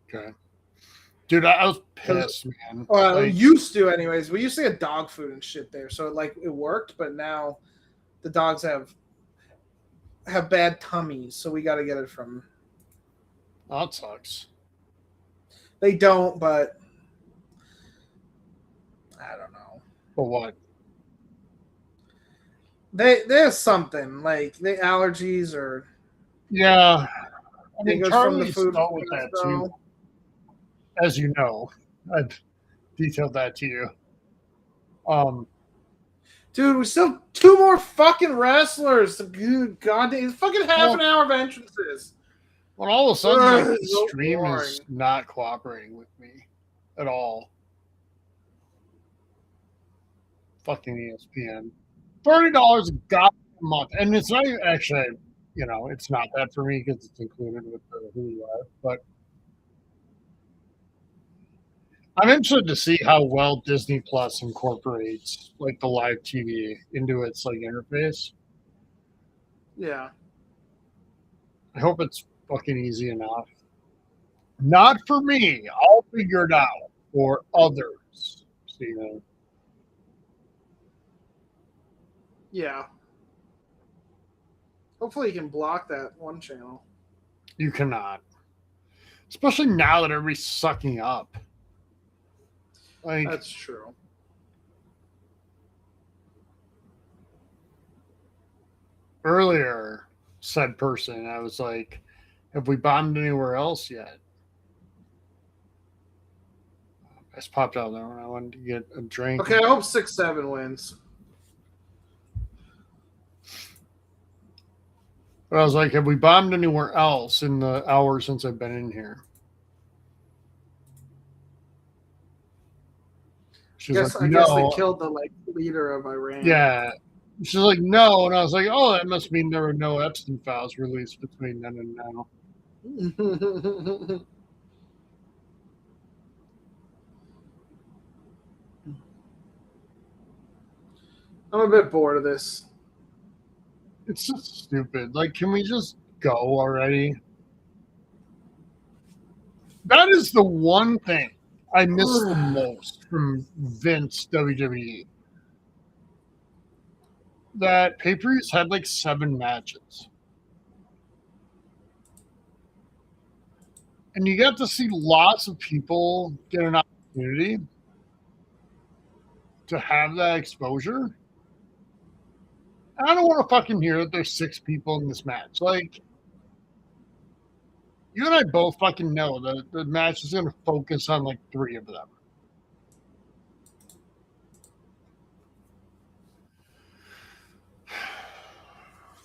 Okay. Dude, I was pissed, man. Well, it used to, anyways. We used to get dog food and shit there, so it worked. But now the dogs have bad tummies, so we got to get it from. Oh, that sucks. They don't, but I don't know. For what? There's something like the allergies or. Yeah, I mean, Charlie's Charlie's dealt with that too. As you know, I've detailed that to you. Dude, we still have 2 more fucking wrestlers. Good goddamn, it's fucking half an hour of entrances. Well, all of a sudden, the stream is not cooperating with me at all. Fucking ESPN, $30 a goddamn month, and it's not even actually. It's not that for me because it's included with the Hulu Live, but I'm interested to see how well Disney Plus incorporates like the live TV into its like interface. Yeah. I hope it's fucking easy enough. Not for me. I'll figure it out for others. So, Yeah. Hopefully you can block that one channel. You cannot. Especially now that everybody's sucking up. Like, that's true. Earlier, said person, I was like, have we bombed anywhere else yet? I just popped out there when I wanted to get a drink. Okay, I hope 6-7 wins. But I was like, have we bombed anywhere else in the hour since I've been in here? I guess they killed the leader of Iran. Yeah. She's like, no. And I was like, oh, that must mean there were no Epstein files released between then and now. I'm a bit bored of this. It's just stupid. Like, can we just go already? That is the one thing I miss the most from Vince WWE. That pay-per-views had like 7 matches. and you get to see lots of people get an opportunity to have that exposure. I don't want to fucking hear that there's 6 people in this match. Like, you and I both fucking know that the match is going to focus on like 3 of them.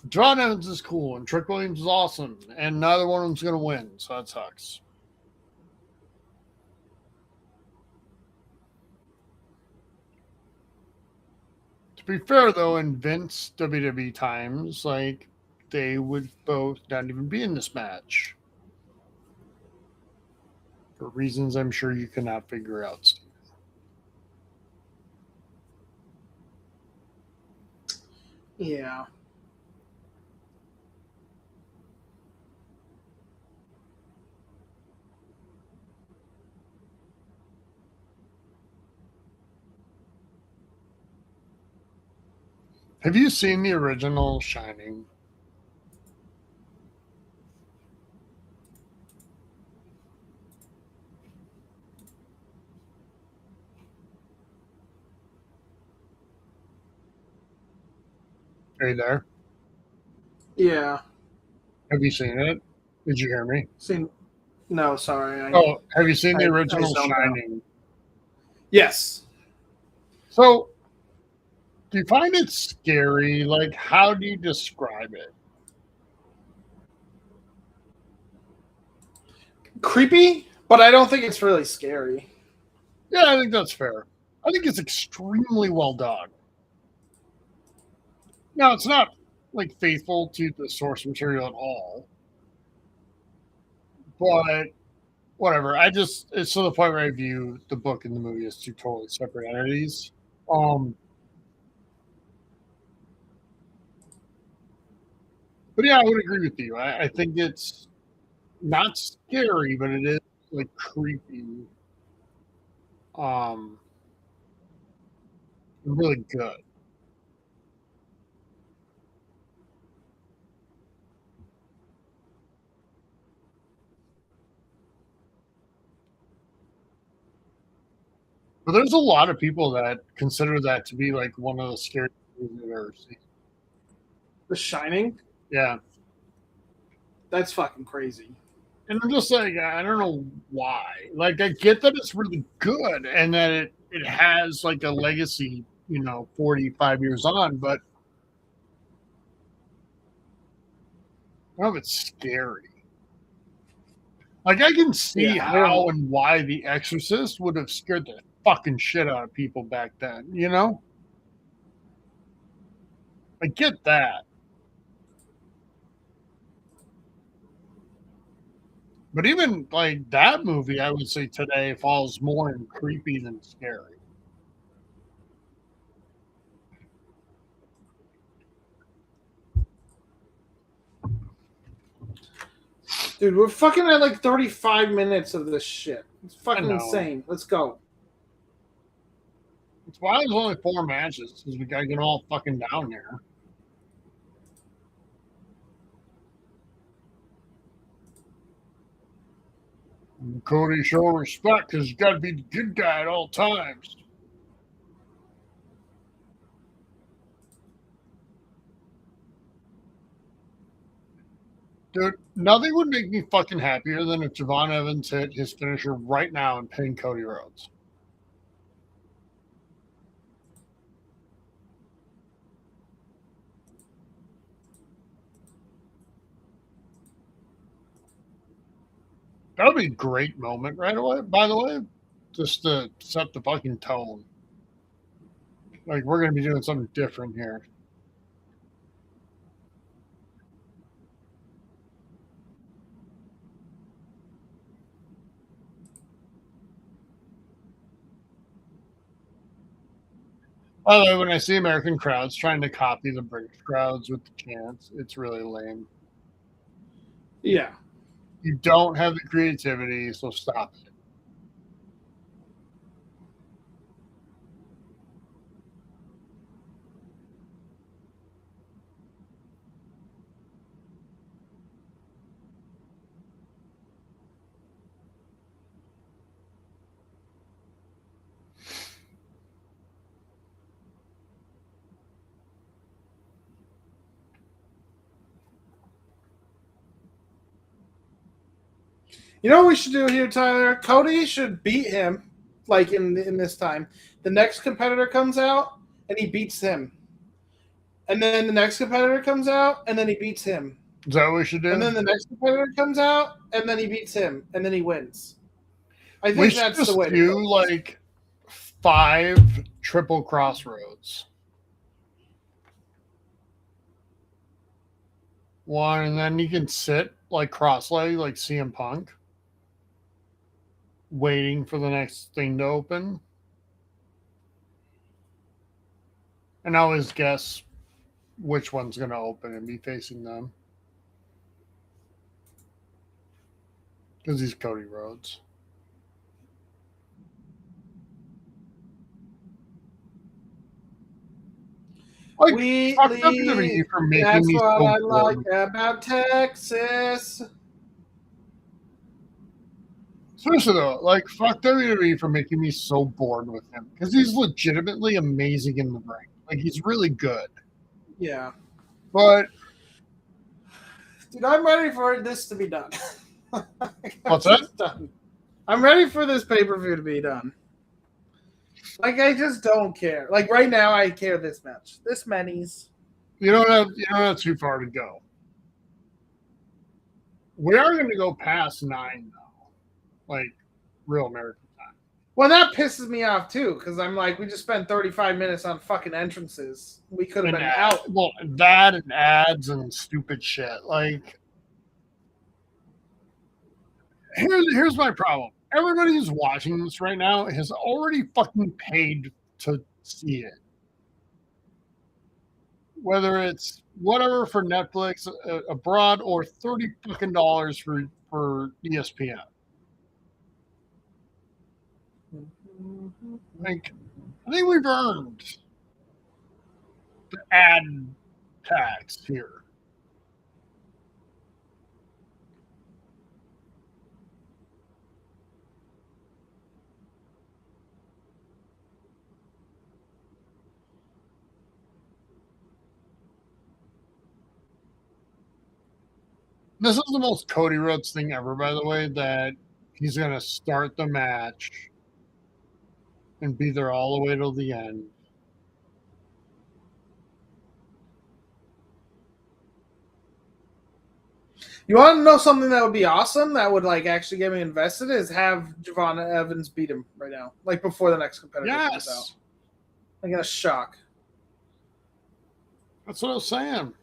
John Evans is cool and Trick Williams is awesome, and neither one of them's going to win, so that sucks. To be fair, though, in Vince WWE times, like, they would both not even be in this match. For reasons I'm sure you cannot figure out, Steve. Yeah. Have you seen the original Shining? Are you there? Yeah. Have you seen it? Did you hear me? No, sorry. Oh, have you seen the I original zoned out. Shining? Yes. So, do you find it scary? Like, how do you describe it? Creepy, but I don't think it's really scary. Yeah, I think that's fair. I think it's extremely well done. Now, it's not like faithful to the source material at all, but whatever. It's to the point where I view the book and the movie as 2 totally separate entities. But yeah, I would agree with you. I think it's not scary, but it is like creepy. Really good. But there's a lot of people that consider that to be like one of the scariest movies I've ever seen. The Shining? Yeah. That's fucking crazy. And I'm just like, I don't know why. Like, I get that it's really good and that it has like a legacy, 45 years on, but I don't know if it's scary. Like, I can see how and why The Exorcist would have scared the fucking shit out of people back then, I get that. But even like that movie, I would say today falls more in creepy than scary. Dude, we're fucking at like 35 minutes of this shit. It's fucking insane. Let's go. It's why there's only 4 matches, because we gotta get all fucking down there. And Cody show respect because he's got to be the good guy at all times. Dude, nothing would make me fucking happier than if Javon Evans hit his finisher right now and pinned Cody Rhodes. That would be a great moment right away, by the way, just to set the fucking tone. Like, we're going to be doing something different here. By the way, when I see American crowds trying to copy the British crowds with the chants, it's really lame. Yeah. You don't have the creativity, so stop it. You know what we should do here, Tyler? Cody should beat him, like in this time. The next competitor comes out, and he beats him. And then the next competitor comes out, and then he beats him. Is that what we should do? And then the next competitor comes out, and then he beats him, and then he wins. I we think should that's just the way to do go. like 5 triple crossroads. 1, and then you can sit like cross-legged, like CM Punk, waiting for the next thing to open. And always guess which one's going to open and be facing them. Because he's Cody Rhodes. Like, We fuck leave. WWE for making That's me what so I bored. like about Texas. Seriously though, like, fuck WWE for making me so bored with him. Because he's legitimately amazing in the ring. Like, he's really good. Yeah. But dude, I'm ready for this to be done. What's that? Done. I'm ready for this pay-per-view to be done. Like, I just don't care. Like, right now, I care this much. This many's. You don't have too far to go. We are going to go past 9, though. Like, real American time. Well, that pisses me off, too, because I'm like, we just spent 35 minutes on fucking entrances. We could have been out. Well, that and ads and stupid shit. Like, here's my problem. Everybody who's watching this right now has already fucking paid to see it. Whether it's whatever for Netflix abroad or $30 fucking for ESPN. Like, I think we've earned the ad tax here. This is the most Cody Rhodes thing ever, by the way, that he's going to start the match and be there all the way till the end. You want to know something that would be awesome? That would like actually get me invested. Is have Javon Evans beat him right now, like before the next competitor comes out. Like in a shock. That's what I was saying.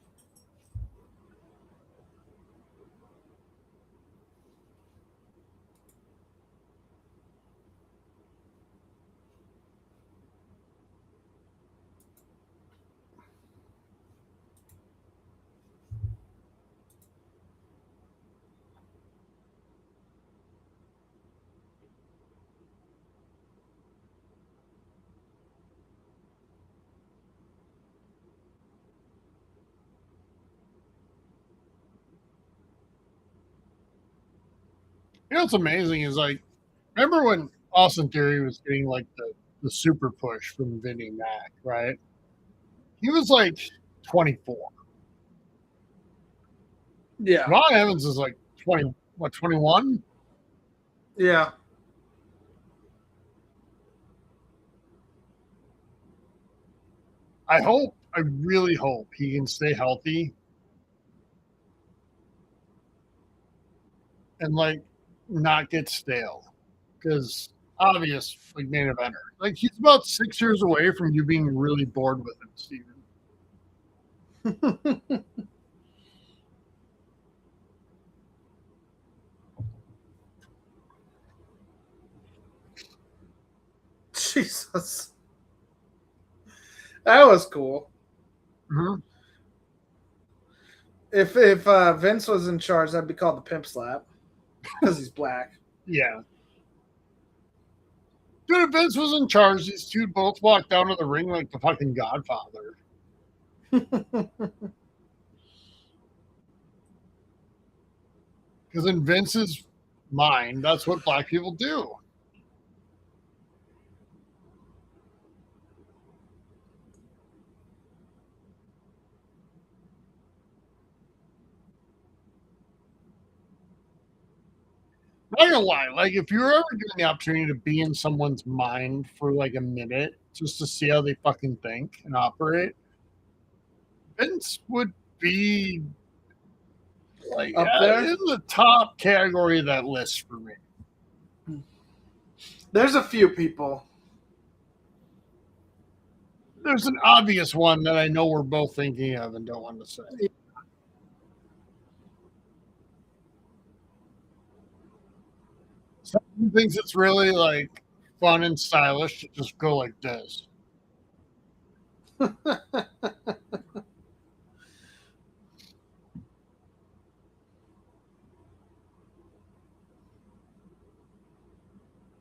You know what's amazing is, like, remember when Austin Theory was getting like the super push from Vinnie Mac, right? He was like 24. Yeah. Ron Evans is like 21? Yeah. I really hope he can stay healthy and like not get stale. Because obvious, like, main eventer. Like, he's about 6 years away from you being really bored with him, Steven. Jesus. That was cool. Mm-hmm. If Vince was in charge, that'd be called the pimp slap. Because he's black. Yeah. Dude, if Vince was in charge, these two both walked down to the ring like the fucking Godfather. Because in Vince's mind, that's what black people do. not gonna lie, like if you're ever given the opportunity to be in someone's mind for like a minute just to see how they fucking think and operate, Vince would be like Up there? in the top category of that list for me. There's a few people. There's an obvious one that I know we're both thinking of and don't want to say. Someone thinks it's really like fun and stylish to just go like this.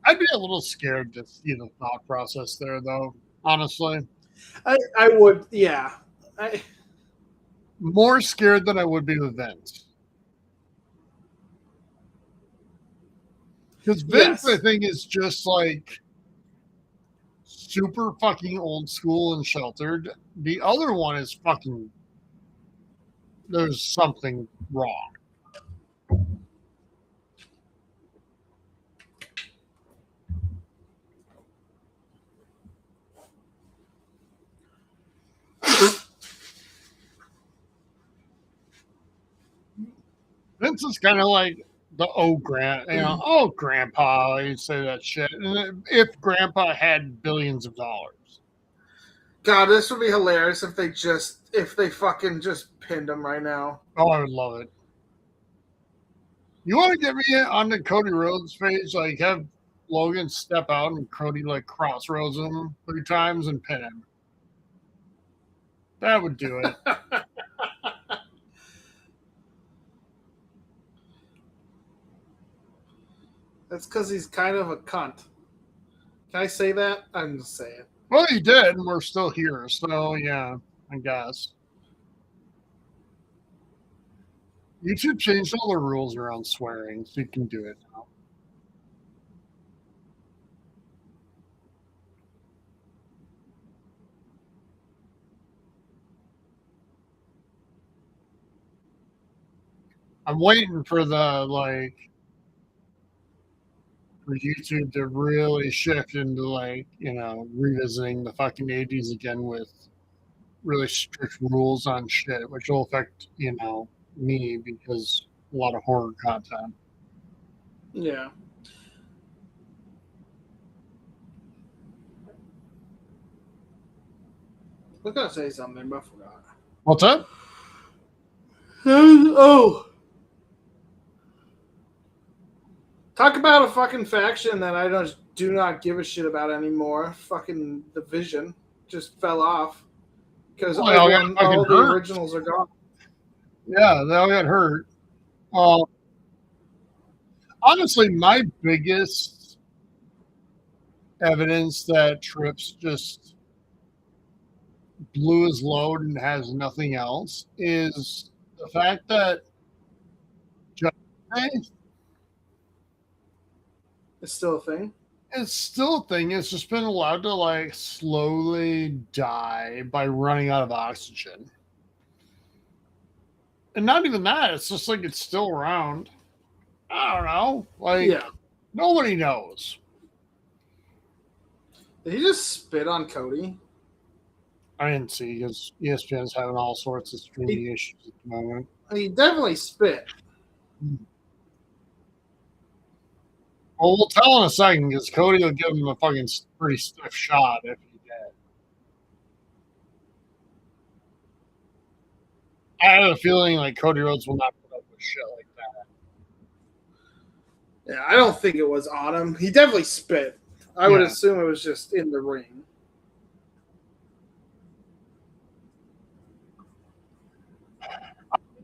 I'd be a little scared to see the thought process there, though. Honestly, I would, yeah. more scared than I would be with Vince. Because Vince, Yes. I think, is just like super fucking old school and sheltered. The other one is fucking. There's something wrong. Vince is kind of like the grandpa, you'd say that shit. And if grandpa had billions of dollars. God, this would be hilarious if they fucking just pinned him right now. Oh, I would love it. You want to get me on the Cody Rhodes page? Like, have Logan step out and Cody, like, crossroads him 3 times and pin him. That would do it. That's because he's kind of a cunt. Can I say that? I'm just saying. Well, he did, and we're still here. So, yeah, I guess. YouTube changed all the rules around swearing, so you can do it now. I'm waiting for the, for YouTube to really shift into, revisiting the fucking 80s again with really strict rules on shit, which will affect, me because a lot of horror content. Yeah. I was gonna say something, but I forgot. What's up? Oh. Talk about a fucking faction that I do not give a shit about anymore. Fucking the Vision just fell off because all the originals are gone. Yeah, they all got hurt. Honestly, my biggest evidence that Trips just blew his load and has nothing else is the fact that it's still a thing. It's still a thing. It's just been allowed to slowly die by running out of oxygen. And not even that. It's just it's still around. I don't know. Nobody knows. Did he just spit on Cody? I didn't see because ESPN's having all sorts of streaming issues at the moment. He definitely spit. Well, we'll tell in a second because Cody will give him a fucking pretty stiff shot if he did. I have a feeling Cody Rhodes will not put up with shit like that. Yeah, I don't think it was on him. He definitely spit. I would assume it was just in the ring.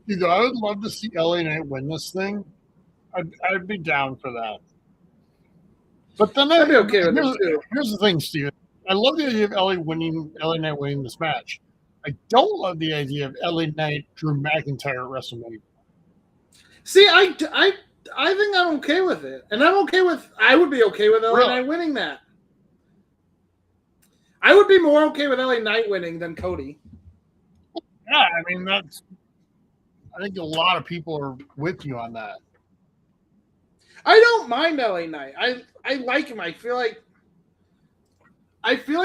Dude, I would love to see LA Knight win this thing. I'd be down for that. But then I'd be okay with it too. Here's the thing, Steven. I love the idea of LA Knight winning this match. I don't love the idea of LA Knight Drew McIntyre at WrestleMania. See, I think I'm okay with it, and I would be okay with LA Knight winning that. I would be more okay with LA Knight winning than Cody. Yeah, I mean I think a lot of people are with you on that. I don't mind LA Knight. I like him. I feel like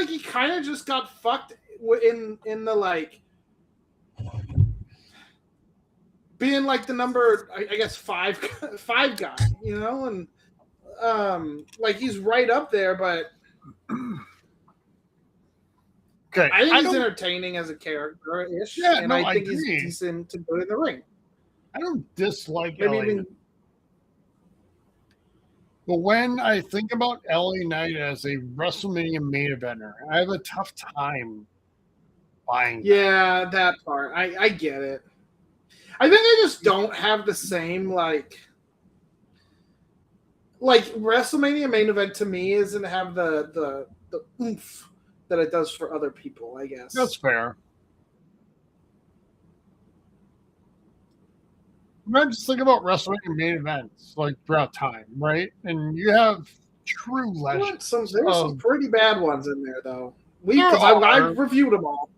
he kind of just got fucked in the like being like the number I guess five guy, you know, and like he's right up there, but okay, I think he's entertaining as a character ish, and I think he's decent to go in the ring. I don't dislike LA. But when I think about LA Knight as a WrestleMania main eventer, I have a tough time buying. Yeah, that part. I get it. I think I just don't have the same like WrestleMania main event to me isn't have the oomph that it does for other people, I guess. That's fair. I just think about WrestleMania main events like throughout time, right? And you have true legends. There were some pretty bad ones in there, though. I've reviewed them all.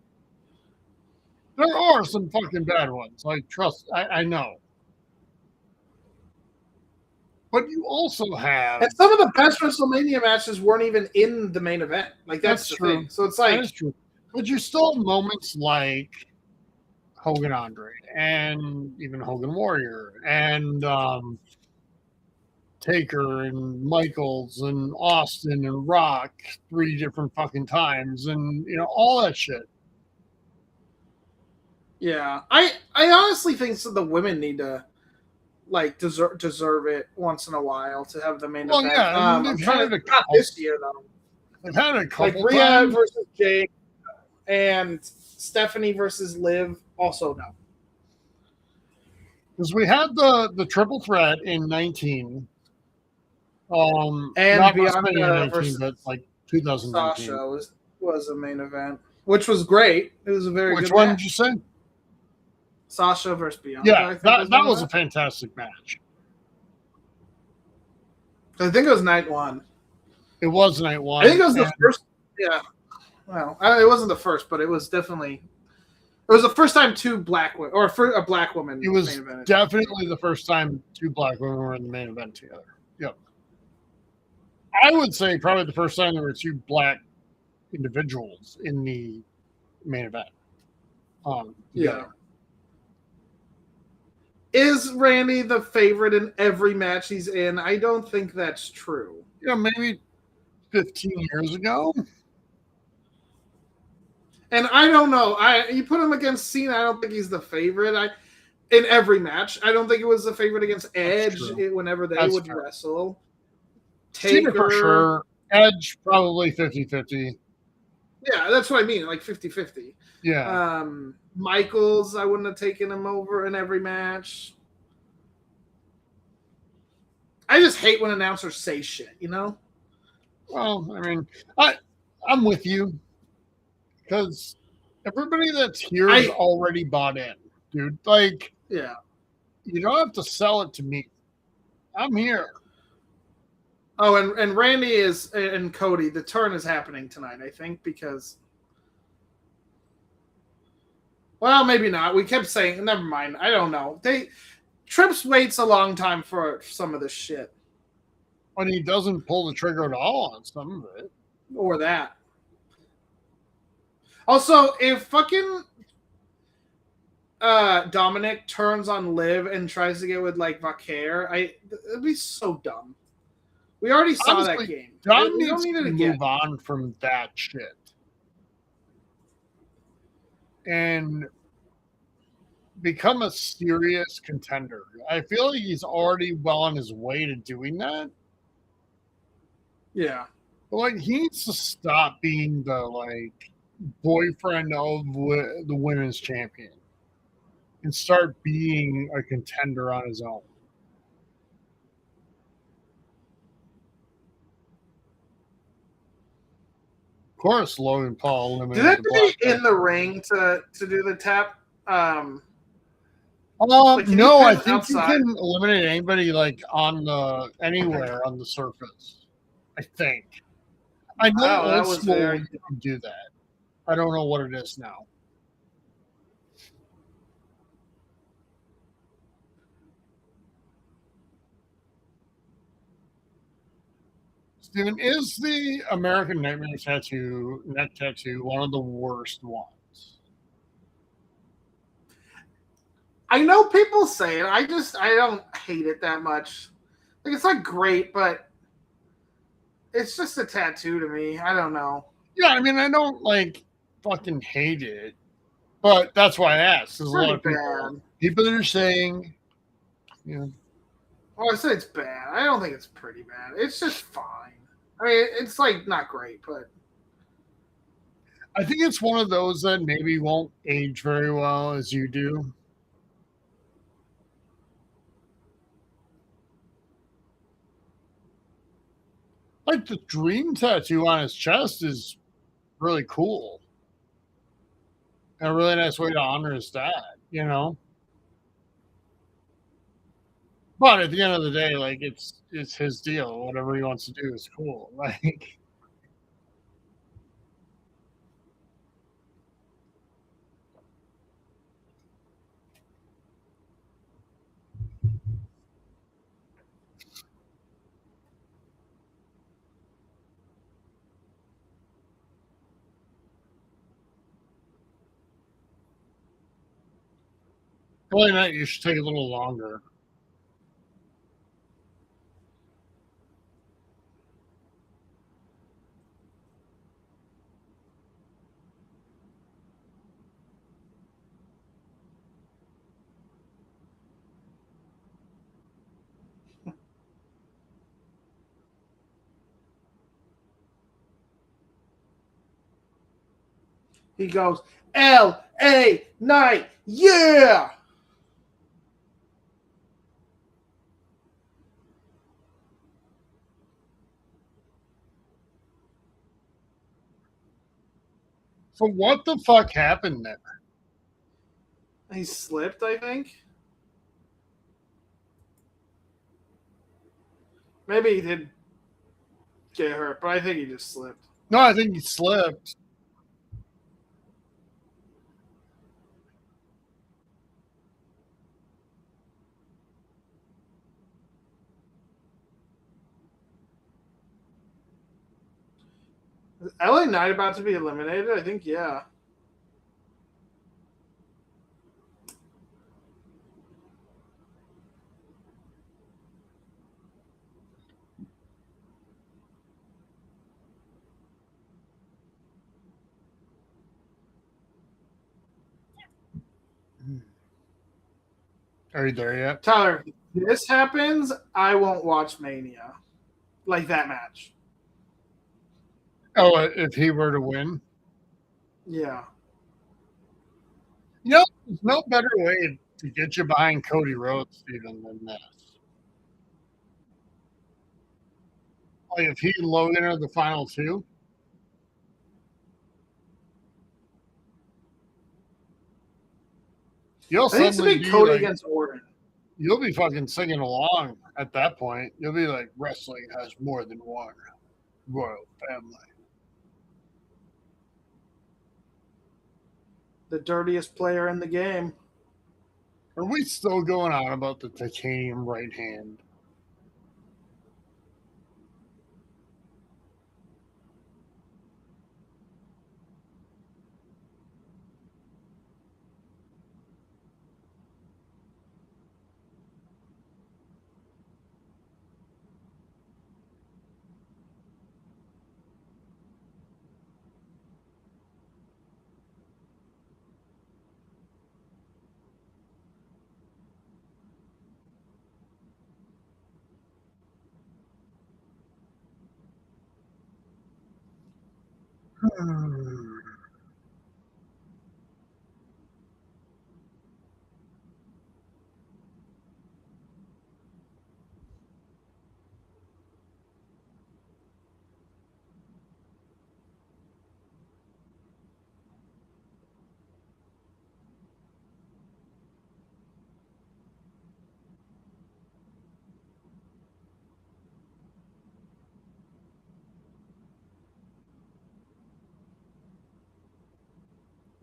There are some fucking bad ones. Like, trust, I know. But you also have... And some of the best WrestleMania matches weren't even in the main event. Like, that's the true. thing. So it's like... That is true. But you still have moments like Hogan Andre and even Hogan Warrior and Taker and Michaels and Austin and Rock 3 different fucking times and, you know, all that shit. Yeah. I honestly think the women need to like deserve it once in a while to have the main event. Yeah, I'm trying to not this year though. They've had a couple like Rhea versus Jake and Stephanie versus Liv. Also no. Because we had the triple threat in 19. And not Bianca 19, but like 2019. Sasha was a main event, which was great. It was a very Which good one match. did you say? Sasha versus Bianca. Yeah, that was a fantastic match. I think it was night 1. It was night 1. I think it was the first. Yeah. Well, it wasn't the first, but it was definitely. It was the first time 2 black women, or for a black woman. It was definitely the first time 2 black women were in the main event together. Yep. I would say probably the first time there were 2 black individuals in the main event. Yeah. Is Randy the favorite in every match he's in? I don't think that's true. Yeah, maybe 15 years ago. And I don't know. You put him against Cena, I don't think he's the favorite. In every match. I don't think it was the favorite against Edge whenever they would wrestle. Taker for sure. Edge probably 50-50. Yeah, that's what I mean, like 50-50. Yeah. Michaels, I wouldn't have taken him over in every match. I just hate when announcers say shit, you know? Well, I mean, I'm with you. Because everybody that's here is already bought in, dude. Like, yeah. You don't have to sell it to me. I'm here. Oh, and Randy and Cody, the turn is happening tonight, I think, because... Well, maybe not. We kept saying, never mind. I don't know. Trips waits a long time for some of this shit. When he doesn't pull the trigger at all on some of it. Or that. Also, if fucking Dominic turns on Liv and tries to get with like Vaquer, it'd be so dumb. We already saw that game. Dom needs to move on from that shit. And become a serious contender. I feel like he's already well on his way to doing that. Yeah. But like he needs to stop being the like boyfriend of the women's champion and start being a contender on his own. Of course, Logan Paul eliminated. Did that be in the ring to do the tap? No, I think you can eliminate anybody like on anywhere on the surface. I think. I know old school you can do that. I don't know what it is now. Steven, is the American Nightmare tattoo, neck tattoo, one of the worst ones? I know people say it. I don't hate it that much. Like it's not great, but it's just a tattoo to me. I don't know. Yeah, I mean, I don't like fucking hate it, but that's why I asked. There's a lot Pretty of bad. people that are saying, you know, Well, I say it's bad. I don't think it's pretty bad. It's just fine. I mean, it's like not great, but I think it's one of those that maybe won't age very well as you do. Like the dream tattoo on his chest is really cool. And a really nice way to honor his dad, you know? But at the end of the day, like it's his deal. Whatever he wants to do is cool. Like probably not. You should take a little longer. he goes L.A. Night, yeah. So what the fuck happened there? He slipped, I think. Maybe he did get hurt, but I think he just slipped. No, I think he slipped. Is LA Knight about to be eliminated? I think, yeah. Are you there yet? Tyler, if this happens, I won't watch Mania. Like that match. Oh, if he were to win, Yeah. you know, there's no better way to get you behind Cody Rhodes even than this. Like if he and Logan are the final two, you'll I think it's to suddenly be be Cody like, against Orton. you'll be fucking singing along at that point. You'll be like, wrestling has more than one royal family. The dirtiest player in the game. Are we still going on about the titanium right hand?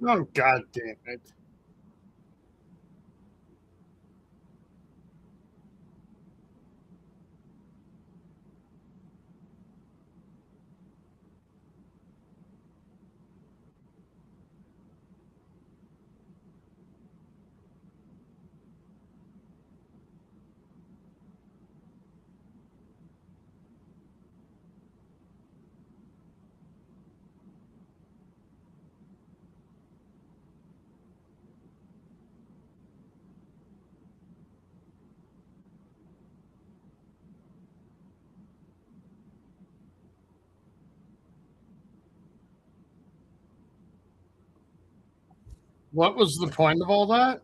Oh, god damn it. What was the point of all that?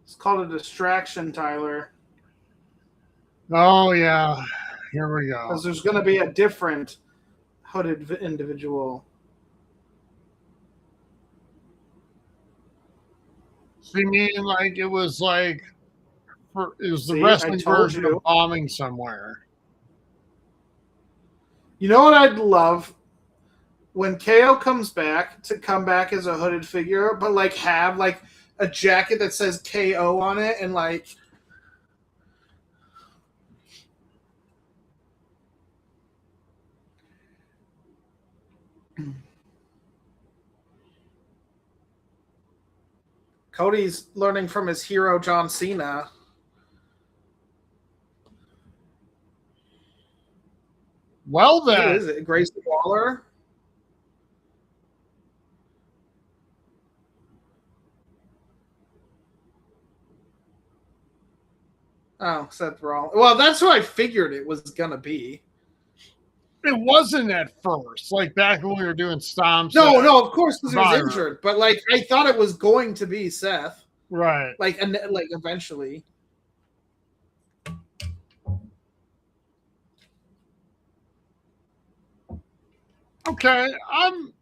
It's called a distraction, Tyler, Oh yeah, here we go. because there's going to be a different hooded individual. So you mean like it was the See, I wrestling told version you. of bombing somewhere? You know what I'd love? When KO comes back, to come back as a hooded figure, but like have like a jacket that says KO on it, and like Cody's learning from his hero John Cena. Well Who then, is it? Grayson Waller? Oh, Seth Rollins. Well, that's who I figured it was gonna be. it wasn't at first. Like back when we were doing stomps. No, of course, because he was Survivor. injured. But like, I thought it was going to be Seth. Right. Like, and like eventually. Okay, I'm.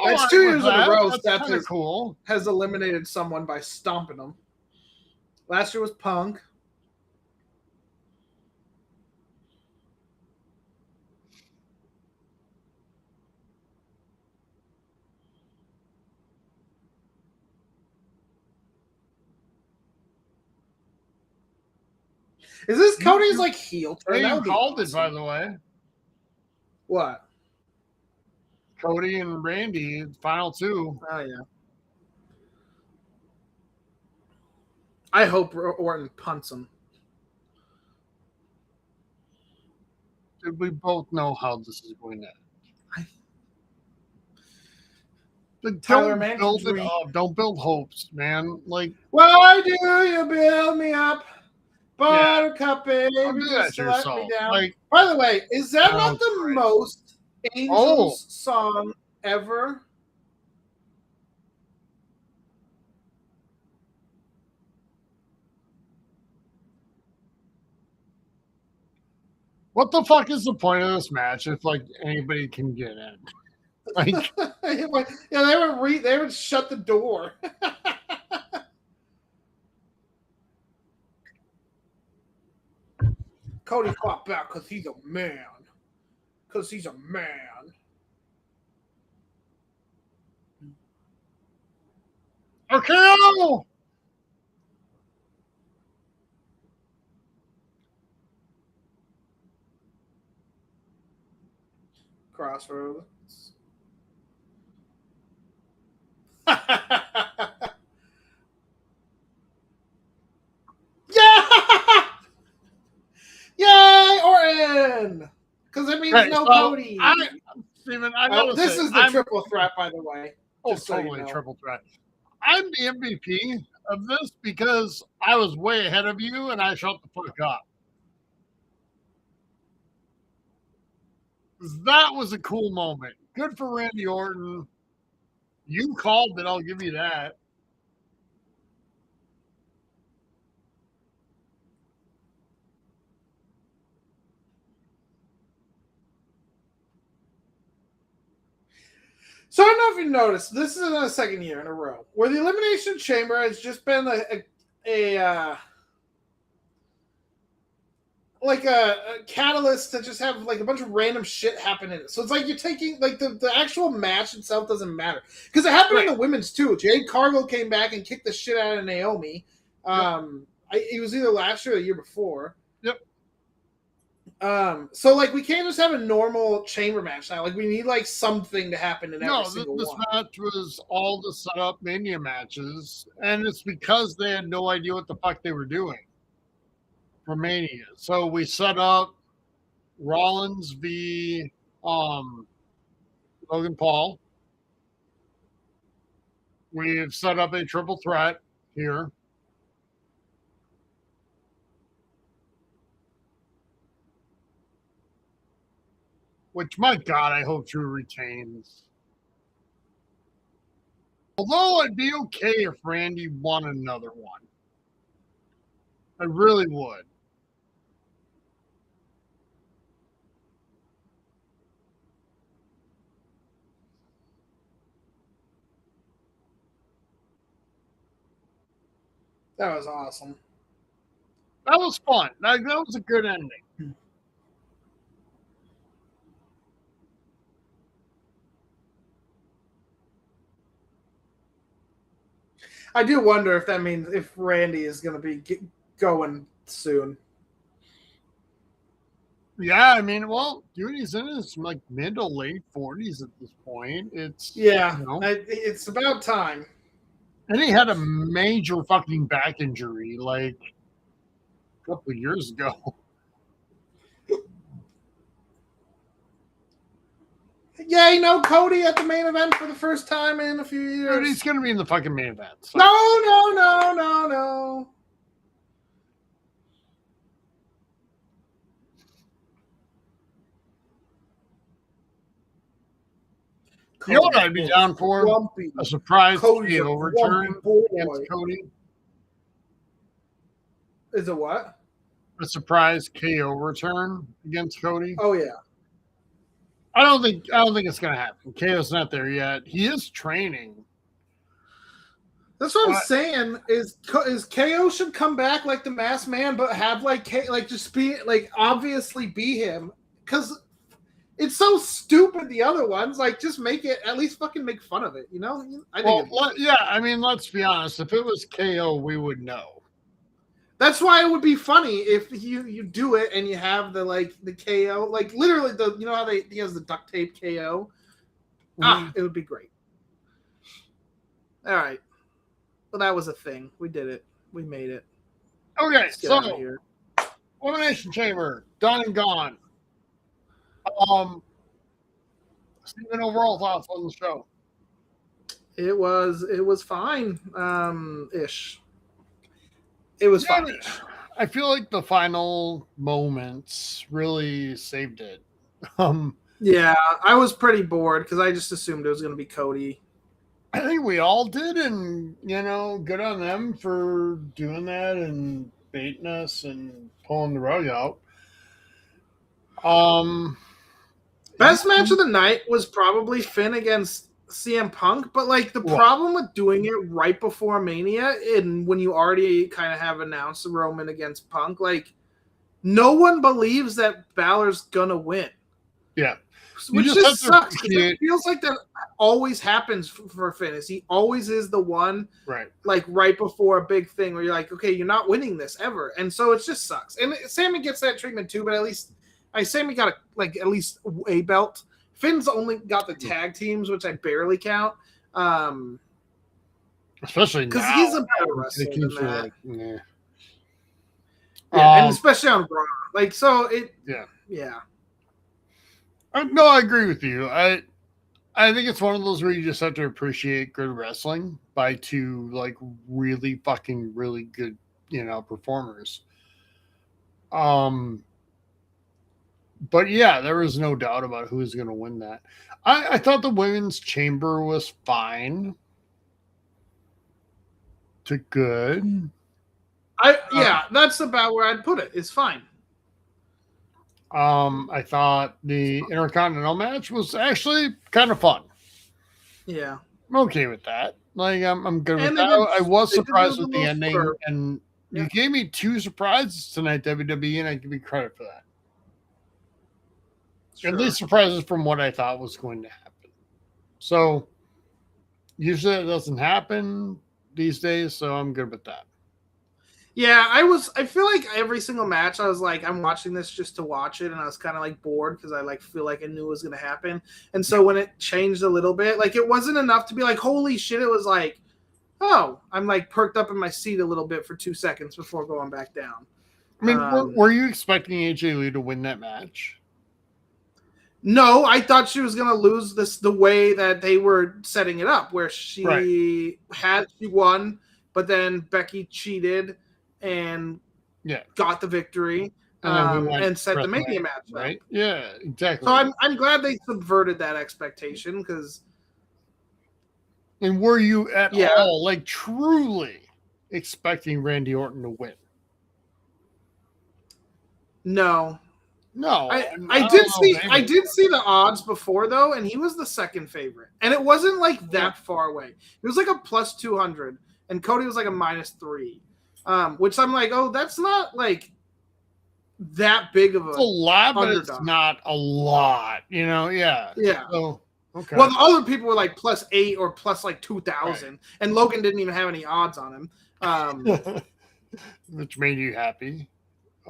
That's Right 2 years in a row. That's Seth kind of cool. has eliminated someone by stomping them. Last year was Punk. Is this Cody's like heel turn? Yeah, That you would be called it, awesome. by the way. What? Cody and Randy, final two. Oh yeah. I hope Orton punts him. Dude, we both know how this is going to end. But Tyler, don't man, build can it dream. up. Don't build hopes, man. Like, Why do you build me up, Buttercup, baby, don't do that just to to let me yourself. down? Like, By the way, is that Oh, not the Christ. most Angels song ever? what the fuck is the point of this match if like anybody can get in? Like, Yeah, they would shut the door. Cody fought back because he's a man. Because he's a man. okay. Crossroads. Yeah! Yay, Orton! Because it means Okay, no so Cody. Steven, I gotta this say, is the triple threat, by the way. Just so totally you know. triple threat. I'm the MVP of this because I was way ahead of you and I shut the fuck up. That was a cool moment. Good for Randy Orton. You called it, I'll give you that. So I don't know if you noticed, this is the second year in a row where the Elimination Chamber has just been a catalyst to just have like a bunch of random shit happen in it. So it's like you're taking like the actual match itself doesn't matter because it happened in the women's too. Jade Cargill came back and kicked the shit out of Naomi. It was either last year or the year before. Yep. So like we can't just have a normal chamber match now. Like we need like something to happen in every single this one. match was all the setup Mania matches, and it's because they had no idea what the fuck they were doing for Mania. So we set up Rollins v Logan Paul. We've set up a triple threat here. Which, my God, I hope Drew retains. Although I'd be okay if Randy won another one. I really would. That was awesome. That was fun. That was a good ending. I do wonder if that means if Randy is going to be going soon. Yeah, I mean, well, dude, he's in his like mid to late 40s at this point. It's it's about time. And he had a major fucking back injury like a couple of years ago. Yeah, Cody at the main event for the first time in a few years. Dude, he's gonna be in the fucking main event. So. No. You know what I'd be down for? Grumpy. A surprise Cody's KO return against Cody. Is it what? A surprise KO return against Cody. Oh yeah. I don't think it's gonna happen. KO's not there yet. He is training. That's what I'm saying. Is KO should come back like the Masked Man, but have just be obviously be him, because it's so stupid. The other ones, just make it, at least fucking make fun of it. I think. I mean, let's be honest. If it was KO, we would know. That's why it would be funny if you do it and you have the KO, literally how he has the duct tape KO. It would be great. All right. Well, that was a thing. We did it. We made it. Okay, so Elimination Chamber, done and gone. Steven, overall thoughts on the show? It was fine, ish. It was fine. I feel like the final moments really saved it. Yeah, I was pretty bored because I just assumed it was going to be Cody. I think we all did, and good on them for doing that and baiting us and pulling the rug out. Best match of the night was probably Finn against CM Punk, but the problem with doing it right before Mania and when you already kind of have announced Roman against Punk, no one believes that Balor's gonna win. Yeah. Which just sucks. It feels like that always happens for Finn. He always is the one, right? Right before a big thing where you're like, okay, you're not winning this ever, and so it just sucks. And Sammy gets that treatment too, but at least Sammy got at least a belt. Finn's only got the tag teams, which I barely count. Especially because he's a better wrestler than that. And especially on Raw. Yeah. No, I agree with you. I think it's one of those where you just have to appreciate good wrestling by two really fucking really good, performers. But yeah, there was no doubt about who was going to win that. I thought the women's chamber was fine to good. That's about where I'd put it. It's fine. I thought the Intercontinental match was actually kind of fun. Yeah, I'm okay with that. I'm good with that. I was surprised with the ending, and you gave me 2 surprises tonight, WWE, and I give you credit for that. Sure. At least surprises from what I thought was going to happen. So usually it doesn't happen these days, so I'm good with that. Yeah, I feel like every single match I was I'm watching this just to watch it, and I was kind of bored because I feel like I knew it was going to happen. And so when it changed a little bit, it wasn't enough to be holy shit. It was oh, I'm perked up in my seat a little bit for 2 seconds before going back down. I mean, were you expecting AJ Lee to win that match? No, I thought she was going to lose the way that they were setting it up, where she won, but then Becky cheated and got the victory and set the Mania match. Right? Yeah, exactly. So I'm glad they subverted that expectation because And were you at Yeah. all, like, truly expecting Randy Orton to win? No. No. I did see the odds before though, and he was the second favorite. And it wasn't like that far away. It was like a plus 200, and Cody was like a -3. Which I'm like, oh, that's not like that big of a. It's a lot, but underdog. it's not a lot, you know? Yeah. Yeah. So, okay. Well, the other people were like +8 or plus like 2,000, right. And Logan didn't even have any odds on him. Which made you happy.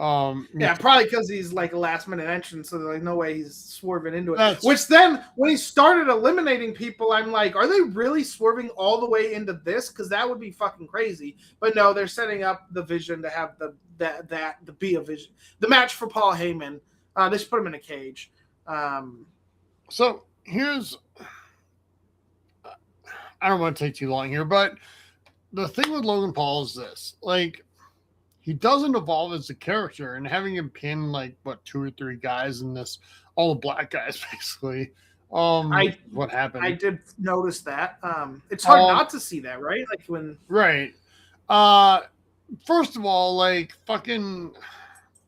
Yeah, probably because he's like a last-minute entrant, so like no way he's swerving into it. Which then, when he started eliminating people, I'm like, are they really swerving all the way into this? Because that would be fucking crazy. But no, they're setting up the vision to have the be a vision. The match for Paul Heyman. They should put him in a cage. So here's, I don't want to take too long here, but the thing with Logan Paul is this: like, he doesn't evolve as a character, and having him pin like 2 or 3 guys in this, all the black guys basically. What happened? I did notice that. It's hard not to see that, right? Like when right. First of all, like fucking,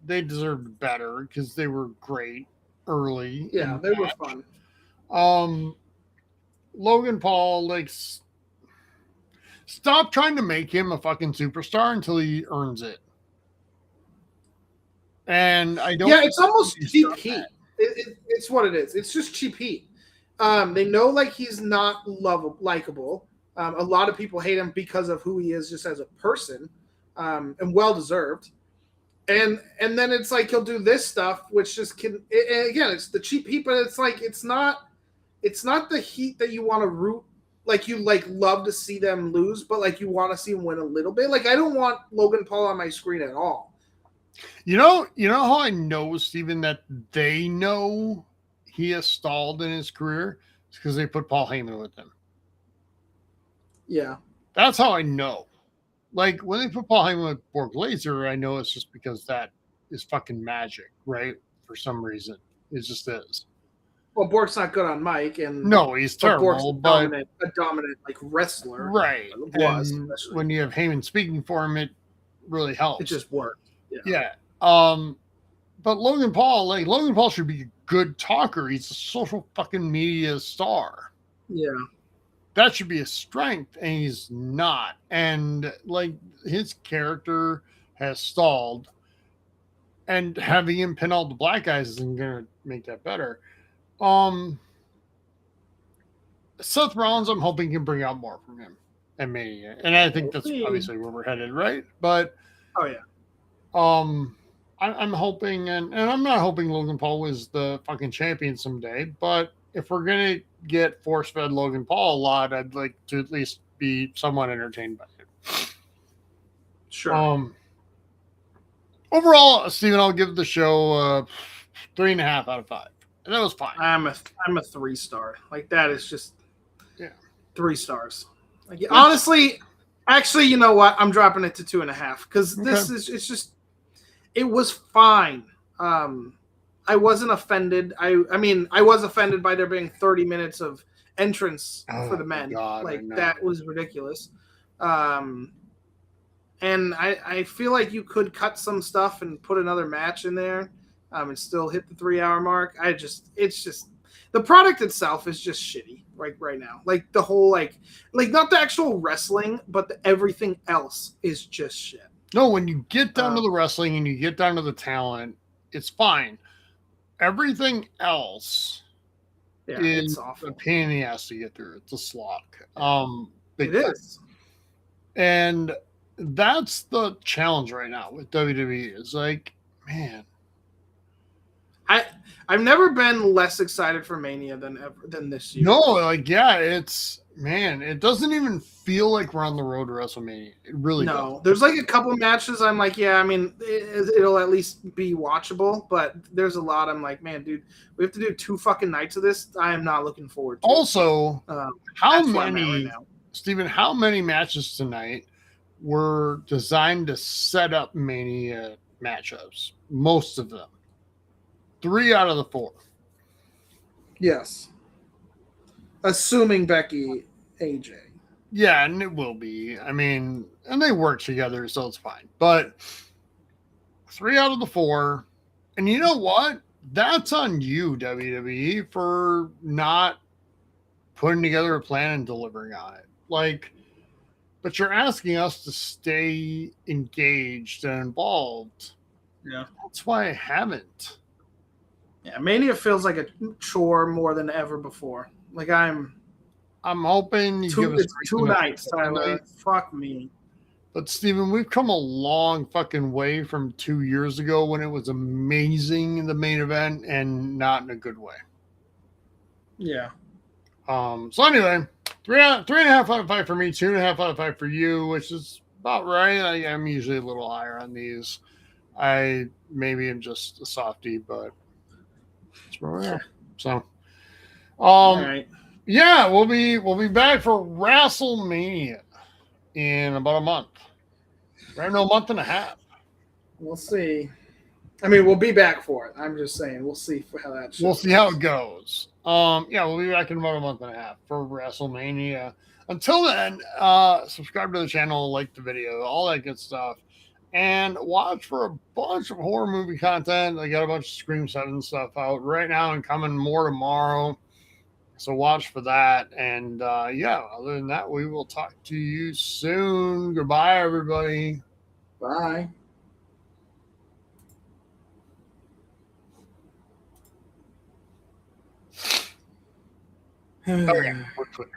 they deserved better because they were great early. Yeah, they were fun. Logan Paul, like, stop trying to make him a fucking superstar until he earns it. And I don't. Yeah, it's almost cheap heat. It's what it is. It's just cheap heat. They know like he's not likable. A lot of people hate him because of who he is just as a person, and well deserved. And then it's like he'll do this stuff, which just can. Again, it's the cheap heat, but it's like it's not the heat that you want to root. Like you like love to see them lose, but like you want to see him win a little bit. Like I don't want Logan Paul on my screen at all. You know how I know, Steven, that they know he has stalled in his career? It's because they put Paul Heyman with him. Yeah. That's how I know. Like, when they put Paul Heyman with Borg Laser, I know it's just because that is fucking magic, right? For some reason. It just is. Well, Borg's not good on mic, and no, he's terrible. Borg's a dominant like wrestler, right? And when you have Heyman speaking for him, it really helps. It just works. Yeah. But Logan Paul should be a good talker. He's a social fucking media star. Yeah. That should be a strength, and he's not. And like his character has stalled, and having him pin all the black guys isn't gonna make that better. Seth Rollins, I'm hoping can bring out more from him and Mania, and I think that's obviously where we're headed, right? But I'm hoping, and I'm not hoping Logan Paul was the fucking champion someday, but if we're gonna get force-fed Logan Paul a lot, I'd like to at least be somewhat entertained by it. Sure. Overall, Steven, I'll give the show 3.5 out of 5. And that was fine. I'm a 3-star. Like that is just 3 stars. Like, That's, honestly, actually, you know what? I'm dropping it to 2.5 because it was fine. I wasn't offended. I mean, I was offended by there being 30 minutes of entrance for the men. God, like that was ridiculous. And I feel like you could cut some stuff and put another match in there. And still hit the 3-hour mark. It's just the product itself is just shitty right now. Like the whole like not the actual wrestling, but everything else is just shit. No, when you get down to the wrestling and you get down to the talent, it's fine. Everything else is a pain in the ass to get through. It's a slog. It is. And that's the challenge right now with WWE. Is like, man. I've never been less excited for Mania than this year. No, like it doesn't even feel like we're on the road to WrestleMania. It really doesn't. There's like a couple matches I'm like, I mean, it'll at least be watchable, but there's a lot I'm like, man, dude, we have to do 2 fucking nights of this. I am not looking forward to also, how many matches tonight were designed to set up Mania matchups? Most of them. 3 out of the 4. Yes. Assuming Becky, AJ. Yeah, and it will be. I mean, and they work together, so it's fine. But 3 out of the 4, and you know what? That's on you, WWE, for not putting together a plan and delivering on it. Like, but you're asking us to stay engaged and involved. Yeah. That's why I haven't. Yeah, Mania feels like a chore more than ever before. Like I'm hoping you give us it's 2 nights, Tyler. Fuck me. But Steven, we've come a long fucking way from 2 years ago when it was amazing in the main event and not in a good way. Yeah. So anyway, 3.5 out of 5 for me, 2.5 out of 5 for you, which is about right. I'm usually a little higher on these. I maybe am just a softie, but that's where we are. So, All right. Yeah, we'll be back for WrestleMania in about a month. Right, no, a month and a half. We'll see. I mean, we'll be back for it. I'm just saying, we'll see how that. We'll see how it goes. Yeah, we'll be back in about a month and a half for WrestleMania. Until then, subscribe to the channel, like the video, all that good stuff, and watch for a bunch of horror movie content. I got a bunch of Scream 7 stuff out right now and coming more tomorrow. So watch for that. And yeah, other than that, we will talk to you soon. Goodbye, everybody. Bye. Okay, we're clear.